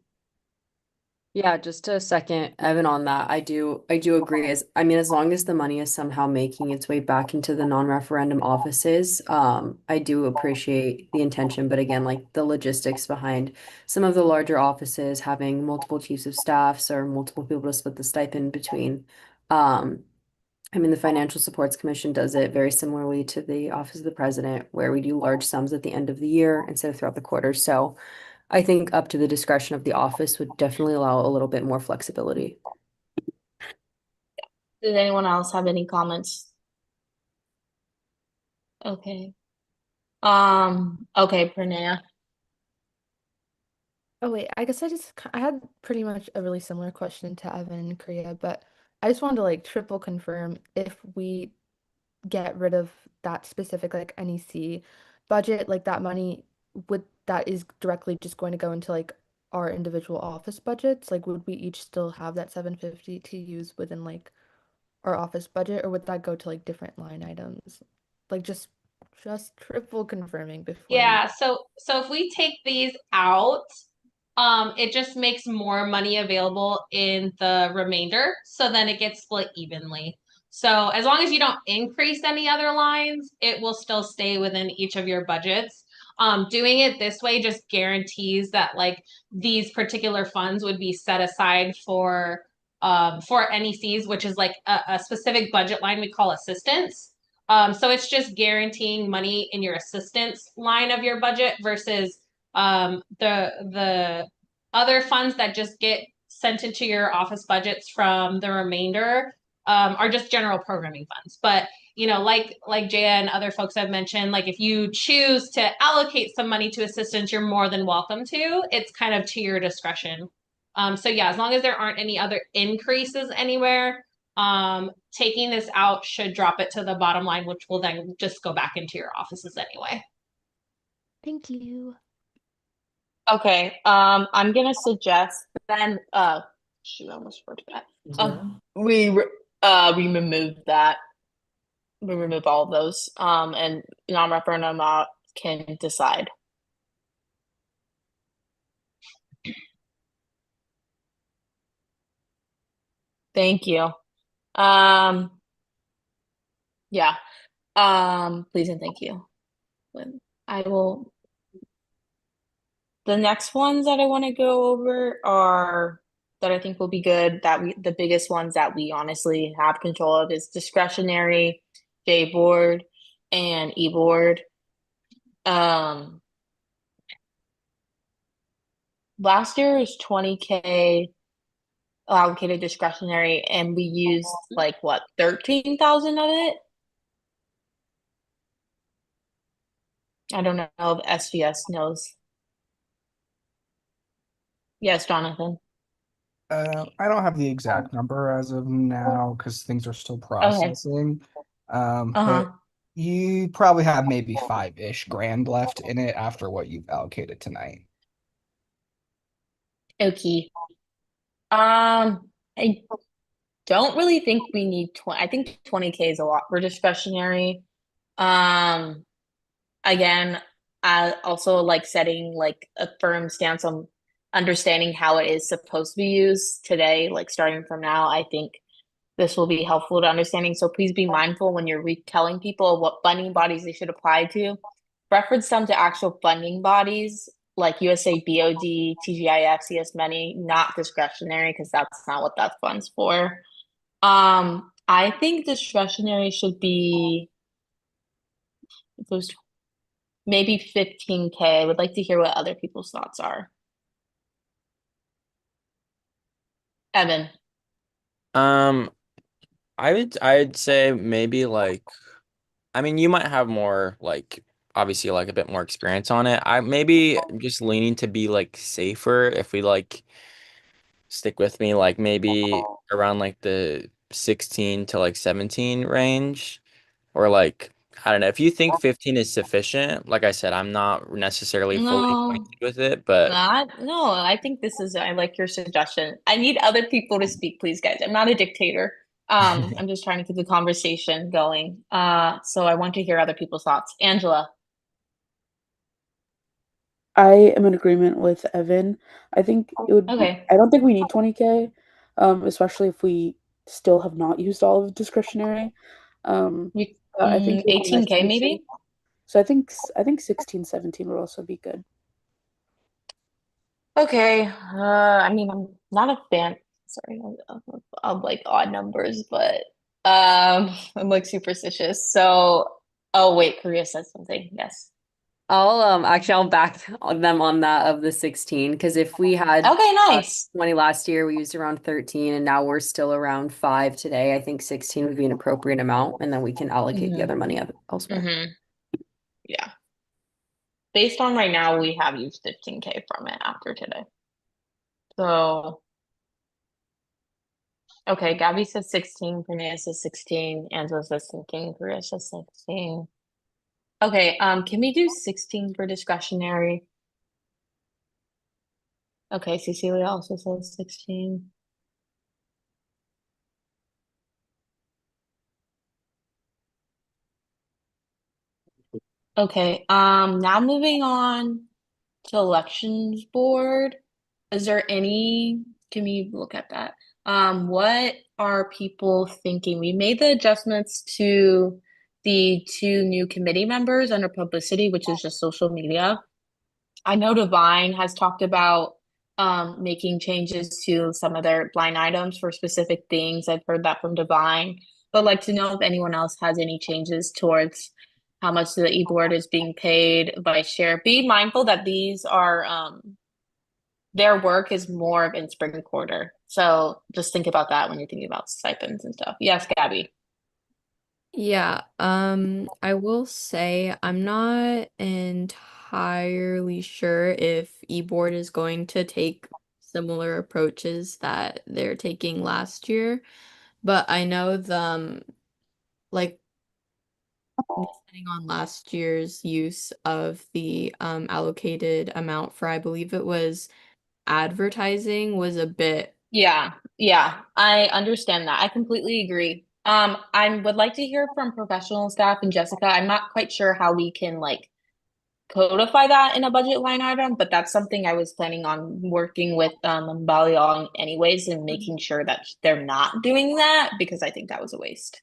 [SPEAKER 3] Yeah, just to second Evan on that, I do agree. I mean, as long as the money is somehow making its way back into the non-referendum offices, I do appreciate the intention, but again, like the logistics behind some of the larger offices having multiple chiefs of staffs or multiple people to split the stipend between. I mean, the Financial Supports Commission does it very similarly to the Office of the President, where we do large sums at the end of the year instead of throughout the quarter. So I think up to the discretion of the office would definitely allow a little bit more flexibility.
[SPEAKER 1] Does anyone else have any comments? Okay. Okay, Pranaya.
[SPEAKER 20] Oh wait, I guess I had pretty much a really similar question to Evan and Korea, but I just wanted to like triple confirm if we get rid of that specific like NEC budget, like that money that is directly just going to go into like our individual office budgets, like would we each still have that 750 to use within like our office budget, or would that go to like different line items? Like just triple confirming before we
[SPEAKER 19] Yeah, so if we take these out, it just makes more money available in the remainder, so then it gets split evenly. So as long as you don't increase any other lines, it will still stay within each of your budgets. Doing it this way just guarantees that like these particular funds would be set aside for NECs, which is like a specific budget line we call assistance. So it's just guaranteeing money in your assistance line of your budget versus the other funds that just get sent into your office budgets from the remainder are just general programming funds. But you know, like Jaya and other folks have mentioned, like if you choose to allocate some money to assistance, you're more than welcome to. It's kind of to your discretion. So yeah, as long as there aren't any other increases anywhere, taking this out should drop it to the bottom line, which will then just go back into your offices anyway.
[SPEAKER 20] Thank you.
[SPEAKER 1] Okay, I'm gonna suggest then, shoot, I almost forgot. We remove that. We remove all of those, and non-referendum can decide. Thank you. Yeah, please and thank you. I will. The next ones that I want to go over are that I think will be good, the biggest ones that we honestly have control of is discretionary, J board, and E board. Last year was 20K allocated discretionary, and we used like what, 13,000 of it? I don't know if SVS knows. Yes, Jonathan.
[SPEAKER 17] I don't have the exact number as of now because things are still
[SPEAKER 1] Okay.
[SPEAKER 17] processing. But you probably have maybe 5-ish grand left in it after what you've allocated tonight.
[SPEAKER 1] Okay. I don't really think we need 20. I think 20K is a lot for discretionary. Again, I also like setting like a firm stance on understanding how it is supposed to be used today, like starting from now. I think this will be helpful to understanding. So please be mindful when you're retelling people what funding bodies they should apply to. Reference them to actual funding bodies like USA BOD, TGIF, CS Many, not discretionary because that's not what that fund's for. I think discretionary should be maybe 15K. I would like to hear what other people's thoughts are. Evan.
[SPEAKER 11] I'd say maybe like, I mean, you might have more like obviously like a bit more experience on it. I maybe just leaning to be like safer if we like stick with me like maybe around like the 16 to like 17 range, or like I don't know, if you think 15 is sufficient. Like I said, I'm not necessarily fully
[SPEAKER 1] No,
[SPEAKER 11] acquainted with it, but
[SPEAKER 1] no, I think I like your suggestion. I need other people to speak, please, guys. I'm not a dictator. I'm just trying to keep the conversation going. So I want to hear other people's thoughts. Angela.
[SPEAKER 14] I am in agreement with Evan. I think it would
[SPEAKER 1] Okay.
[SPEAKER 14] I don't think we need 20K, especially if we still have not used all of discretionary. I think it would be nice to
[SPEAKER 1] 18K
[SPEAKER 14] be
[SPEAKER 1] maybe?
[SPEAKER 14] safe. So I think 16, 17 would also be good.
[SPEAKER 1] Okay. I mean, I'm not a fan, sorry, of like odd numbers, but I'm like superstitious. So, oh wait, Korea said something. Yes.
[SPEAKER 3] I'll back them on that of the 16 because if we had
[SPEAKER 1] Okay, nice.
[SPEAKER 3] 20 last year, we used around 13 and now we're still around 5 today. I think 16 would be an appropriate amount and then we can allocate the other money elsewhere.
[SPEAKER 1] Yeah. Based on right now, we have used 15K from it after today. So, okay, Gabby says 16, Pranaya says 16, Angela says 16, Korea says 16. Okay, can we do 16 for discretionary? Okay, Cecilia also says 16. Okay, now moving on to elections board. Is there any, can we look at that? What are people thinking? We made the adjustments to the two new committee members under publicity, which is just social media. I know Divine has talked about making changes to some of their line items for specific things. I've heard that from Divine, but like to know if anyone else has any changes towards how much the e-board is being paid by share. Be mindful that these are their work is more of in spring quarter. So just think about that when you're thinking about stipends and stuff. Yes, Gabby.
[SPEAKER 2] Yeah, I will say I'm not entirely sure if eBoard is going to take similar approaches that they're taking last year, but I know them like depending on last year's use of the allocated amount for I believe it was advertising was a bit.
[SPEAKER 1] Yeah, I understand that. I completely agree. I would like to hear from professional staff and Jessica. I'm not quite sure how we can like codify that in a budget line item, but that's something I was planning on working with Bali on anyways and making sure that they're not doing that because I think that was a waste.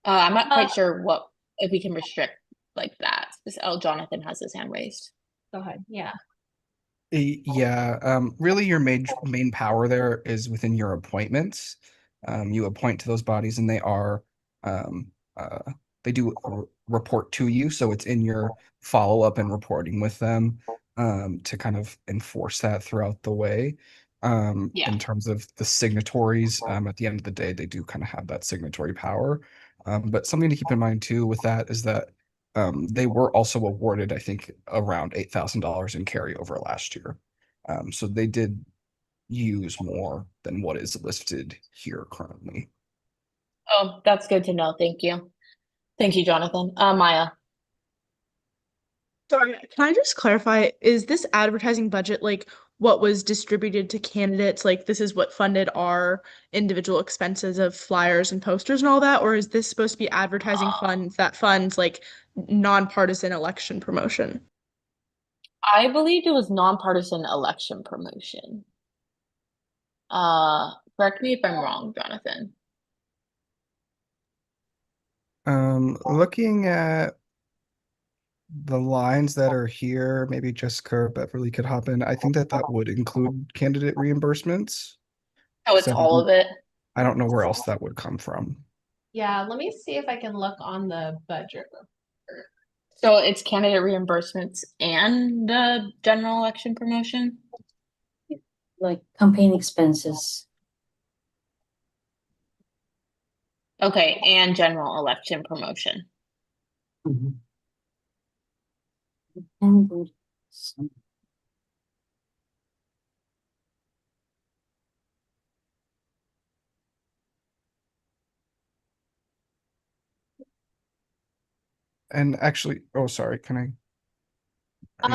[SPEAKER 1] I'm not quite sure what if we can restrict like that. Oh, Jonathan has his hand raised.
[SPEAKER 19] Go ahead. Yeah.
[SPEAKER 17] Yeah, really your main power there is within your appointments. You appoint to those bodies and um, they do report to you, so it's in your follow-up and reporting with them to kind of enforce that throughout the way.
[SPEAKER 1] Yeah.
[SPEAKER 17] In terms of the signatories, at the end of the day, they do kind of have that signatory power. But something to keep in mind too with that is that they were also awarded, I think, around $8,000 in carryover last year. So they did use more than what is listed here currently.
[SPEAKER 1] Oh, that's good to know. Thank you. Thank you, Jonathan. Maya.
[SPEAKER 15] Sorry, can I just clarify, is this advertising budget like what was distributed to candidates? Like this is what funded our individual expenses of flyers and posters and all that? Or is this supposed to be advertising funds that funds like nonpartisan election promotion?
[SPEAKER 1] I believed it was nonpartisan election promotion. Correct me if I'm wrong, Jonathan.
[SPEAKER 17] Looking at the lines that are here, maybe Jessica or Beverly could hop in. I think that would include candidate reimbursements.
[SPEAKER 1] Oh, it's
[SPEAKER 17] So
[SPEAKER 1] all of it.
[SPEAKER 17] I don't know where else that would come from.
[SPEAKER 19] Yeah, let me see if I can look on the budget report.
[SPEAKER 1] So it's candidate reimbursements and the general election promotion?
[SPEAKER 21] Like campaign expenses.
[SPEAKER 1] Okay, and general election promotion.
[SPEAKER 21] And
[SPEAKER 17] And actually, oh, sorry, can I?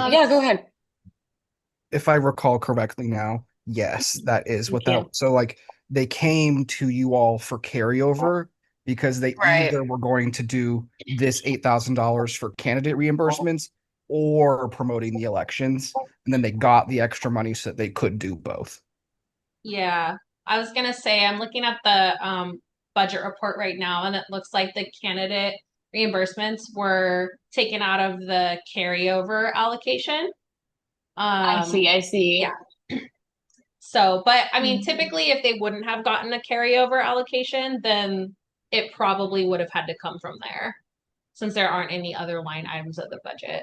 [SPEAKER 1] Yeah, go ahead.
[SPEAKER 17] If I recall correctly now, yes, that is what
[SPEAKER 1] Yeah.
[SPEAKER 17] that. So like they came to you all for carryover because they
[SPEAKER 1] Right.
[SPEAKER 17] either were going to do this $8,000 for candidate reimbursements or promoting the elections, and then they got the extra money so that they could do both.
[SPEAKER 19] Yeah, I was gonna say I'm looking at the budget report right now, and it looks like the candidate reimbursements were taken out of the carryover allocation.
[SPEAKER 1] I see.
[SPEAKER 19] Yeah. So, but I mean, typically, if they wouldn't have gotten a carryover allocation, then it probably would have had to come from there, since there aren't any other line items of the budget.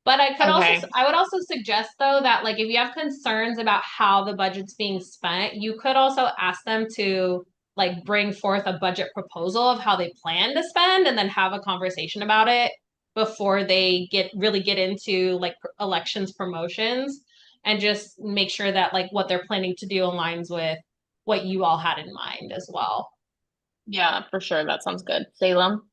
[SPEAKER 19] But I would also suggest though that like if you have concerns about how the budget's being spent, you could also ask them to like bring forth a budget proposal of how they plan to spend and then have a conversation about it before they really get into like elections promotions and just make sure that like what they're planning to do aligns with what you all had in mind as well.
[SPEAKER 1] Yeah, for sure. That sounds good. Salem?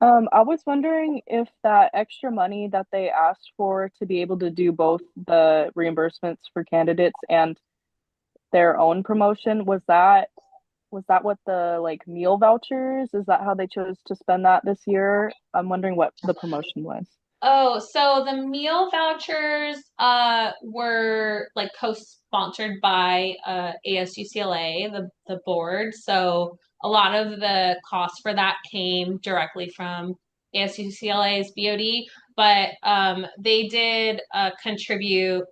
[SPEAKER 22] I was wondering if that extra money that they asked for to be able to do both the reimbursements for candidates and their own promotion, was that what the like meal vouchers? Is that how they chose to spend that this year? I'm wondering what the promotion was.
[SPEAKER 19] Oh, so the meal vouchers were like co-sponsored by ASUCLA, the board. So a lot of the cost for that came directly from ASUCLA's BOD, but they did contribute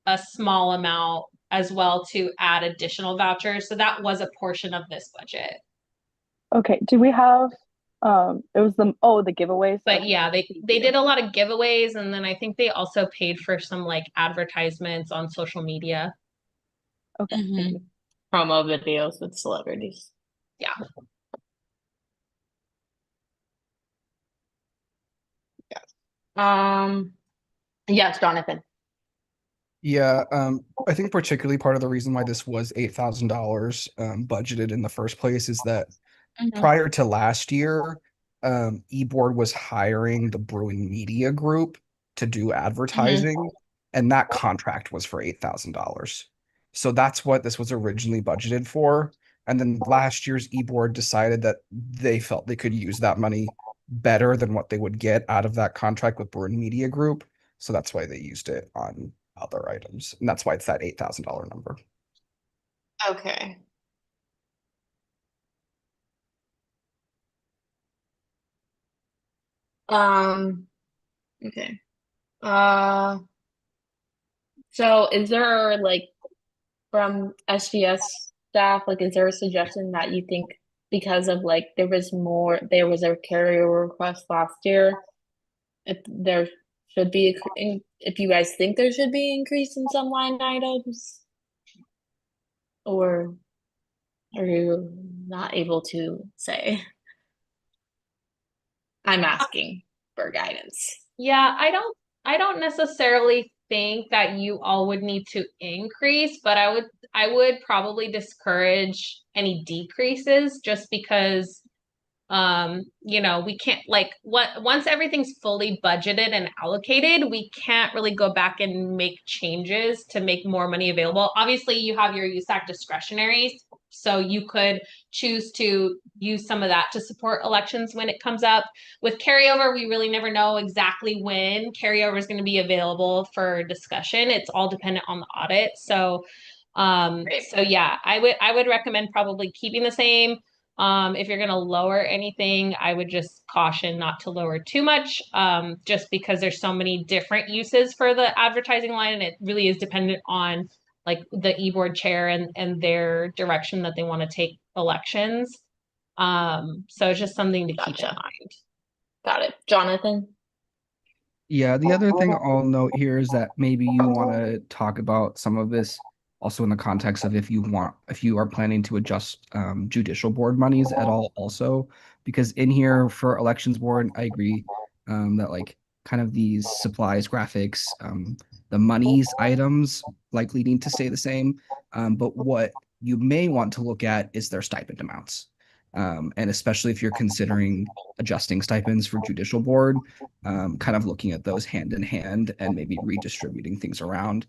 [SPEAKER 19] a small amount as well to add additional vouchers. So that was a portion of this budget.
[SPEAKER 22] Okay, do we have it was the giveaways?
[SPEAKER 19] But
[SPEAKER 22] Okay,
[SPEAKER 19] yeah, they
[SPEAKER 22] thank you.
[SPEAKER 19] did a lot of giveaways, and then I think they also paid for some like advertisements on social media.
[SPEAKER 22] Okay, thank you.
[SPEAKER 1] Promo videos with celebrities.
[SPEAKER 19] Yeah.
[SPEAKER 1] Yes, Jonathan.
[SPEAKER 17] Yeah, I think particularly part of the reason why this was $8,000 budgeted in the first place is that prior to last year, eBoard was hiring the Bruin Media Group to do advertising, and that contract was for $8,000. So that's what this was originally budgeted for. And then last year's eBoard decided that they felt they could use that money better than what they would get out of that contract with Bruin Media Group. So that's why they used it on other items. And that's why it's that $8,000 number.
[SPEAKER 1] Okay. Okay. So is there like from SGS staff, like is there a suggestion that you think because of like there was a carryover request last year, if there should be if you guys think there should be increase in some line items, or are you not able to say? I'm asking for guidance.
[SPEAKER 19] Yeah, I don't necessarily think that you all would need to increase, but I would probably discourage any decreases just because you know, we can't like once everything's fully budgeted and allocated, we can't really go back and make changes to make more money available. Obviously, you have your USAC discretionaries, so you could choose to use some of that to support elections when it comes up. With carryover, we really never know exactly when carryover is going to be available for discussion. It's all dependent on the audit. So so yeah, I would recommend probably keeping the same. If you're going to lower anything, I would just caution not to lower too much, just because there's so many different uses for the advertising line, and it really is dependent on like the e-board chair and their direction that they want to take elections. So it's just something to keep in mind.
[SPEAKER 1] Got it. Jonathan?
[SPEAKER 17] Yeah, the other thing I'll note here is that maybe you want to talk about some of this also in the context of if you are planning to adjust judicial board monies at all also, because in here for elections board, I agree that like kind of these supplies, graphics, the monies items likely need to stay the same. But what you may want to look at is their stipend amounts. And especially if you're considering adjusting stipends for judicial board, kind of looking at those hand in hand and maybe redistributing things around,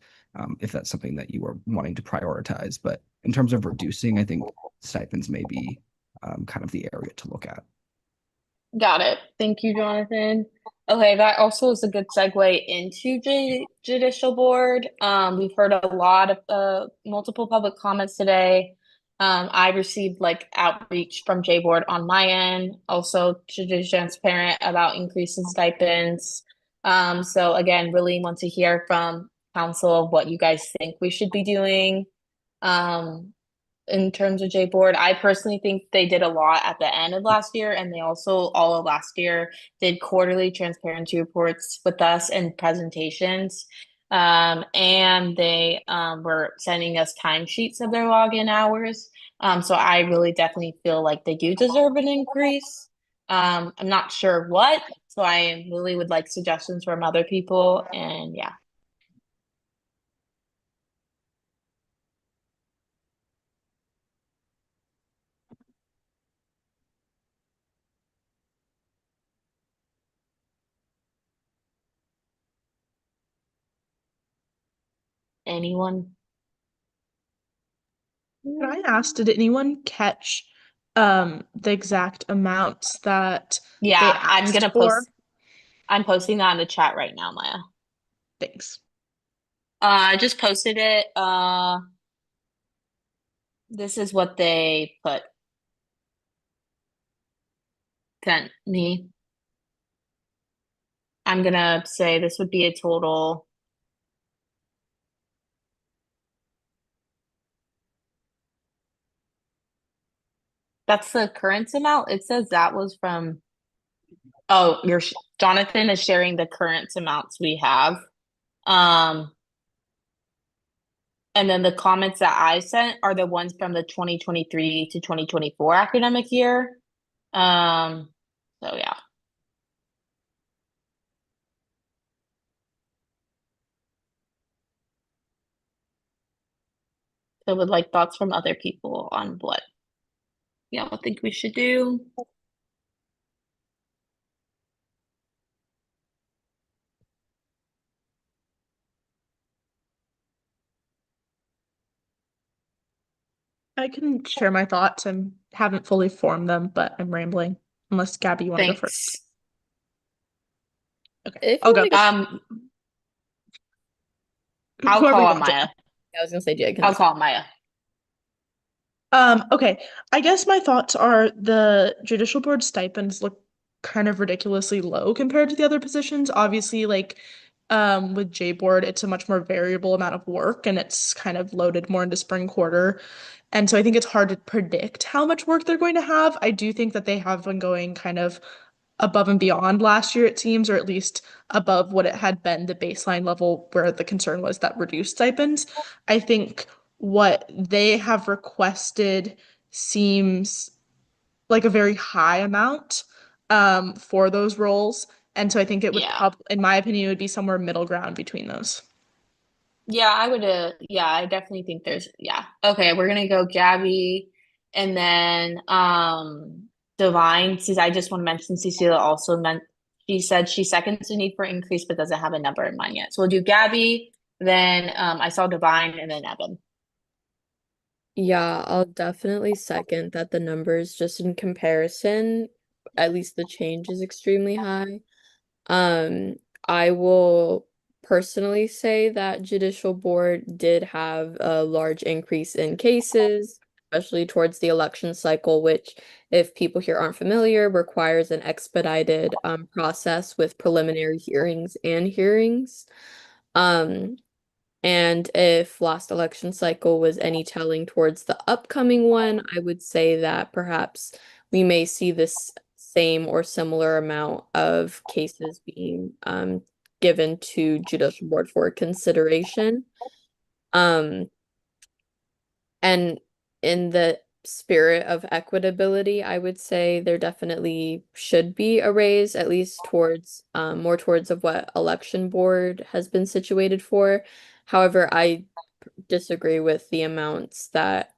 [SPEAKER 17] if that's something that you are wanting to prioritize. But in terms of reducing, I think stipends may be kind of the area to look at.
[SPEAKER 1] Got it. Thank you, Jonathan. Okay, that also is a good segue into judicial board. We've heard a lot of multiple public comments today. I received like outreach from J board on my end, also to be transparent about increasing stipends. So again, really want to hear from council of what you guys think we should be doing. In terms of J board, I personally think they did a lot at the end of last year, and they also all of last year did quarterly transparency reports with us and presentations. And they were sending us timesheets of their login hours. So I really definitely feel like they do deserve an increase. I'm not sure what, so I really would like suggestions from other people, and yeah. Anyone?
[SPEAKER 15] Can I ask, did anyone catch the exact amounts that
[SPEAKER 1] Yeah,
[SPEAKER 15] they
[SPEAKER 1] I'm
[SPEAKER 15] asked
[SPEAKER 1] gonna
[SPEAKER 15] for?
[SPEAKER 1] post. I'm posting that in the chat right now, Maya.
[SPEAKER 15] Thanks.
[SPEAKER 1] I just posted it. This is what they sent me. I'm gonna say this would be a total. That's the current amount. It says that was from. Oh, Jonathan is sharing the current amounts we have. And then the comments that I sent are the ones from the 2023 to 2024 academic year. So yeah. So would like thoughts from other people on what y'all think we should do.
[SPEAKER 15] I can share my thoughts. I haven't fully formed them, but I'm rambling. Unless Gabby, you want to go first? Okay,
[SPEAKER 2] If
[SPEAKER 15] I'll
[SPEAKER 2] you
[SPEAKER 15] go.
[SPEAKER 2] wanna go-
[SPEAKER 1] I'll
[SPEAKER 15] Whoever
[SPEAKER 1] call
[SPEAKER 15] you
[SPEAKER 1] on
[SPEAKER 15] want, Jen.
[SPEAKER 1] Maya.
[SPEAKER 2] I was gonna say Jay.
[SPEAKER 1] I'll call on Maya.
[SPEAKER 15] Okay. I guess my thoughts are the judicial board stipends look kind of ridiculously low compared to the other positions. Obviously, like with J board, it's a much more variable amount of work and it's kind of loaded more into spring quarter. And so I think it's hard to predict how much work they're going to have. I do think that they have been going kind of above and beyond last year, it seems, or at least above what it had been the baseline level where the concern was that reduced stipends. I think what they have requested seems like a very high amount for those roles. And so I think it would in my opinion, it would be somewhere middle ground between those.
[SPEAKER 1] Yeah, I would yeah, I definitely think there's Okay, we're gonna go Gabby and then Divine, since I just want to mention Cecilia also meant she said she seconds the need for increase but doesn't have a number in mind yet. So we'll do Gabby, then I saw Divine and then Evan.
[SPEAKER 2] Yeah, I'll definitely second that the numbers just in comparison, at least the change is extremely high. I will personally say that judicial board did have a large increase in cases, especially towards the election cycle, which, if people here aren't familiar, requires an expedited process with preliminary hearings and hearings. And if last election cycle was any telling towards the upcoming one, I would say that perhaps we may see this same or similar amount of cases being given to judicial board for consideration. And in the spirit of equitability, I would say there definitely should be a raise, at least towards more towards of what election board has been situated for. However, I disagree with the amounts that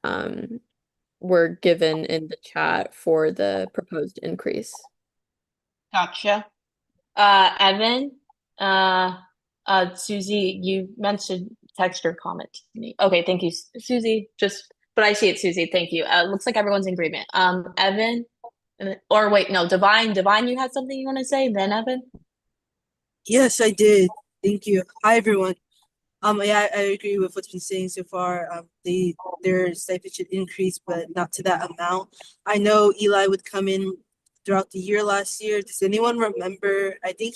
[SPEAKER 2] were given in the chat for the proposed increase.
[SPEAKER 1] Gotcha. Evan, Susie, you mentioned text or comment to me. Okay, thank you, Susie. But I see it, Susie. Thank you. Looks like everyone's in agreement. Evan, or wait, no, Divine. Divine, you had something you want to say? Then Evan.
[SPEAKER 4] Yes, I did. Thank you. Hi, everyone. Yeah, I agree with what's been saying so far. Their stipend should increase, but not to that amount. I know Eli would come in throughout the year last year. Does anyone remember? I think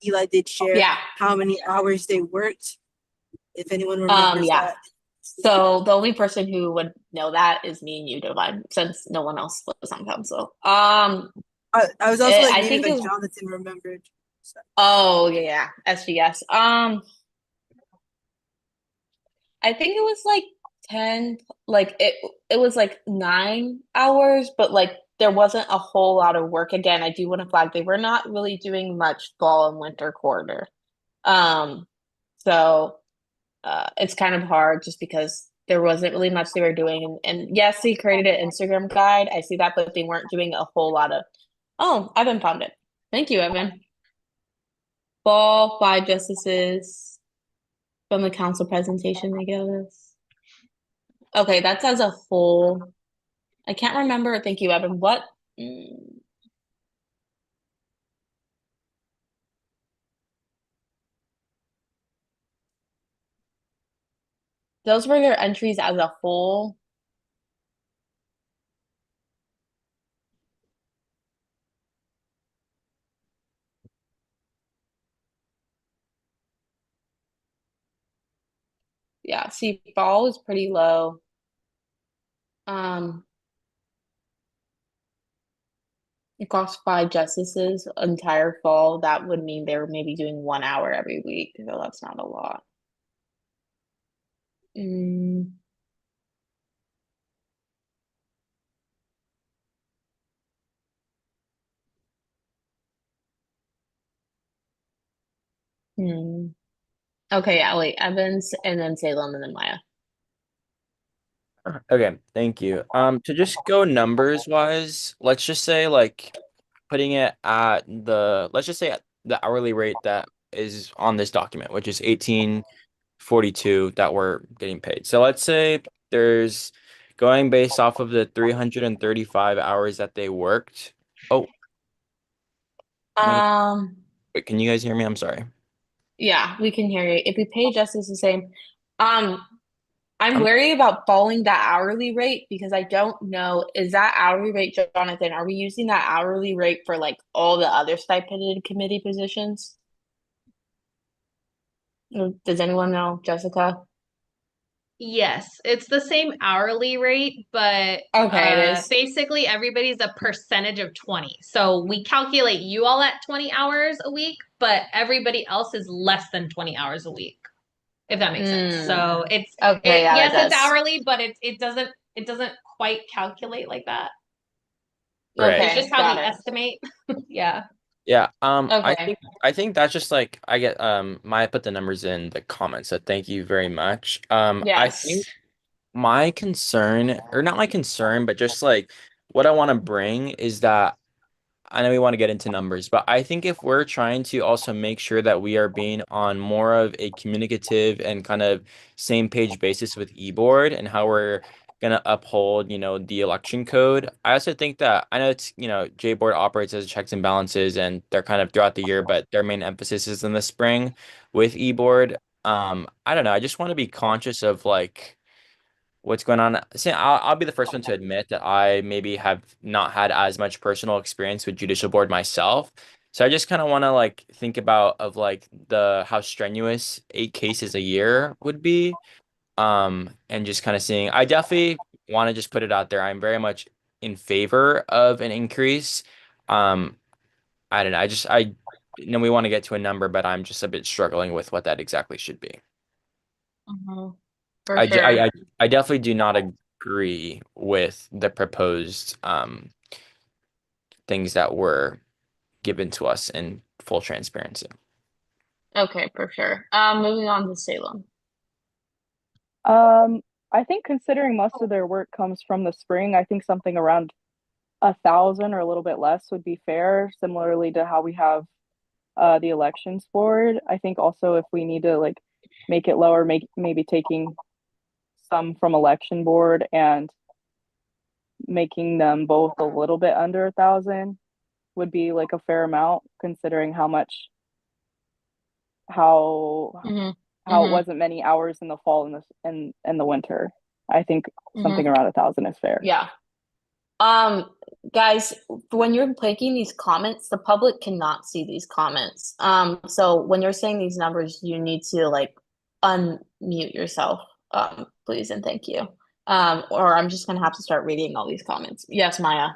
[SPEAKER 4] Eli did share how many hours they worked. If anyone remembers that.
[SPEAKER 1] So the only person who would know that is me and you, Divine, since no one else was on council.
[SPEAKER 4] I was also like,
[SPEAKER 1] I
[SPEAKER 4] maybe
[SPEAKER 1] think
[SPEAKER 4] like Jonathan remembered.
[SPEAKER 1] Oh yeah, SVS. I think it was like 10, like it was like 9 hours, but like there wasn't a whole lot of work. Again, I do want to flag they were not really doing much fall and winter quarter. So it's kind of hard just because there wasn't really much they were doing. And yes, they created an Instagram guide. I see that, but they weren't doing a whole lot of. Oh, Evan found it. Thank you, Evan. Fall, 5 justices from the council presentation they gave us. Okay, that's as a whole. I can't remember. Thank you, Evan. What? Those were their entries as a whole. Yeah, see, fall is pretty low. Um, across 5 justices entire fall, that would mean they're maybe doing 1 hour every week, so that's not a lot. Mm. Hmm. Okay, yeah, wait, Evans and then Salem and then Maya.
[SPEAKER 11] Okay, thank you. To just go numbers wise, let's just say like putting it at let's just say at the hourly rate that is on this document, which is 18.42 that we're getting paid. So let's say there's going based off of the 335 hours that they worked. Oh, wait, can you guys hear me? I'm sorry.
[SPEAKER 1] Yeah, we can hear you. If we pay justice the same, I'm
[SPEAKER 11] I'm
[SPEAKER 1] worried about following that hourly rate because I don't know, is that hourly rate, Jonathan, are we using that hourly rate for like all the other stipended committee positions? Does anyone know, Jessica?
[SPEAKER 19] Yes, it's the same hourly rate, but
[SPEAKER 1] Okay, it is.
[SPEAKER 19] basically everybody's a percentage of 20. So we calculate you all at 20 hours a week, but everybody else is less than 20 hours a week, if that makes sense. So it's
[SPEAKER 1] Okay, yeah,
[SPEAKER 19] yes,
[SPEAKER 1] that
[SPEAKER 19] it's
[SPEAKER 1] does.
[SPEAKER 19] hourly, but it doesn't quite calculate like that.
[SPEAKER 11] Right.
[SPEAKER 19] It's just how
[SPEAKER 1] got
[SPEAKER 19] we
[SPEAKER 1] it.
[SPEAKER 19] estimate. Yeah.
[SPEAKER 11] Yeah,
[SPEAKER 1] Okay.
[SPEAKER 11] I think that's just like I get Maya put the numbers in the comments, so thank you very much. I think
[SPEAKER 1] Yes.
[SPEAKER 11] my concern, or not my concern, but just like what I want to bring is that I know we want to get into numbers, but I think if we're trying to also make sure that we are being on more of a communicative and kind of same page basis with eBoard and how we're going to uphold, the election code. I also think that I know it's, JBoard operates as checks and balances and they're kind of throughout the year, but their main emphasis is in the spring with eBoard. I don't know. I just want to be conscious of like what's going on. See, I'll be the first one to admit that I maybe have not had as much personal experience with judicial board myself. So I just kind of want to like think about of like the how strenuous 8 cases a year would be. And just kind of seeing, I definitely want to just put it out there. I'm very much in favor of an increase. Um, I don't know. I know we want to get to a number, but I'm just a bit struggling with what that exactly should be.
[SPEAKER 1] For
[SPEAKER 11] I, j-
[SPEAKER 1] sure.
[SPEAKER 11] I definitely do not agree with the proposed things that were given to us in full transparency.
[SPEAKER 1] Okay, for sure. Moving on to Salem.
[SPEAKER 22] I think considering most of their work comes from the spring, I think something around 1,000 or a little bit less would be fair, similarly to how we have the elections board. I think also if we need to like make it lower, maybe taking some from election board and making them both a little bit under 1,000 would be like a fair amount considering how it wasn't many hours in the fall and the winter. I think something around 1,000 is fair.
[SPEAKER 1] Yeah. Guys, when you're making these comments, the public cannot see these comments. So when you're saying these numbers, you need to like unmute yourself, please and thank you. Or I'm just gonna have to start reading all these comments. Yes, Maya.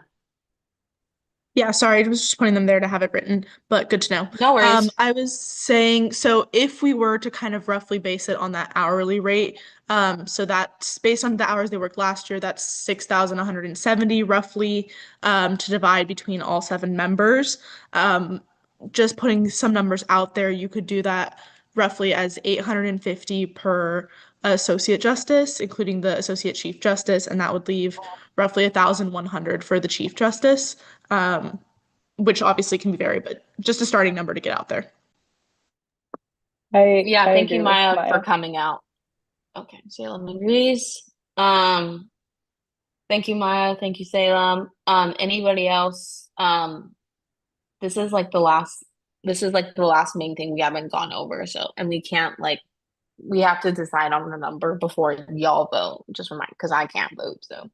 [SPEAKER 15] Yeah, sorry, I was just putting them there to have it written, but good to know.
[SPEAKER 1] No worries.
[SPEAKER 15] I was saying, so if we were to kind of roughly base it on that hourly rate, so that's based on the hours they worked last year, that's 6,170 roughly, to divide between all 7 members. Just putting some numbers out there, you could do that roughly as 850 per associate justice, including the associate chief justice, and that would leave roughly 1,100 for the chief justice, which obviously can be vary, but just a starting number to get out there.
[SPEAKER 1] Yeah,
[SPEAKER 22] I
[SPEAKER 1] thank you,
[SPEAKER 22] agree with
[SPEAKER 1] Maya, for
[SPEAKER 22] Maya.
[SPEAKER 1] coming out. Okay, Salem agrees. Thank you, Maya. Thank you, Salem. Anybody else? This is like the last main thing we haven't gone over, so and we can't like we have to decide on the number before y'all vote. Just remind, because I can't vote, so.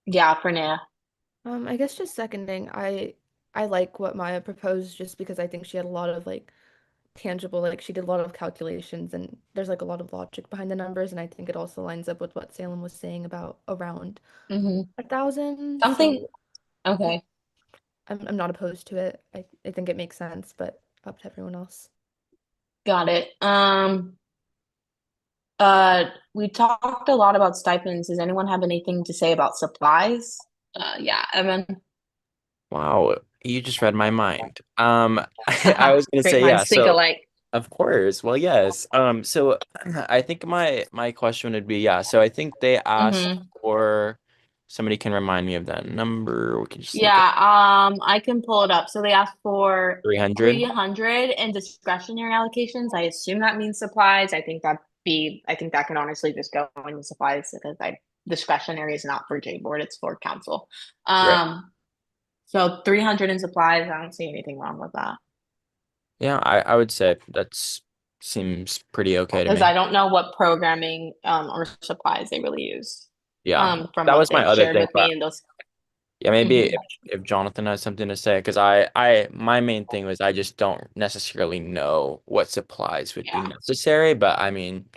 [SPEAKER 1] Yeah, for now.
[SPEAKER 20] I guess just seconding, I like what Maya proposed just because I think she had a lot of like tangible, like she did a lot of calculations and there's like a lot of logic behind the numbers, and I think it also lines up with what Salem was saying about around
[SPEAKER 1] Mm-hmm.
[SPEAKER 20] 1,000.
[SPEAKER 1] Something, okay.
[SPEAKER 20] I'm not opposed to it. I think it makes sense, but up to everyone else.
[SPEAKER 1] Got it. We talked a lot about stipends. Does anyone have anything to say about supplies? Yeah, Evan.
[SPEAKER 11] Wow, you just read my mind. I was gonna
[SPEAKER 1] Great
[SPEAKER 11] say, yeah,
[SPEAKER 1] minds think
[SPEAKER 11] so
[SPEAKER 1] alike.
[SPEAKER 11] of course. Well, yes. So I think my question would be, yeah, so I think they asked
[SPEAKER 1] Mm-hmm.
[SPEAKER 11] for somebody can remind me of that number. We can just look at
[SPEAKER 1] Yeah, I can pull it up. So they asked for
[SPEAKER 11] 300.
[SPEAKER 1] 300 in discretionary allocations. I assume that means supplies. I think that can honestly just go into supplies because discretionary is not for J board, it's for council.
[SPEAKER 11] Right.
[SPEAKER 1] So 300 in supplies, I don't see anything wrong with that.
[SPEAKER 11] Yeah, I would say that's seems pretty okay to
[SPEAKER 1] Because
[SPEAKER 11] me.
[SPEAKER 1] I don't know what programming or supplies they really use.
[SPEAKER 11] Yeah,
[SPEAKER 1] From
[SPEAKER 11] that
[SPEAKER 1] what
[SPEAKER 11] was my
[SPEAKER 1] they've
[SPEAKER 11] other
[SPEAKER 1] shared
[SPEAKER 11] thing,
[SPEAKER 1] with me
[SPEAKER 11] but
[SPEAKER 1] in those.
[SPEAKER 11] yeah, maybe
[SPEAKER 1] Mhm.
[SPEAKER 11] if Jonathan has something to say, because my main thing was I just don't necessarily know what supplies would be
[SPEAKER 1] Yeah.
[SPEAKER 11] necessary, but I mean,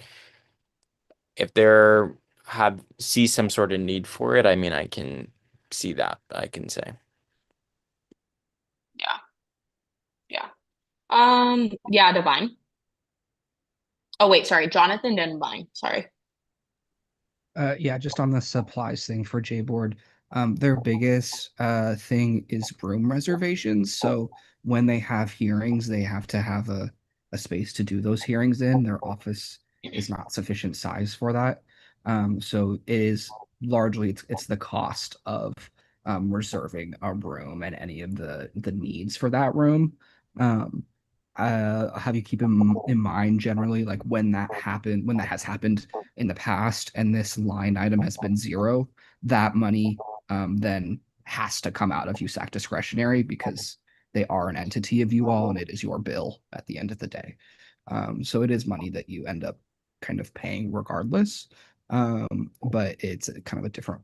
[SPEAKER 11] if there have see some sort of need for it, I mean, I can see that, I can say.
[SPEAKER 1] Yeah. Yeah. Yeah, Divine. Oh wait, sorry, Jonathan then Divine. Sorry.
[SPEAKER 17] Yeah, just on the supplies thing for J-Board, their biggest thing is room reservations. So when they have hearings, they have to have a space to do those hearings in. Their office is not sufficient size for that. So it is largely it's the cost of reserving a room and any of the needs for that room. Um, have you keep in mind generally like when that has happened in the past and this line item has been zero, that money then has to come out of USAC discretionary because they are an entity of you all and it is your bill at the end of the day. So it is money that you end up kind of paying regardless. But it's kind of a different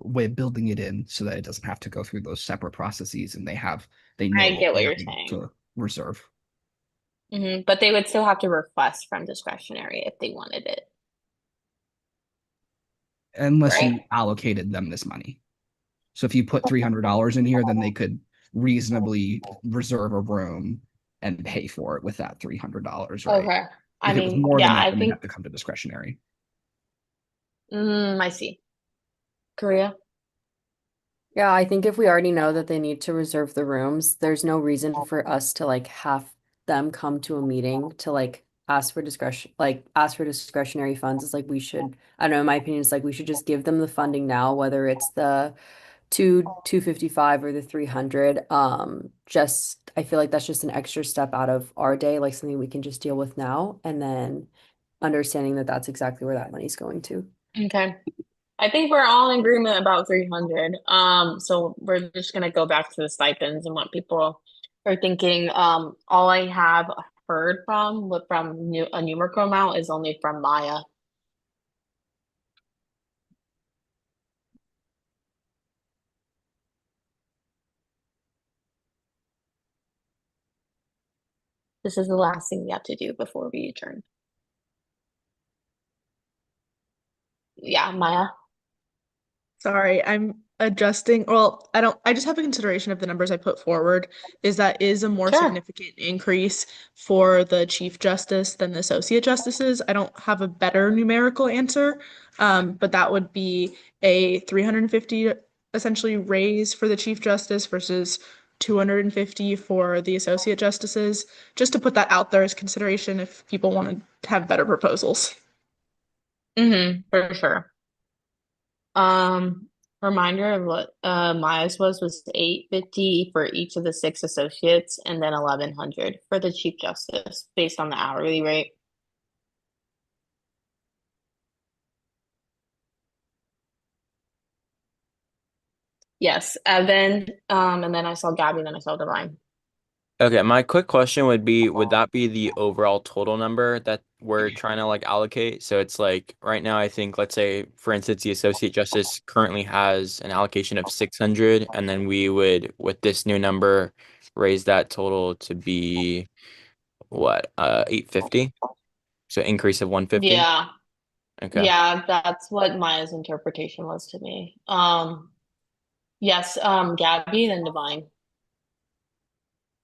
[SPEAKER 17] way of building it in so that it doesn't have to go through those separate processes and they know
[SPEAKER 1] I
[SPEAKER 17] what
[SPEAKER 1] get what
[SPEAKER 17] they
[SPEAKER 1] you're
[SPEAKER 17] need
[SPEAKER 1] saying.
[SPEAKER 17] to reserve.
[SPEAKER 1] But they would still have to request from discretionary if they wanted it,
[SPEAKER 17] Unless
[SPEAKER 1] right?
[SPEAKER 17] you allocated them this money. So if you put $300 in here, then they could reasonably reserve a room and pay for it with that $300, right?
[SPEAKER 1] Okay. I
[SPEAKER 17] If it was
[SPEAKER 1] mean,
[SPEAKER 17] more
[SPEAKER 1] yeah,
[SPEAKER 17] than that,
[SPEAKER 1] I
[SPEAKER 17] then they'd have
[SPEAKER 1] think,
[SPEAKER 17] to come to discretionary.
[SPEAKER 1] I see. Korea?
[SPEAKER 3] Yeah, I think if we already know that they need to reserve the rooms, there's no reason for us to like have them come to a meeting to like ask for discretionary funds. It's like we should, I don't know, in my opinion, it's like we should just give them the funding now, whether it's the 255 or the 300. Just I feel like that's just an extra step out of our day, like something we can just deal with now, and then understanding that that's exactly where that money's going to.
[SPEAKER 1] Okay. I think we're all in agreement about 300. So we're just gonna go back to the stipends and what people are thinking. All I have heard from a numerical amount is only from Maya. This is the last thing we have to do before we adjourn. Yeah, Maya.
[SPEAKER 15] Sorry, I'm adjusting. Well, I just have a consideration of the numbers I put forward is that is a more
[SPEAKER 1] Sure.
[SPEAKER 15] significant increase for the Chief Justice than the Associate Justices. I don't have a better numerical answer, but that would be a 350 essentially raise for the Chief Justice versus 250 for the Associate Justices. Just to put that out there as consideration if people want to have better proposals.
[SPEAKER 1] For sure. Reminder of what Maya's was 850 for each of the 6 associates and then 1100 for the Chief Justice based on the hourly rate. Yes, Evan, and then I saw Gabby, then I saw Divine.
[SPEAKER 11] Okay, my quick question would be, would that be the overall total number that we're trying to like allocate? So it's like right now, I think, let's say, for instance, the Associate Justice currently has an allocation of 600, and then we would, with this new number, raise that total to be what, 850? So increase of 150?
[SPEAKER 1] Yeah.
[SPEAKER 11] Okay.
[SPEAKER 1] Yeah, that's what Maya's interpretation was to me. Yes, Gabby, then Divine.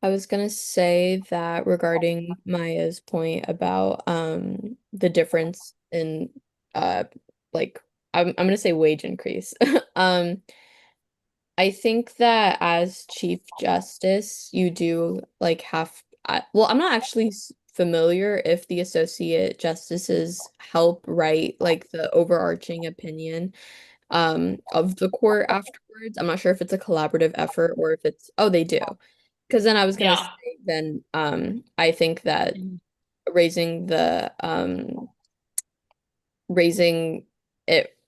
[SPEAKER 2] I was gonna say that regarding Maya's point about the difference in like I'm gonna say wage increase. Um I think that as Chief Justice, you do like well, I'm not actually familiar if the Associate Justices help write like the overarching opinion of the court afterwards. I'm not sure if it's a collaborative effort or if it's, oh, they do. Because then I was gonna
[SPEAKER 1] Yeah.
[SPEAKER 2] say then I think that raising the raising it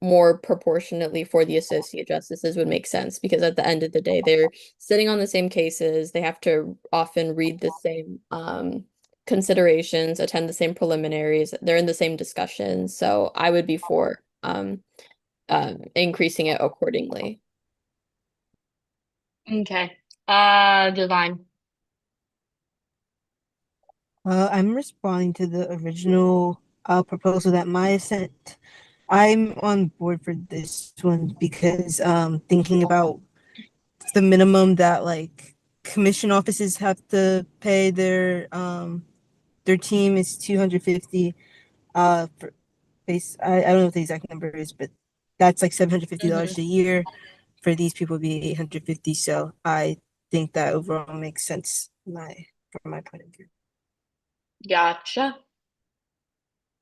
[SPEAKER 2] more proportionately for the associate justices would make sense because at the end of the day, they're sitting on the same cases. They have to often read the same considerations, attend the same preliminaries. They're in the same discussions. So I would be for increasing it accordingly.
[SPEAKER 1] Okay. Divine.
[SPEAKER 4] I'm responding to the original proposal that Maya sent. I'm on board for this one because thinking about the minimum that like commission offices have to pay their team is 250 for base I don't know what the exact number is, but that's like $750 a year. For these people it'd be 850. So I think that overall makes sense from my point of view.
[SPEAKER 1] Gotcha.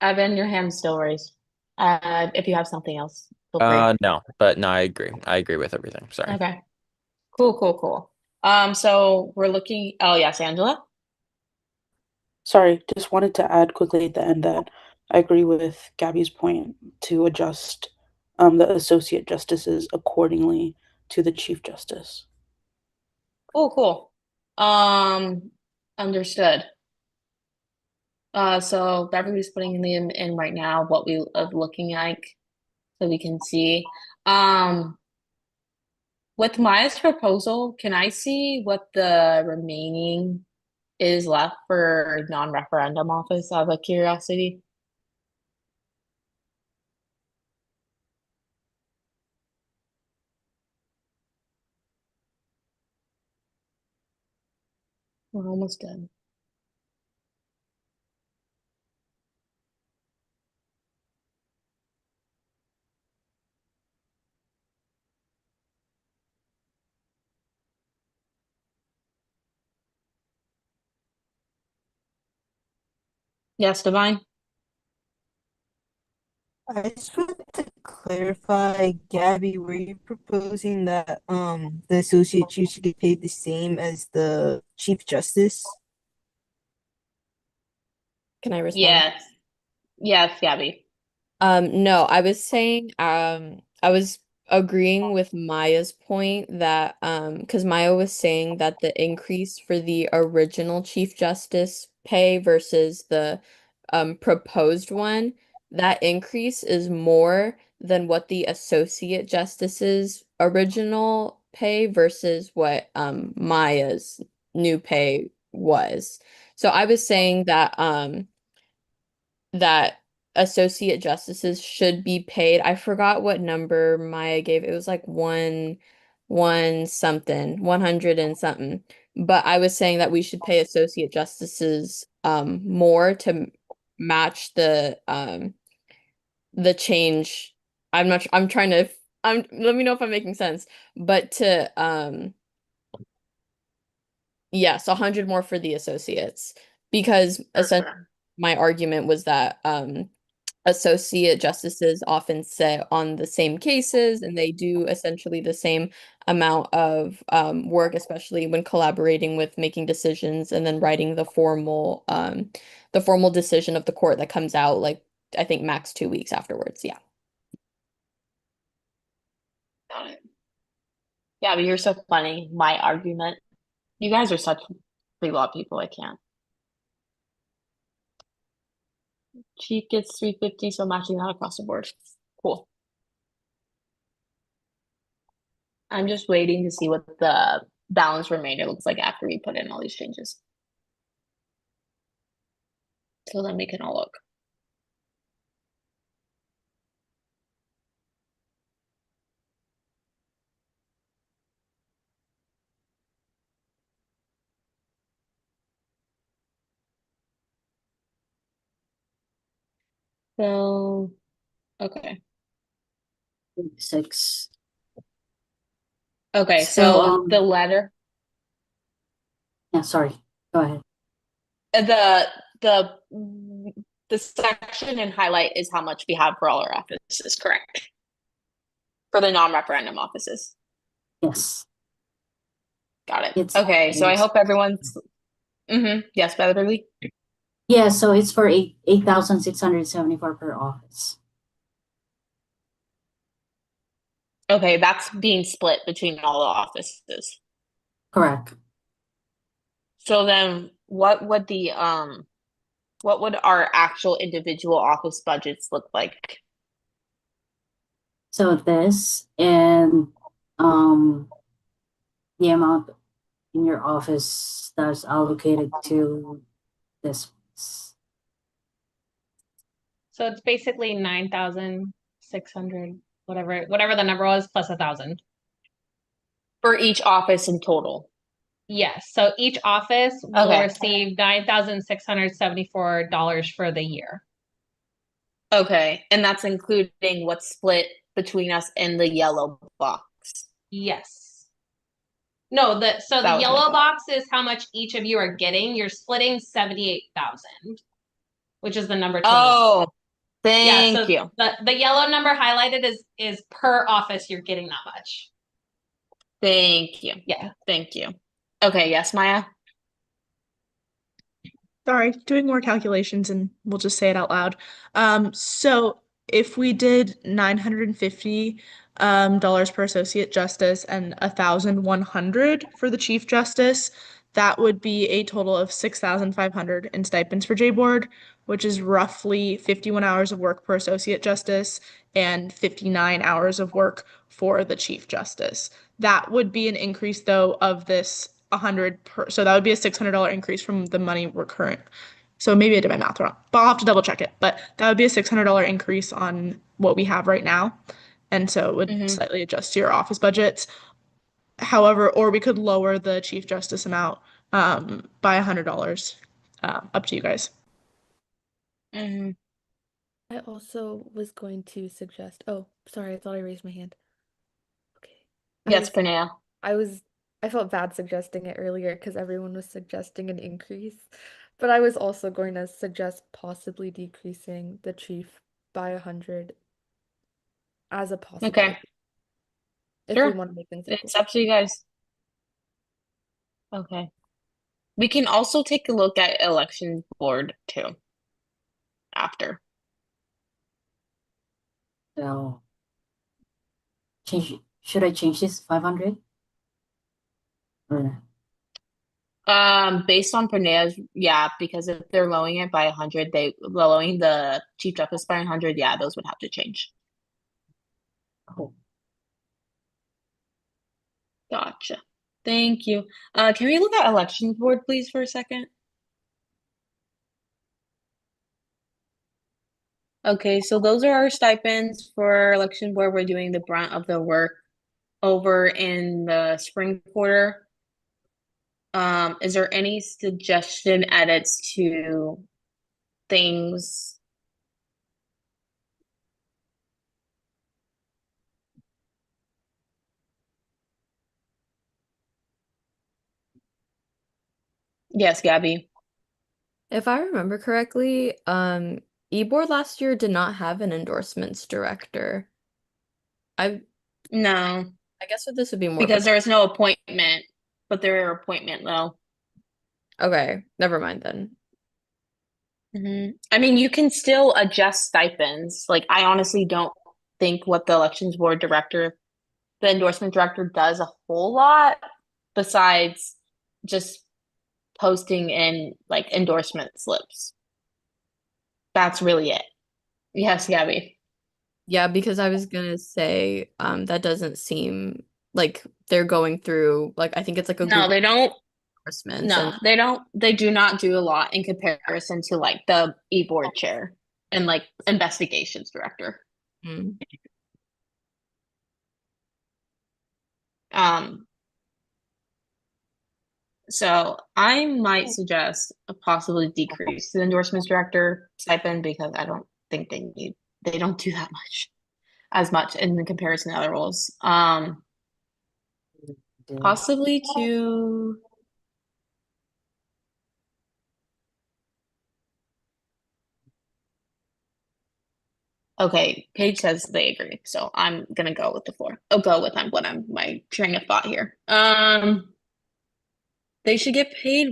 [SPEAKER 1] Evan, your hand's still raised. If you have something else, feel free.
[SPEAKER 11] No, but no, I agree. I agree with everything. Sorry.
[SPEAKER 1] Okay. Cool. So we're looking, oh yes, Angela.
[SPEAKER 14] Sorry, just wanted to add quickly at the end that I agree with Gabby's point to adjust the associate justices accordingly to the chief justice.
[SPEAKER 1] Cool. Understood. So Beverly's putting them in right now what we are looking like so we can see. With Maya's proposal, can I see what the remaining is left for non-referendum office out of curiosity? We're almost done. Yes, Divine.
[SPEAKER 4] I just wanted to clarify, Gabby, were you proposing that the associate chief should get paid the same as the chief justice?
[SPEAKER 2] Can I respond?
[SPEAKER 1] Yes, Gabby.
[SPEAKER 2] No, I was saying, I was agreeing with Maya's point that, because Maya was saying that the increase for the original Chief Justice pay versus the proposed one, that increase is more than what the Associate Justice's original pay versus what Maya's new pay was. So I was saying that associate justices should be paid. I forgot what number Maya gave. It was like one something, 100 and something. But I was saying that we should pay associate justices more to match the change. I'm trying to let me know if I'm making sense. But to yes, 100 more for the associates because essentially my argument was that associate justices often sit on the same cases and they do essentially the same amount of work, especially when collaborating with making decisions and then writing the formal decision of the court that comes out like I think max 2 weeks afterwards. Yeah.
[SPEAKER 1] Got it. Yeah, but you're so funny. My argument. You guys are such pre-law people, I can't. Chief gets 350, so matching that across the board. Cool. I'm just waiting to see what the balance remainder looks like after we put in all these changes. So then we can all look. So, okay.
[SPEAKER 21] 6.
[SPEAKER 1] Okay,
[SPEAKER 21] So,
[SPEAKER 1] the letter,
[SPEAKER 21] yeah, sorry. Go ahead.
[SPEAKER 1] the the section in highlight is how much we have for all our offices, correct? For the non-referendum offices.
[SPEAKER 21] Yes.
[SPEAKER 1] Got it.
[SPEAKER 21] It's
[SPEAKER 1] Okay, so I hope everyone's yes, Beverly.
[SPEAKER 21] yeah, so it's for 8,674 per office.
[SPEAKER 1] Okay, that's being split between all the offices.
[SPEAKER 21] Correct.
[SPEAKER 1] So then what would our actual individual office budgets look like?
[SPEAKER 21] So this and the amount in your office that's allocated to this.
[SPEAKER 19] So it's basically 9,600, whatever the number was, plus 1,000.
[SPEAKER 1] For each office in total.
[SPEAKER 19] Yes. So each office will
[SPEAKER 1] Okay.
[SPEAKER 19] receive $9,674 for the year.
[SPEAKER 1] Okay, and that's including what's split between us and the yellow box.
[SPEAKER 19] Yes. No, the
[SPEAKER 1] That was
[SPEAKER 19] yellow box is how much each of you are getting. You're splitting 78,000, which is the number to
[SPEAKER 1] Oh,
[SPEAKER 19] yeah,
[SPEAKER 1] thank
[SPEAKER 19] so
[SPEAKER 1] you.
[SPEAKER 19] the yellow number highlighted is per office you're getting that much.
[SPEAKER 1] Thank you.
[SPEAKER 19] Yeah.
[SPEAKER 1] Thank you. Okay, yes, Maya?
[SPEAKER 15] Sorry, doing more calculations and we'll just say it out loud. So if we did $950 dollars per associate justice and 1,100 for the chief justice, that would be a total of 6,500 in stipends for J Board, which is roughly 51 hours of work per associate justice and 59 hours of work for the chief justice. That would be an increase though of this 100 per, so that would be a $600 increase from the money we're current. So maybe I did my math wrong, but I'll have to double check it. But that would be a $600 increase on what we have right now. And so it would slightly adjust your office budgets. However, or we could lower the chief justice amount by $100. Up to you guys.
[SPEAKER 2] I also was going to suggest, oh, sorry, I thought I raised my hand. Okay.
[SPEAKER 1] Yes, Pranaya.
[SPEAKER 2] I felt bad suggesting it earlier because everyone was suggesting an increase, but I was also going to suggest possibly decreasing the chief by 100 as a possibility.
[SPEAKER 1] Okay.
[SPEAKER 2] If
[SPEAKER 1] Sure.
[SPEAKER 2] we want to make things equal.
[SPEAKER 1] It's up to you guys. Okay. We can also take a look at election board too. After.
[SPEAKER 21] So should I change this 500? Or
[SPEAKER 1] Based on Pernea's, yeah, because if they're lowering it by 100, lowering the chief justice by 100, yeah, those would have to change.
[SPEAKER 21] cool.
[SPEAKER 1] Gotcha. Thank you. Can we look at elections board, please, for a second? Okay, so those are our stipends for election board. We're doing the brunt of the work over in the spring quarter. Is there any suggestion edits to things? Yes, Gabby.
[SPEAKER 2] If I remember correctly, eBoard last year did not have an endorsements director.
[SPEAKER 1] No,
[SPEAKER 2] I guess this would be more
[SPEAKER 1] because there was no appointment, but there are appointment though.
[SPEAKER 2] Okay, never mind then.
[SPEAKER 1] I mean, you can still adjust stipends. Like, I honestly don't think what the elections board director, the endorsement director does a whole lot besides just posting in like endorsement slips. That's really it. Yes, Gabby.
[SPEAKER 2] Yeah, because I was gonna say, that doesn't seem like they're going through like I think it's like a
[SPEAKER 1] No,
[SPEAKER 2] group
[SPEAKER 1] they don't.
[SPEAKER 2] endorsements
[SPEAKER 1] No,
[SPEAKER 2] and
[SPEAKER 1] they don't. They do not do a lot in comparison to like the e-board chair and like investigations director.
[SPEAKER 2] Mm.
[SPEAKER 1] Um, so I might suggest a possibly decrease the endorsements director stipend because I don't think they don't do that much as much in the comparison to other roles. Possibly to okay, Paige says they agree, so I'm gonna go with the floor. I'll go with what I'm my train of thought here. They should get paid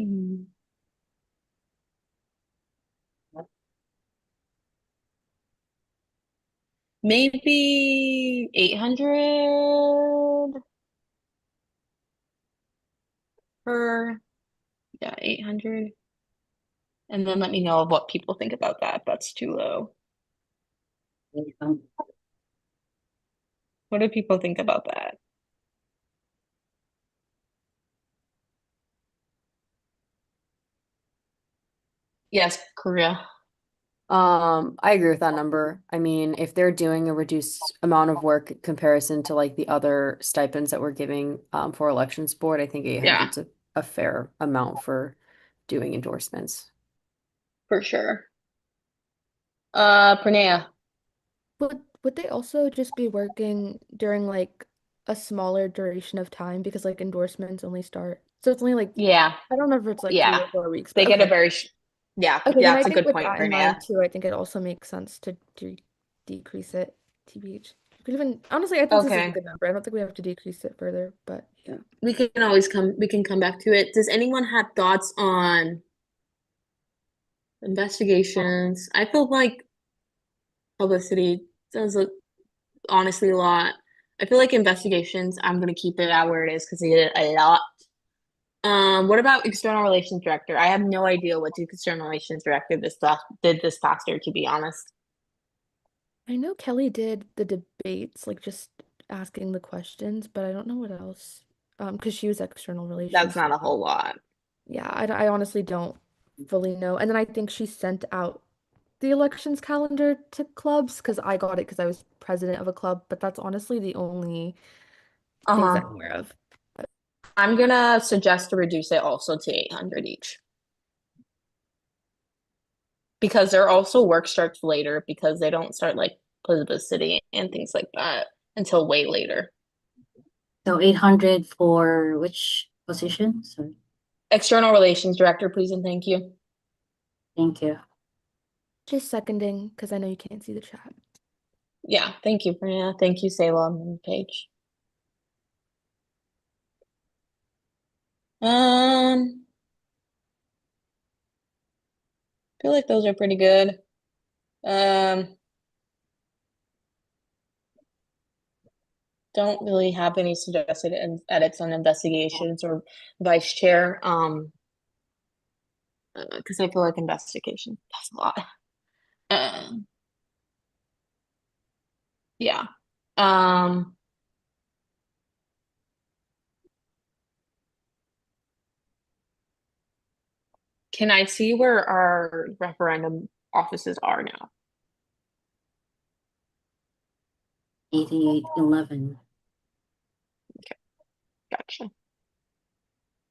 [SPEAKER 1] maybe 800 per, yeah, 800. And then let me know of what people think about that. That's too low. What do people think about that? Yes, Korea.
[SPEAKER 3] I agree with that number. I mean, if they're doing a reduced amount of work in comparison to like the other stipends that we're giving for elections board, I think 800 is a fair amount for doing endorsements.
[SPEAKER 1] For sure. Pranea.
[SPEAKER 20] Would they also just be working during like a smaller duration of time because like endorsements only start so it's only like
[SPEAKER 1] Yeah.
[SPEAKER 20] I don't know if it's like 3
[SPEAKER 1] Yeah.
[SPEAKER 20] or 4 weeks,
[SPEAKER 1] They
[SPEAKER 20] but
[SPEAKER 1] get a
[SPEAKER 20] okay.
[SPEAKER 1] very yeah,
[SPEAKER 20] Okay, then I
[SPEAKER 1] that's a
[SPEAKER 20] think
[SPEAKER 1] good
[SPEAKER 20] with
[SPEAKER 1] point,
[SPEAKER 20] that in mind
[SPEAKER 1] Pranea.
[SPEAKER 20] too, I think it also makes sense to decrease it, TBH. You could even honestly, I think this is a
[SPEAKER 1] Okay.
[SPEAKER 20] good number. I don't think we have to decrease it further, but yeah.
[SPEAKER 1] We can come back to it. Does anyone have thoughts on investigations? I feel like publicity does honestly a lot. I feel like investigations, I'm gonna keep it at where it is because they did it a lot. What about external relations director? I have no idea what the external relations director did this past year, to be honest.
[SPEAKER 20] I know Kelly did the debates, like just asking the questions, but I don't know what else. Because she was external
[SPEAKER 1] That's
[SPEAKER 20] relations.
[SPEAKER 1] not a whole lot.
[SPEAKER 20] Yeah, I honestly don't fully know. And then I think she sent out the elections calendar to clubs because I got it because I was president of a club, but that's honestly the only things I'm aware of.
[SPEAKER 1] I'm gonna suggest to reduce it also to 800 each. Because their also work starts later because they don't start like publicity and things like that until way later.
[SPEAKER 21] So 800 for which position? Sorry.
[SPEAKER 1] External relations director, please and thank you.
[SPEAKER 21] Thank you.
[SPEAKER 20] Just seconding because I know you can't see the chat.
[SPEAKER 1] Yeah, thank you, Brianna. Thank you, Salem and Paige. I feel like those are pretty good. Don't really have any suggested edits on investigations or vice chair. Because I feel like investigation that's a lot. Um, yeah. Um, can I see where our referendum offices are now?
[SPEAKER 21] 8811.
[SPEAKER 1] Okay, gotcha.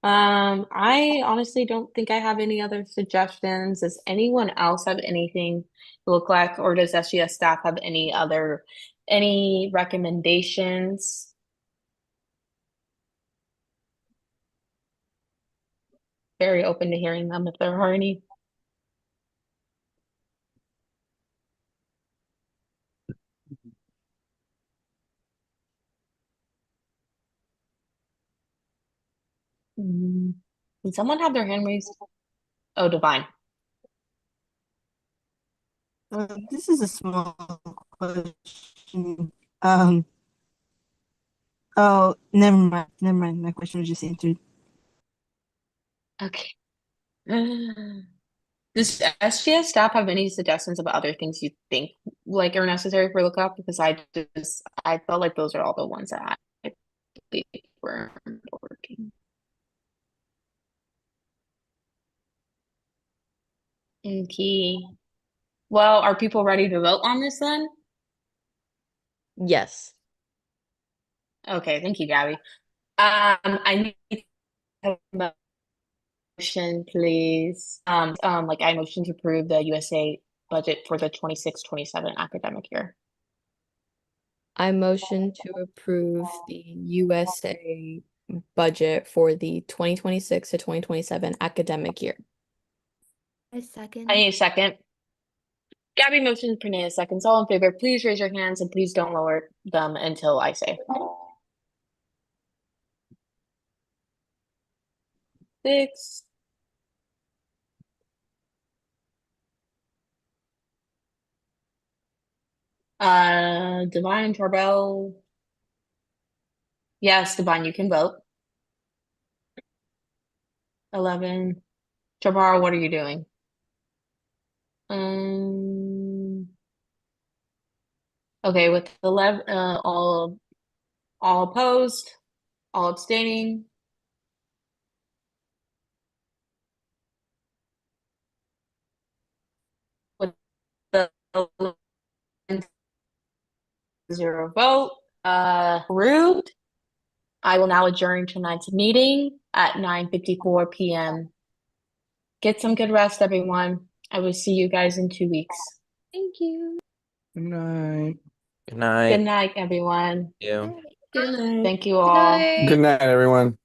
[SPEAKER 1] I honestly don't think I have any other suggestions. Does anyone else have anything to look like, or does SGS staff have any recommendations? Very open to hearing them if there are any. Did someone have their hand raised? Oh, Divine.
[SPEAKER 4] This is a small question. Oh, never mind. Never mind. My question was just answered.
[SPEAKER 1] Okay. Does SGS staff have any suggestions about other things you think like are necessary for lookup? Because I felt like those are all the ones that I believe were working. Okay. Well, are people ready to vote on this then?
[SPEAKER 2] Yes.
[SPEAKER 1] Okay, thank you, Gabby. I need a motion, please. Like I motion to approve the USA budget for the 26-27 academic year.
[SPEAKER 2] I motion to approve the USA budget for the 2026 to 2027 academic year.
[SPEAKER 20] I
[SPEAKER 1] I
[SPEAKER 20] second.
[SPEAKER 1] need a second. Gabby motions, Pranea seconds. All in favor, please raise your hands and please don't lower them until I say. 6. Divine Tarbell. Yes, Divine, you can vote. 11. Jabbar, what are you doing? Okay, with 11, all opposed, all abstaining. With the 0 vote, approved. I will now adjourn tonight's meeting at 9:54 p.m. Get some good rest, everyone. I will see you guys in 2 weeks.
[SPEAKER 2] Thank you.
[SPEAKER 16] Good night.
[SPEAKER 11] Good night.
[SPEAKER 1] Good night, everyone.
[SPEAKER 11] You.
[SPEAKER 2] Good night.
[SPEAKER 1] Thank you all.
[SPEAKER 16] Good night, everyone.